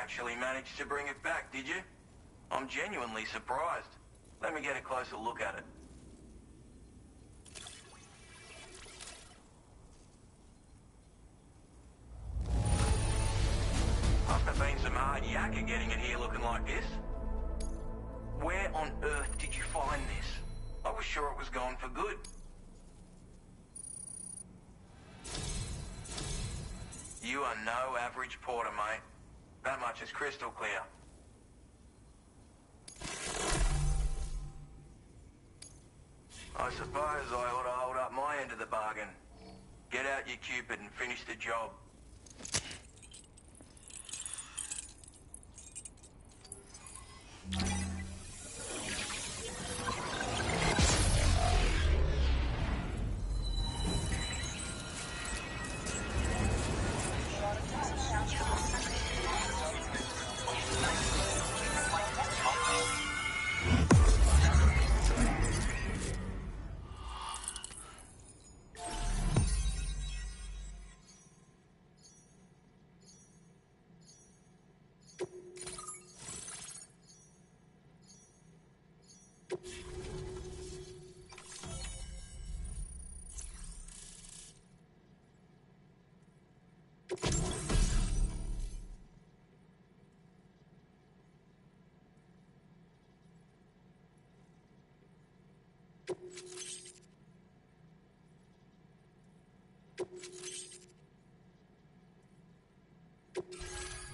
Actually managed to bring it back, did you? I'm genuinely surprised. Let me get a closer look at it. Must have been some hard yakka getting it here looking like this. Where on earth did you find this? I was sure it was gone for good. You are no average porter, mate. That much is crystal clear. I suppose I ought to hold up my end of the bargain. Get out your Cupid and finish the job.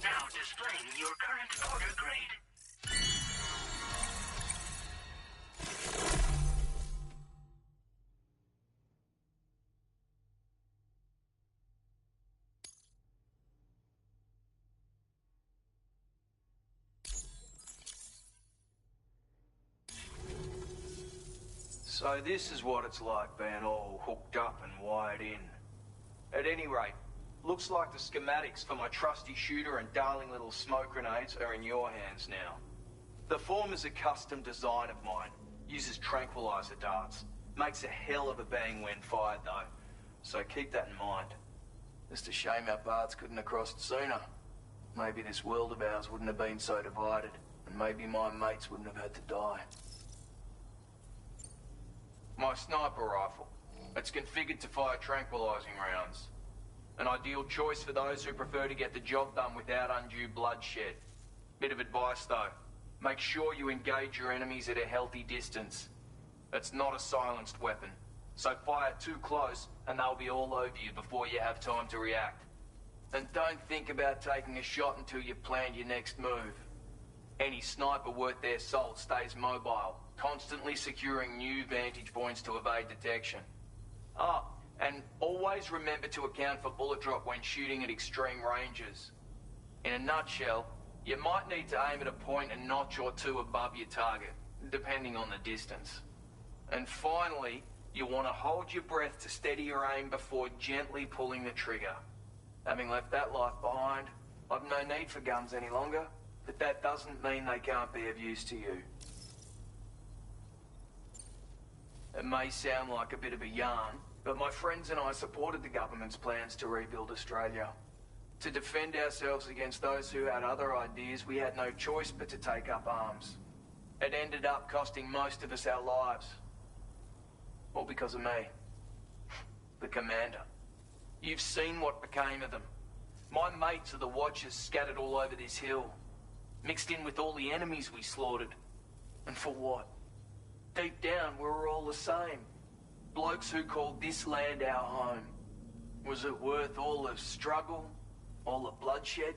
Now displaying your current order grade. So this is what it's like being all hooked up and wired in. At any rate, looks like the schematics for my trusty shooter and darling little smoke grenades are in your hands now. The former's a custom design of mine. Uses tranquilizer darts. Makes a hell of a bang when fired though. So keep that in mind. Just a shame our paths couldn't have crossed sooner. Maybe this world of ours wouldn't have been so divided. And maybe my mates wouldn't have had to die. My sniper rifle. It's configured to fire tranquilizing rounds. An ideal choice for those who prefer to get the job done without undue bloodshed. Bit of advice though. Make sure you engage your enemies at a healthy distance. It's not a silenced weapon. So fire too close and they'll be all over you before you have time to react. And don't think about taking a shot until you've planned your next move. Any sniper worth their salt stays mobile, constantly securing new vantage points to evade detection. Ah, and always remember to account for bullet drop when shooting at extreme ranges. In a nutshell, you might need to aim at a point a notch or two above your target, depending on the distance. And finally, you want to hold your breath to steady your aim before gently pulling the trigger. Having left that life behind, I've no need for guns any longer, but that doesn't mean they can't be of use to you. It may sound like a bit of a yarn, but my friends and I supported the government's plans to rebuild Australia. To defend ourselves against those who had other ideas, we had no choice but to take up arms. It ended up costing most of us our lives. All because of me. The commander. You've seen what became of them. My mates are the Watchers scattered all over this hill. Mixed in with all the enemies we slaughtered. And for what? Deep down, we were all the same. Blokes who called this land our home. Was it worth all the struggle? All the bloodshed?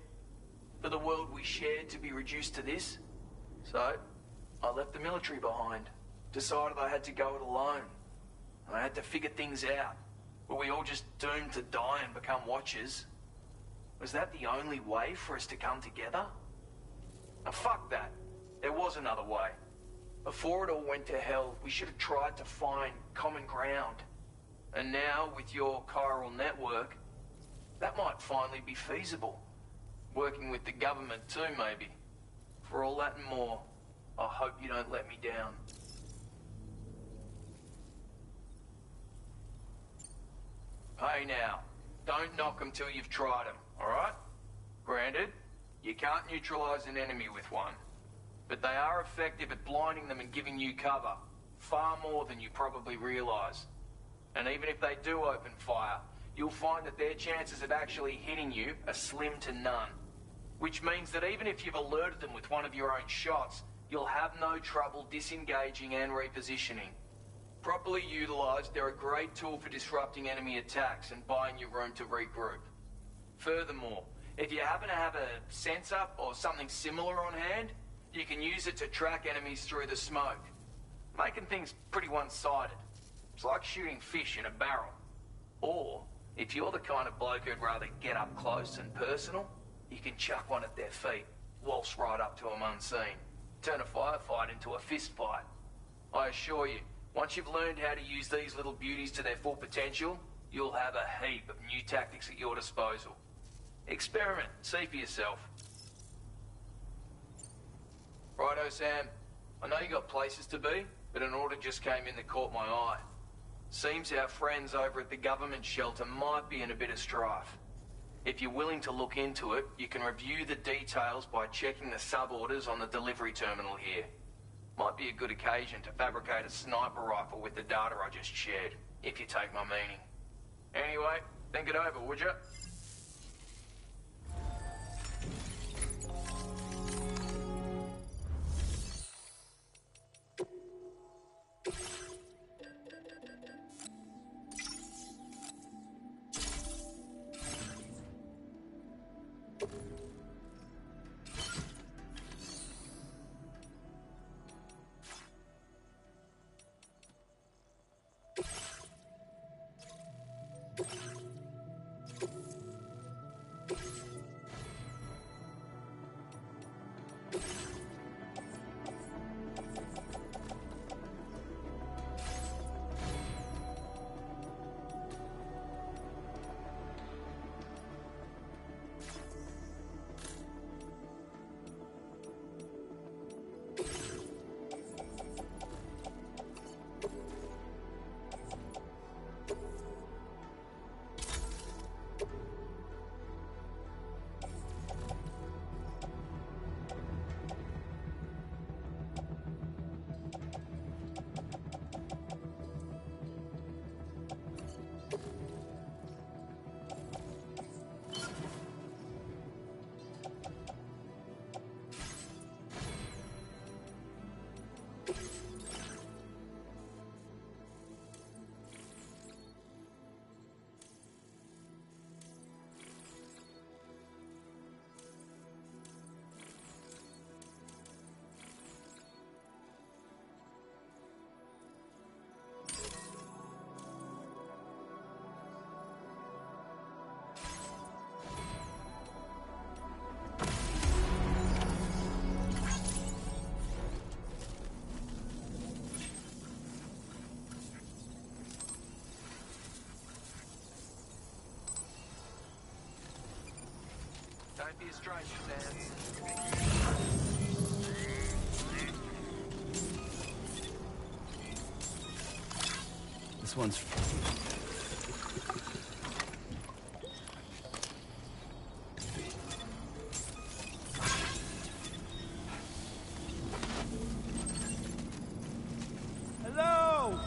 For the world we shared to be reduced to this? So, I left the military behind. Decided I had to go it alone. I had to figure things out. Were we all just doomed to die and become Watchers? Was that the only way for us to come together? Now, fuck that. There was another way. Before it all went to hell, we should have tried to find common ground. And now, with your chiral network, that might finally be feasible. Working with the government too, maybe. For all that and more, I hope you don't let me down. Hey now, don't knock them till you've tried them, alright? Granted, you can't neutralize an enemy with one. But they are effective at blinding them and giving you cover. Far more than you probably realize. And even if they do open fire, you'll find that their chances of actually hitting you are slim to none. Which means that even if you've alerted them with one of your own shots, you'll have no trouble disengaging and repositioning. Properly utilized, they're a great tool for disrupting enemy attacks and buying you room to regroup. Furthermore, if you happen to have a sensor or something similar on hand, you can use it to track enemies through the smoke. Making things pretty one-sided. It's like shooting fish in a barrel. Or, if you're the kind of bloke who'd rather get up close and personal, you can chuck one at their feet, waltz right up to them unseen. Turn a firefight into a fist fight. I assure you, once you've learned how to use these little beauties to their full potential, you'll have a heap of new tactics at your disposal. Experiment, see for yourself. Righto, Sam. I know you got places to be, but an order just came in that caught my eye. Seems our friends over at the government shelter might be in a bit of strife. If you're willing to look into it, you can review the details by checking the sub-orders on the delivery terminal here. Might be a good occasion to fabricate a sniper rifle with the data I just shared, if you take my meaning. Anyway, think it over, would you? might be a stranger's dance. This one's... Hello!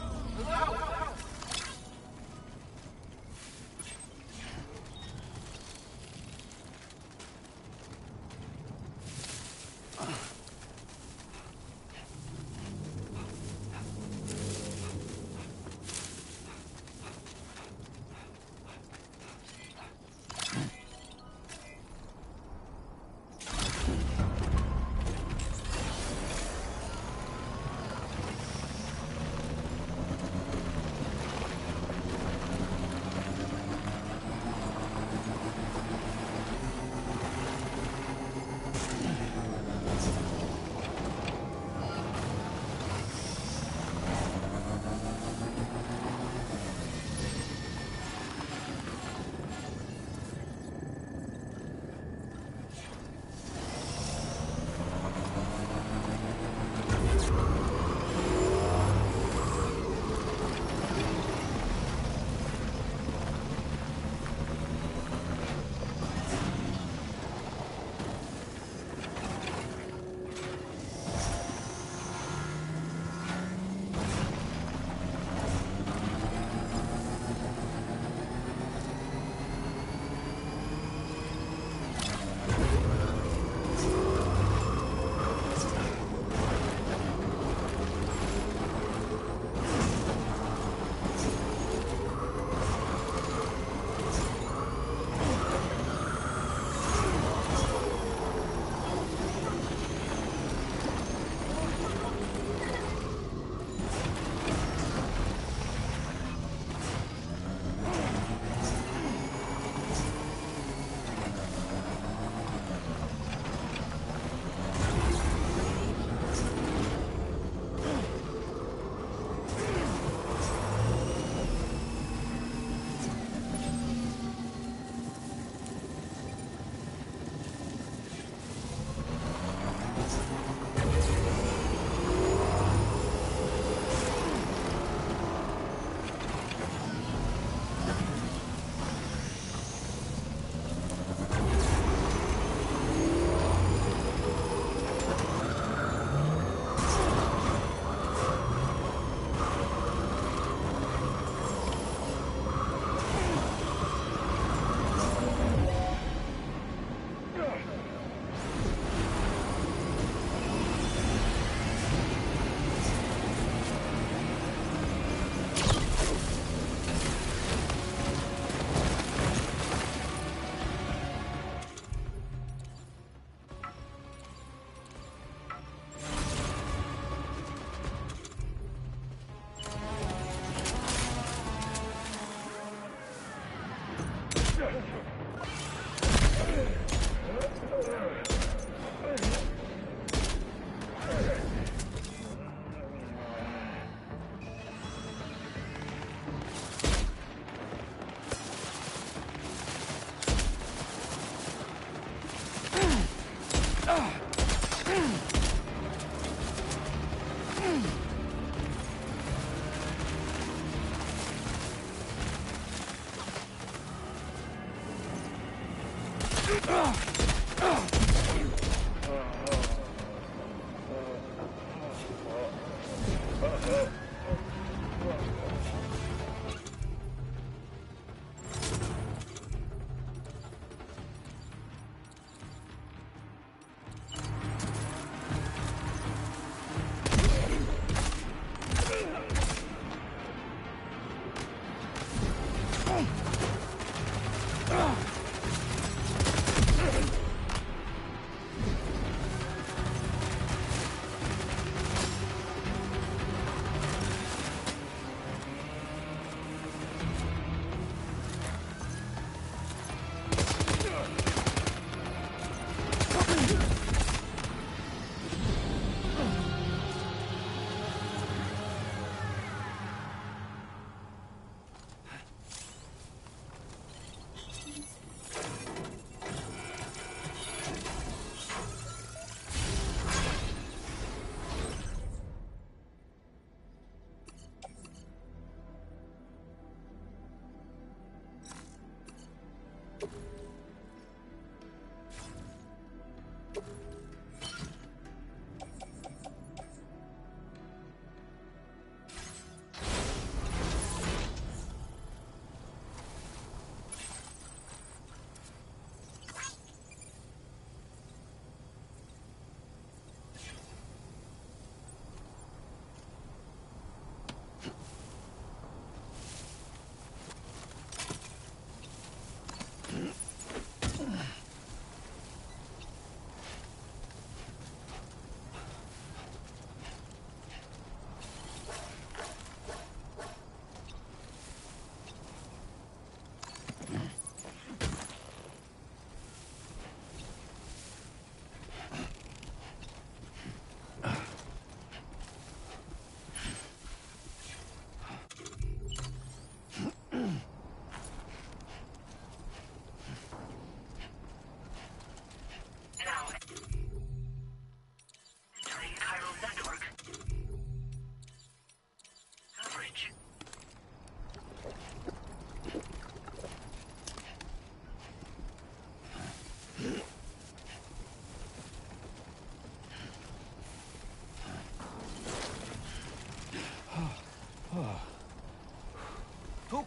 Too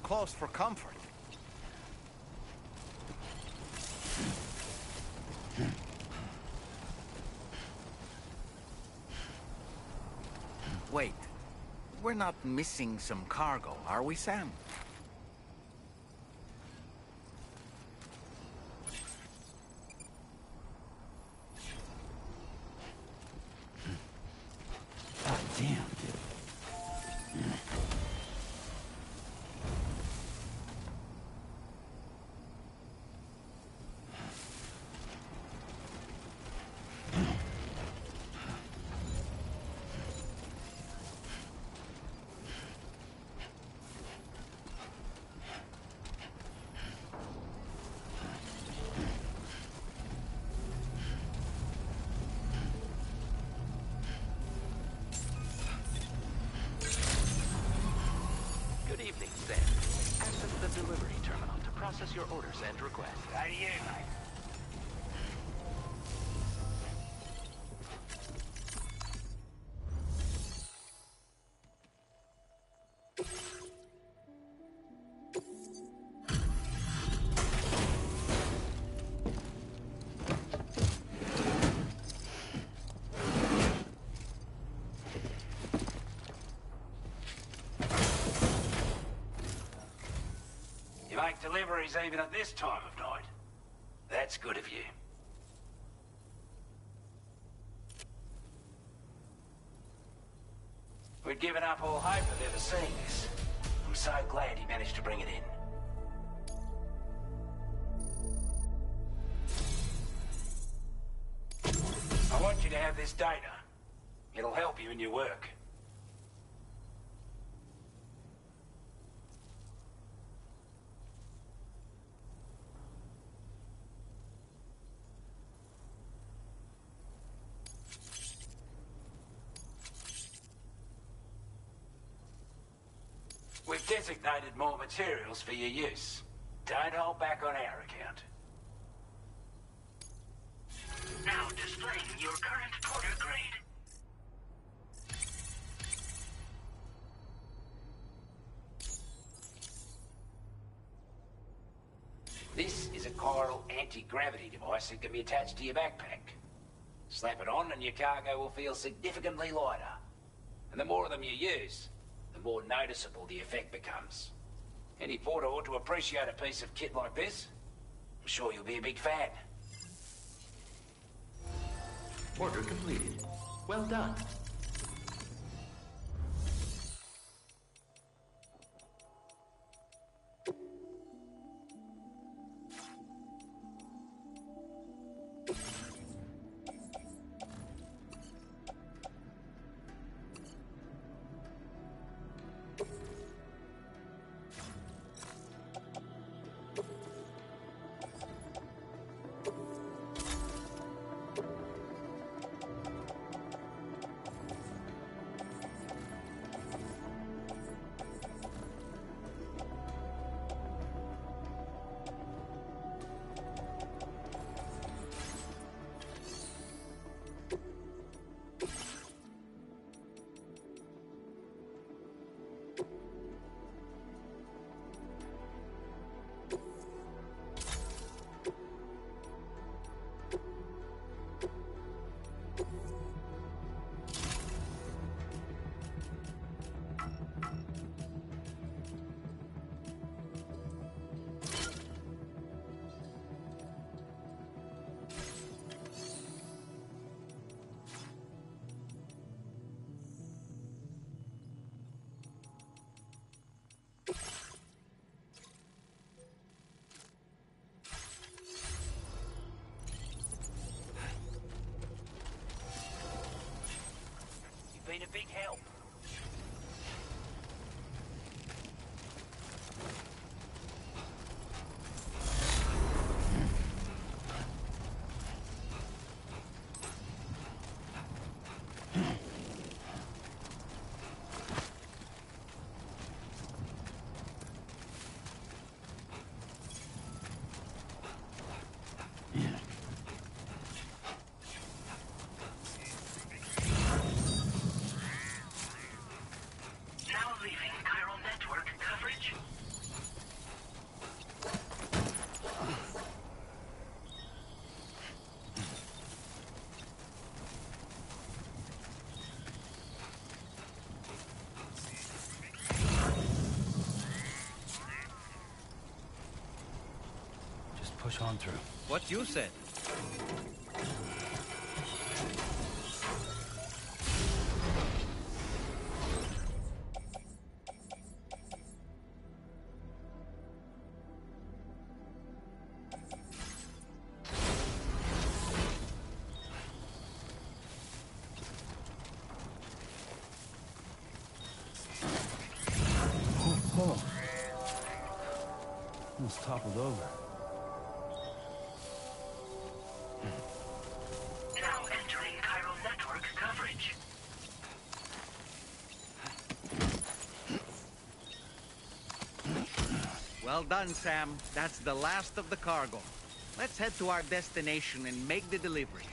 close for comfort. Wait, we're not missing some cargo, are we, Sam? God damn. Good evening, Sam. Access the delivery terminal to process your orders and requests. How do you, mate? You make deliveries even at this time of night. That's good of you. We'd given up all hope of ever seeing this. I'm so glad he managed to bring it in. I want you to have this data. It'll help you in your work. We've designated more materials for your use. Don't hold back on our account. Now displaying your current porter grade. This is a chiral anti-gravity device that can be attached to your backpack. Slap it on and your cargo will feel significantly lighter. And the more of them you use, the more noticeable the effect becomes. Any porter ought to appreciate a piece of kit like this. I'm sure you'll be a big fan. Order completed. Well done. been a big help. Push on through. What you said. Oh. Almost toppled over. Now entering chiral network coverage. Well done, Sam. That's the last of the cargo. Let's head to our destination and make the delivery.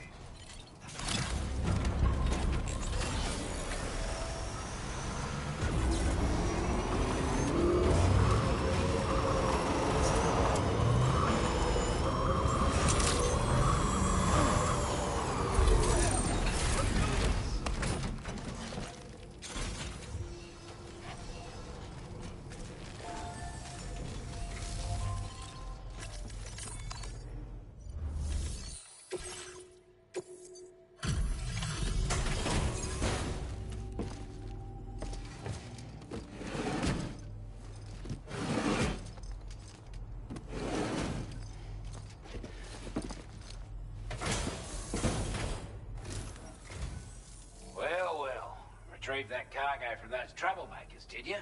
Retrieved that cargo from those troublemakers, did you?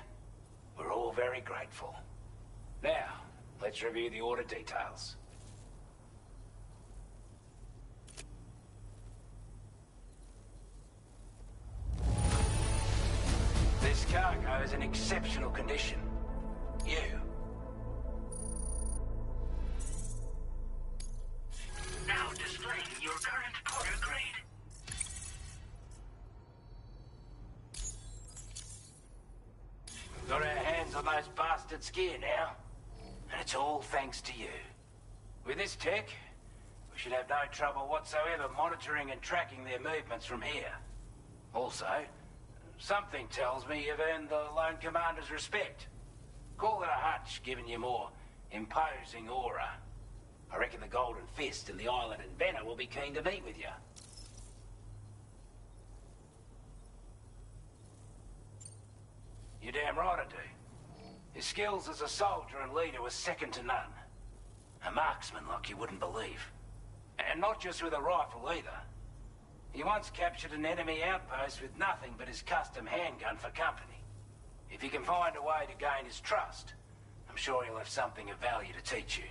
We're all very grateful. Now, let's review the order details. This cargo is in exceptional condition. You. Now displaying your current porter grade. Got our hands on those bastards' gear now, and it's all thanks to you. With this tech, we should have no trouble whatsoever monitoring and tracking their movements from here. Also, something tells me you've earned the Lone Commander's respect. Call it a hunch, giving you more imposing aura. I reckon the Golden Fist and the Island Inventor will be keen to meet with you. You're damn right I do. His skills as a soldier and leader were second to none. A marksman like you wouldn't believe. And not just with a rifle either. He once captured an enemy outpost with nothing but his custom handgun for company. If you can find a way to gain his trust, I'm sure he'll have something of value to teach you.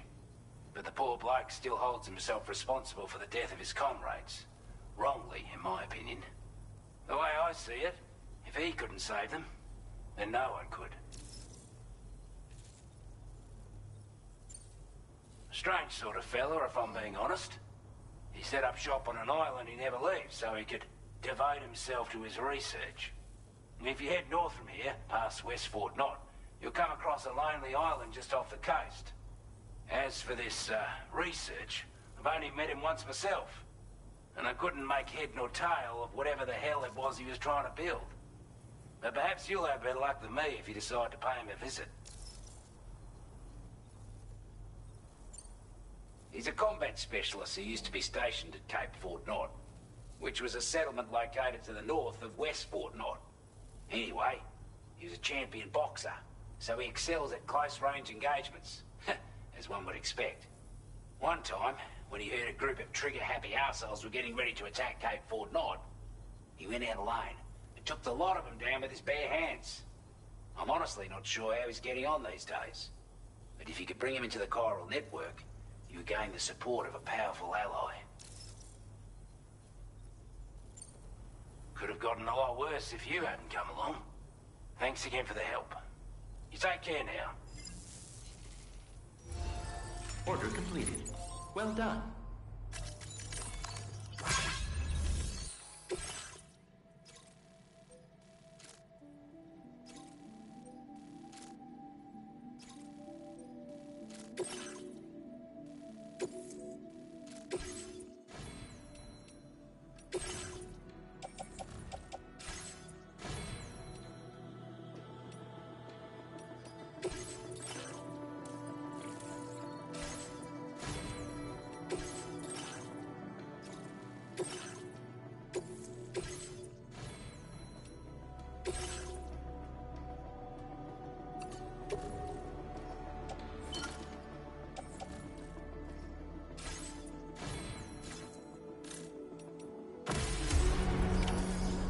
But the poor bloke still holds himself responsible for the death of his comrades. Wrongly, in my opinion. The way I see it, if he couldn't save them, then no one could. A strange sort of fella, if I'm being honest. He set up shop on an island he never leaves so he could devote himself to his research. And if you head north from here, past West Fort Knot, you'll come across a lonely island just off the coast. As for this, research, I've only met him once myself. And I couldn't make head nor tail of whatever the hell it was he was trying to build. But perhaps you'll have better luck than me if you decide to pay him a visit. He's a combat specialist who used to be stationed at Cape Fort Knot, which was a settlement located to the north of West Fort Knot. Anyway, he was a champion boxer, so he excels at close-range engagements, as one would expect. One time, when he heard a group of trigger-happy arseholes were getting ready to attack Cape Fort Knot, he went out alone and took the lot of them down with his bare hands. I'm honestly not sure how he's getting on these days. But if you could bring him into the chiral network, you would gain the support of a powerful ally. Could have gotten a lot worse if you hadn't come along. Thanks again for the help. You take care now. Order completed. Well done.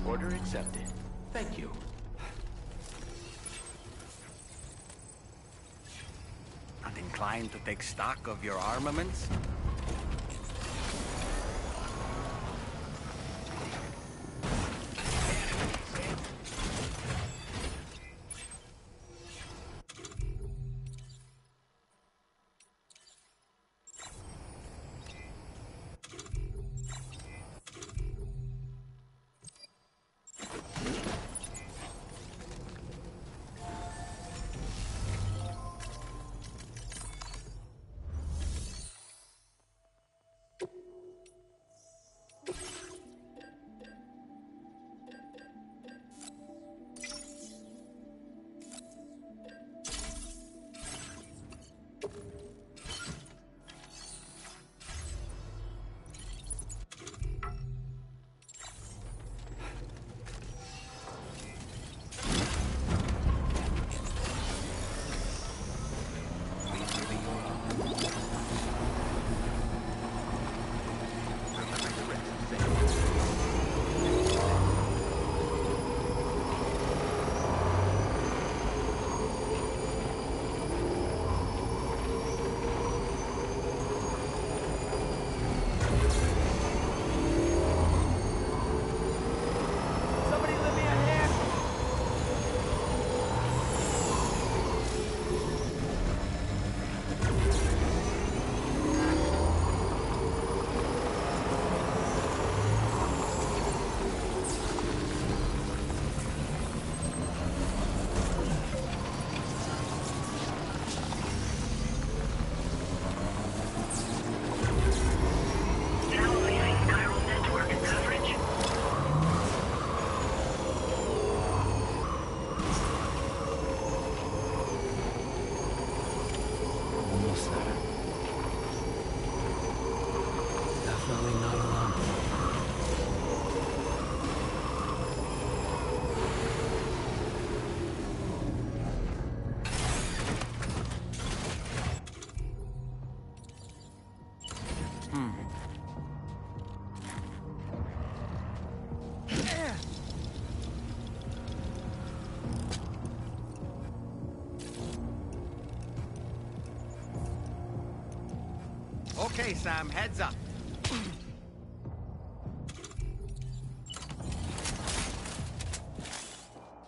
Order accepted. Thank you. Not inclined to take stock of your armaments? Okay, Sam, heads up.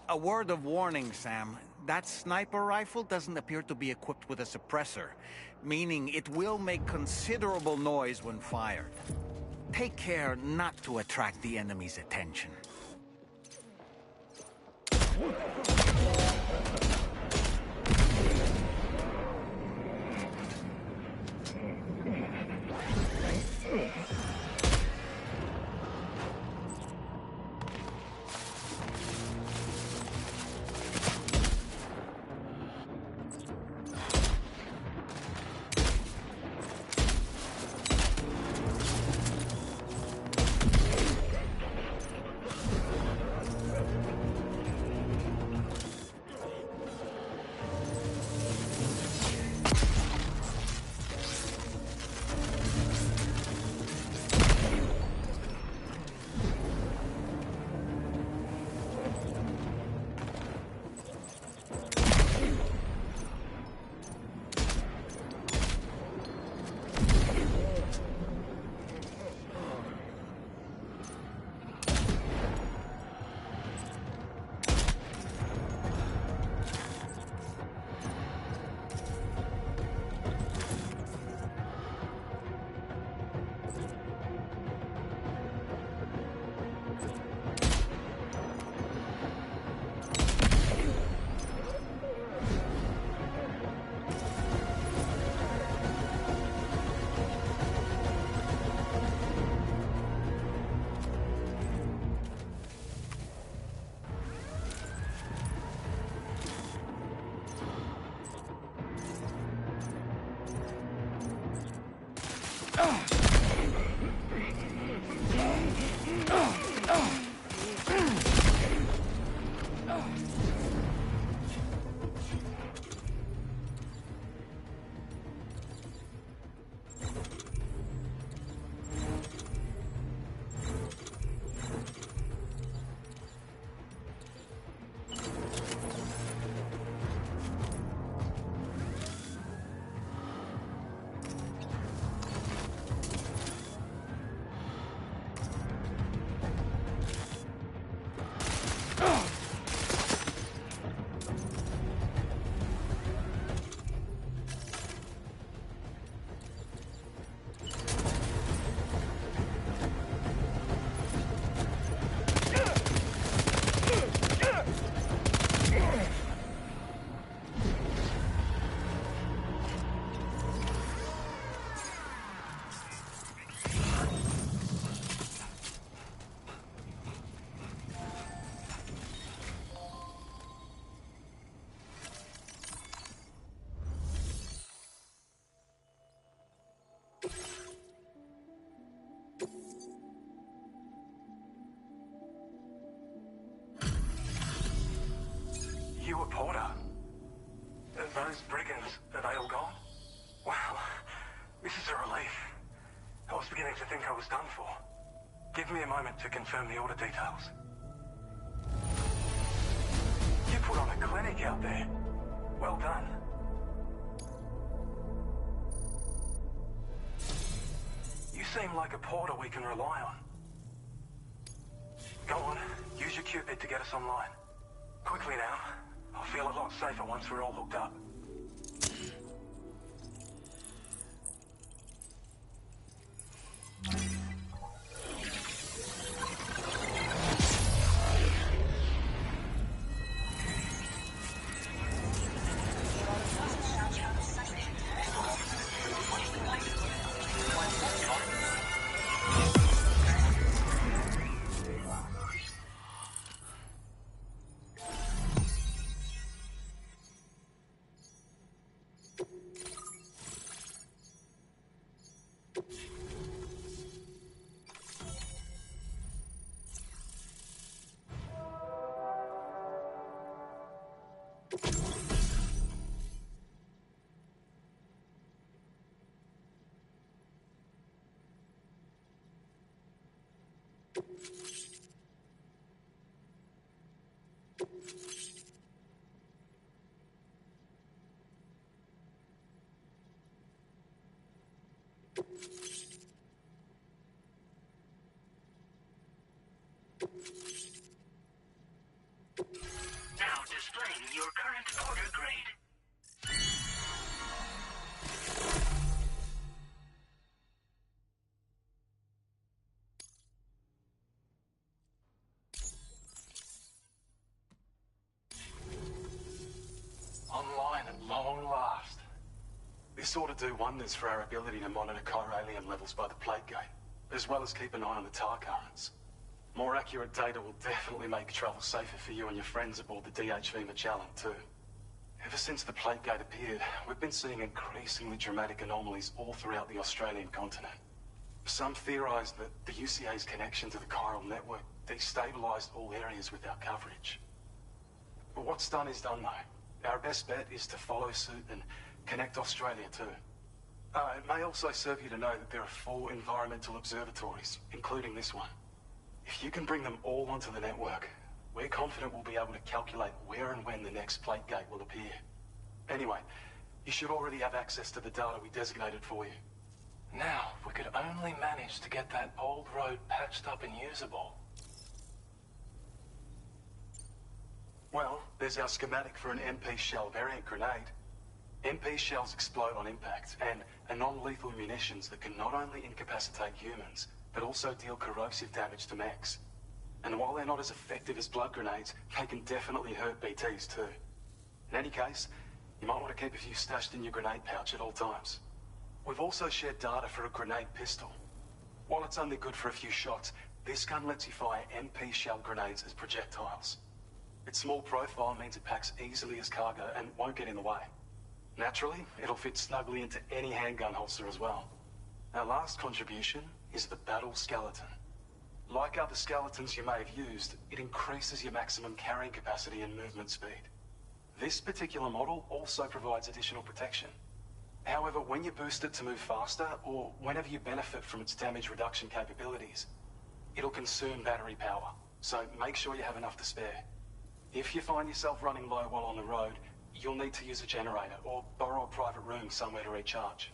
A word of warning, Sam. That sniper rifle doesn't appear to be equipped with a suppressor, meaning it will make considerable noise when fired. Take care not to attract the enemy's attention. You a Porter? Those brigands, are they all gone? Wow, this is a relief. I was beginning to think I was done for. Give me a moment to confirm the order details. You put on a clinic out there. Well done. You seem like a Porter we can rely on. Go on, use your Cupid to get us online. Quickly now. I'll feel a lot safer once we're all hooked up. Now displaying your current order grade. Online at long last. This ought to do wonders for our ability to monitor chiralium levels by the plate gate, as well as keep an eye on the tar currents. More accurate data will definitely make travel safer for you and your friends aboard the DHV Magellan, too. Ever since the plate gate appeared, we've been seeing increasingly dramatic anomalies all throughout the Australian continent. Some theorize that the UCA's connection to the chiral network destabilized all areas with our coverage. But what's done is done, though. Our best bet is to follow suit and connect Australia, too. It may also serve you to know that there are 4 environmental observatories, including this one. If you can bring them all onto the network, we're confident we'll be able to calculate where and when the next plate gate will appear. Anyway, you should already have access to the data we designated for you. Now, if we could only manage to get that old road patched up and usable. Well, there's our schematic for an MP shell variant grenade. MP shells explode on impact and are non-lethal munitions that can not only incapacitate humans, but also deal corrosive damage to mechs. And while they're not as effective as blood grenades, they can definitely hurt BTs too. In any case, you might want to keep a few stashed in your grenade pouch at all times. We've also shared data for a grenade pistol. While it's only good for a few shots, this gun lets you fire MP shell grenades as projectiles. Its small profile means it packs easily as cargo and won't get in the way. Naturally, it'll fit snugly into any handgun holster as well. Our last contribution is the battle skeleton. Like other skeletons you may have used, it increases your maximum carrying capacity and movement speed. This particular model also provides additional protection. However, when you boost it to move faster, or whenever you benefit from its damage reduction capabilities, it'll consume battery power, so make sure you have enough to spare. If you find yourself running low while on the road, you'll need to use a generator, or borrow a private room somewhere to recharge.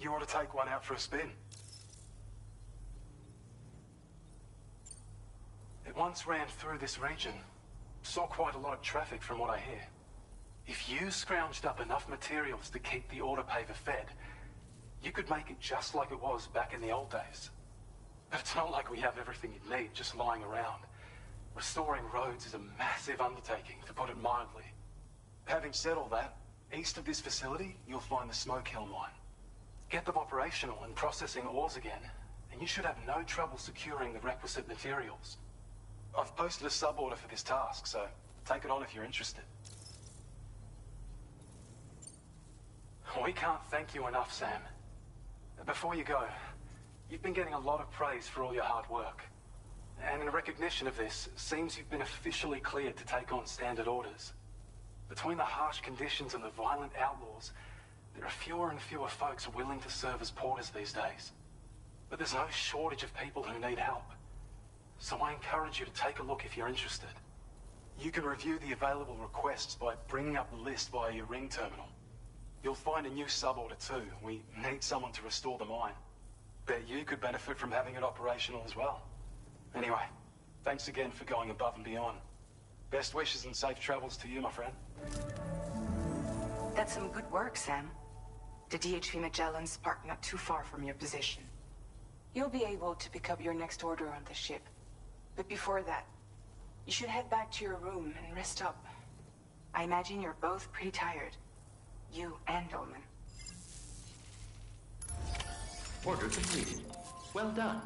You ought to take one out for a spin. It once ran through this region. Saw quite a lot of traffic from what I hear. If you scrounged up enough materials to keep the autopaver fed, you could make it just like it was back in the old days. But it's not like we have everything you'd need just lying around. Restoring roads is a massive undertaking, to put it mildly. Having said all that, east of this facility, you'll find the Smoke Hill mine. Get them operational and processing ores again, and you should have no trouble securing the requisite materials. I've posted a sub-order for this task, so take it on if you're interested. We can't thank you enough, Sam. Before you go, you've been getting a lot of praise for all your hard work. And in recognition of this, it seems you've been officially cleared to take on standard orders. Between the harsh conditions and the violent outlaws, there are fewer and fewer folks willing to serve as porters these days. But there's no shortage of people who need help. So I encourage you to take a look if you're interested. You can review the available requests by bringing up the list via your ring terminal. You'll find a new sub-order too. We need someone to restore the mine. Bet you could benefit from having it operational as well. Anyway, thanks again for going above and beyond. Best wishes and safe travels to you, my friend. That's some good work, Sam. The DHV Magellan's parked not too far from your position. You'll be able to pick up your next order on the ship. But before that, you should head back to your room and rest up. I imagine you're both pretty tired. You and Dolman. Order completed. Well done.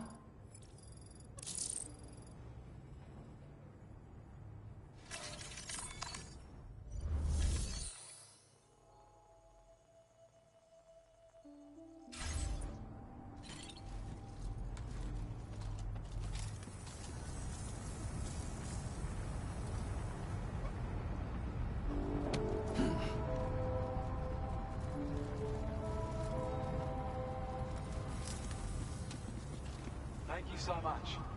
Thank you so much.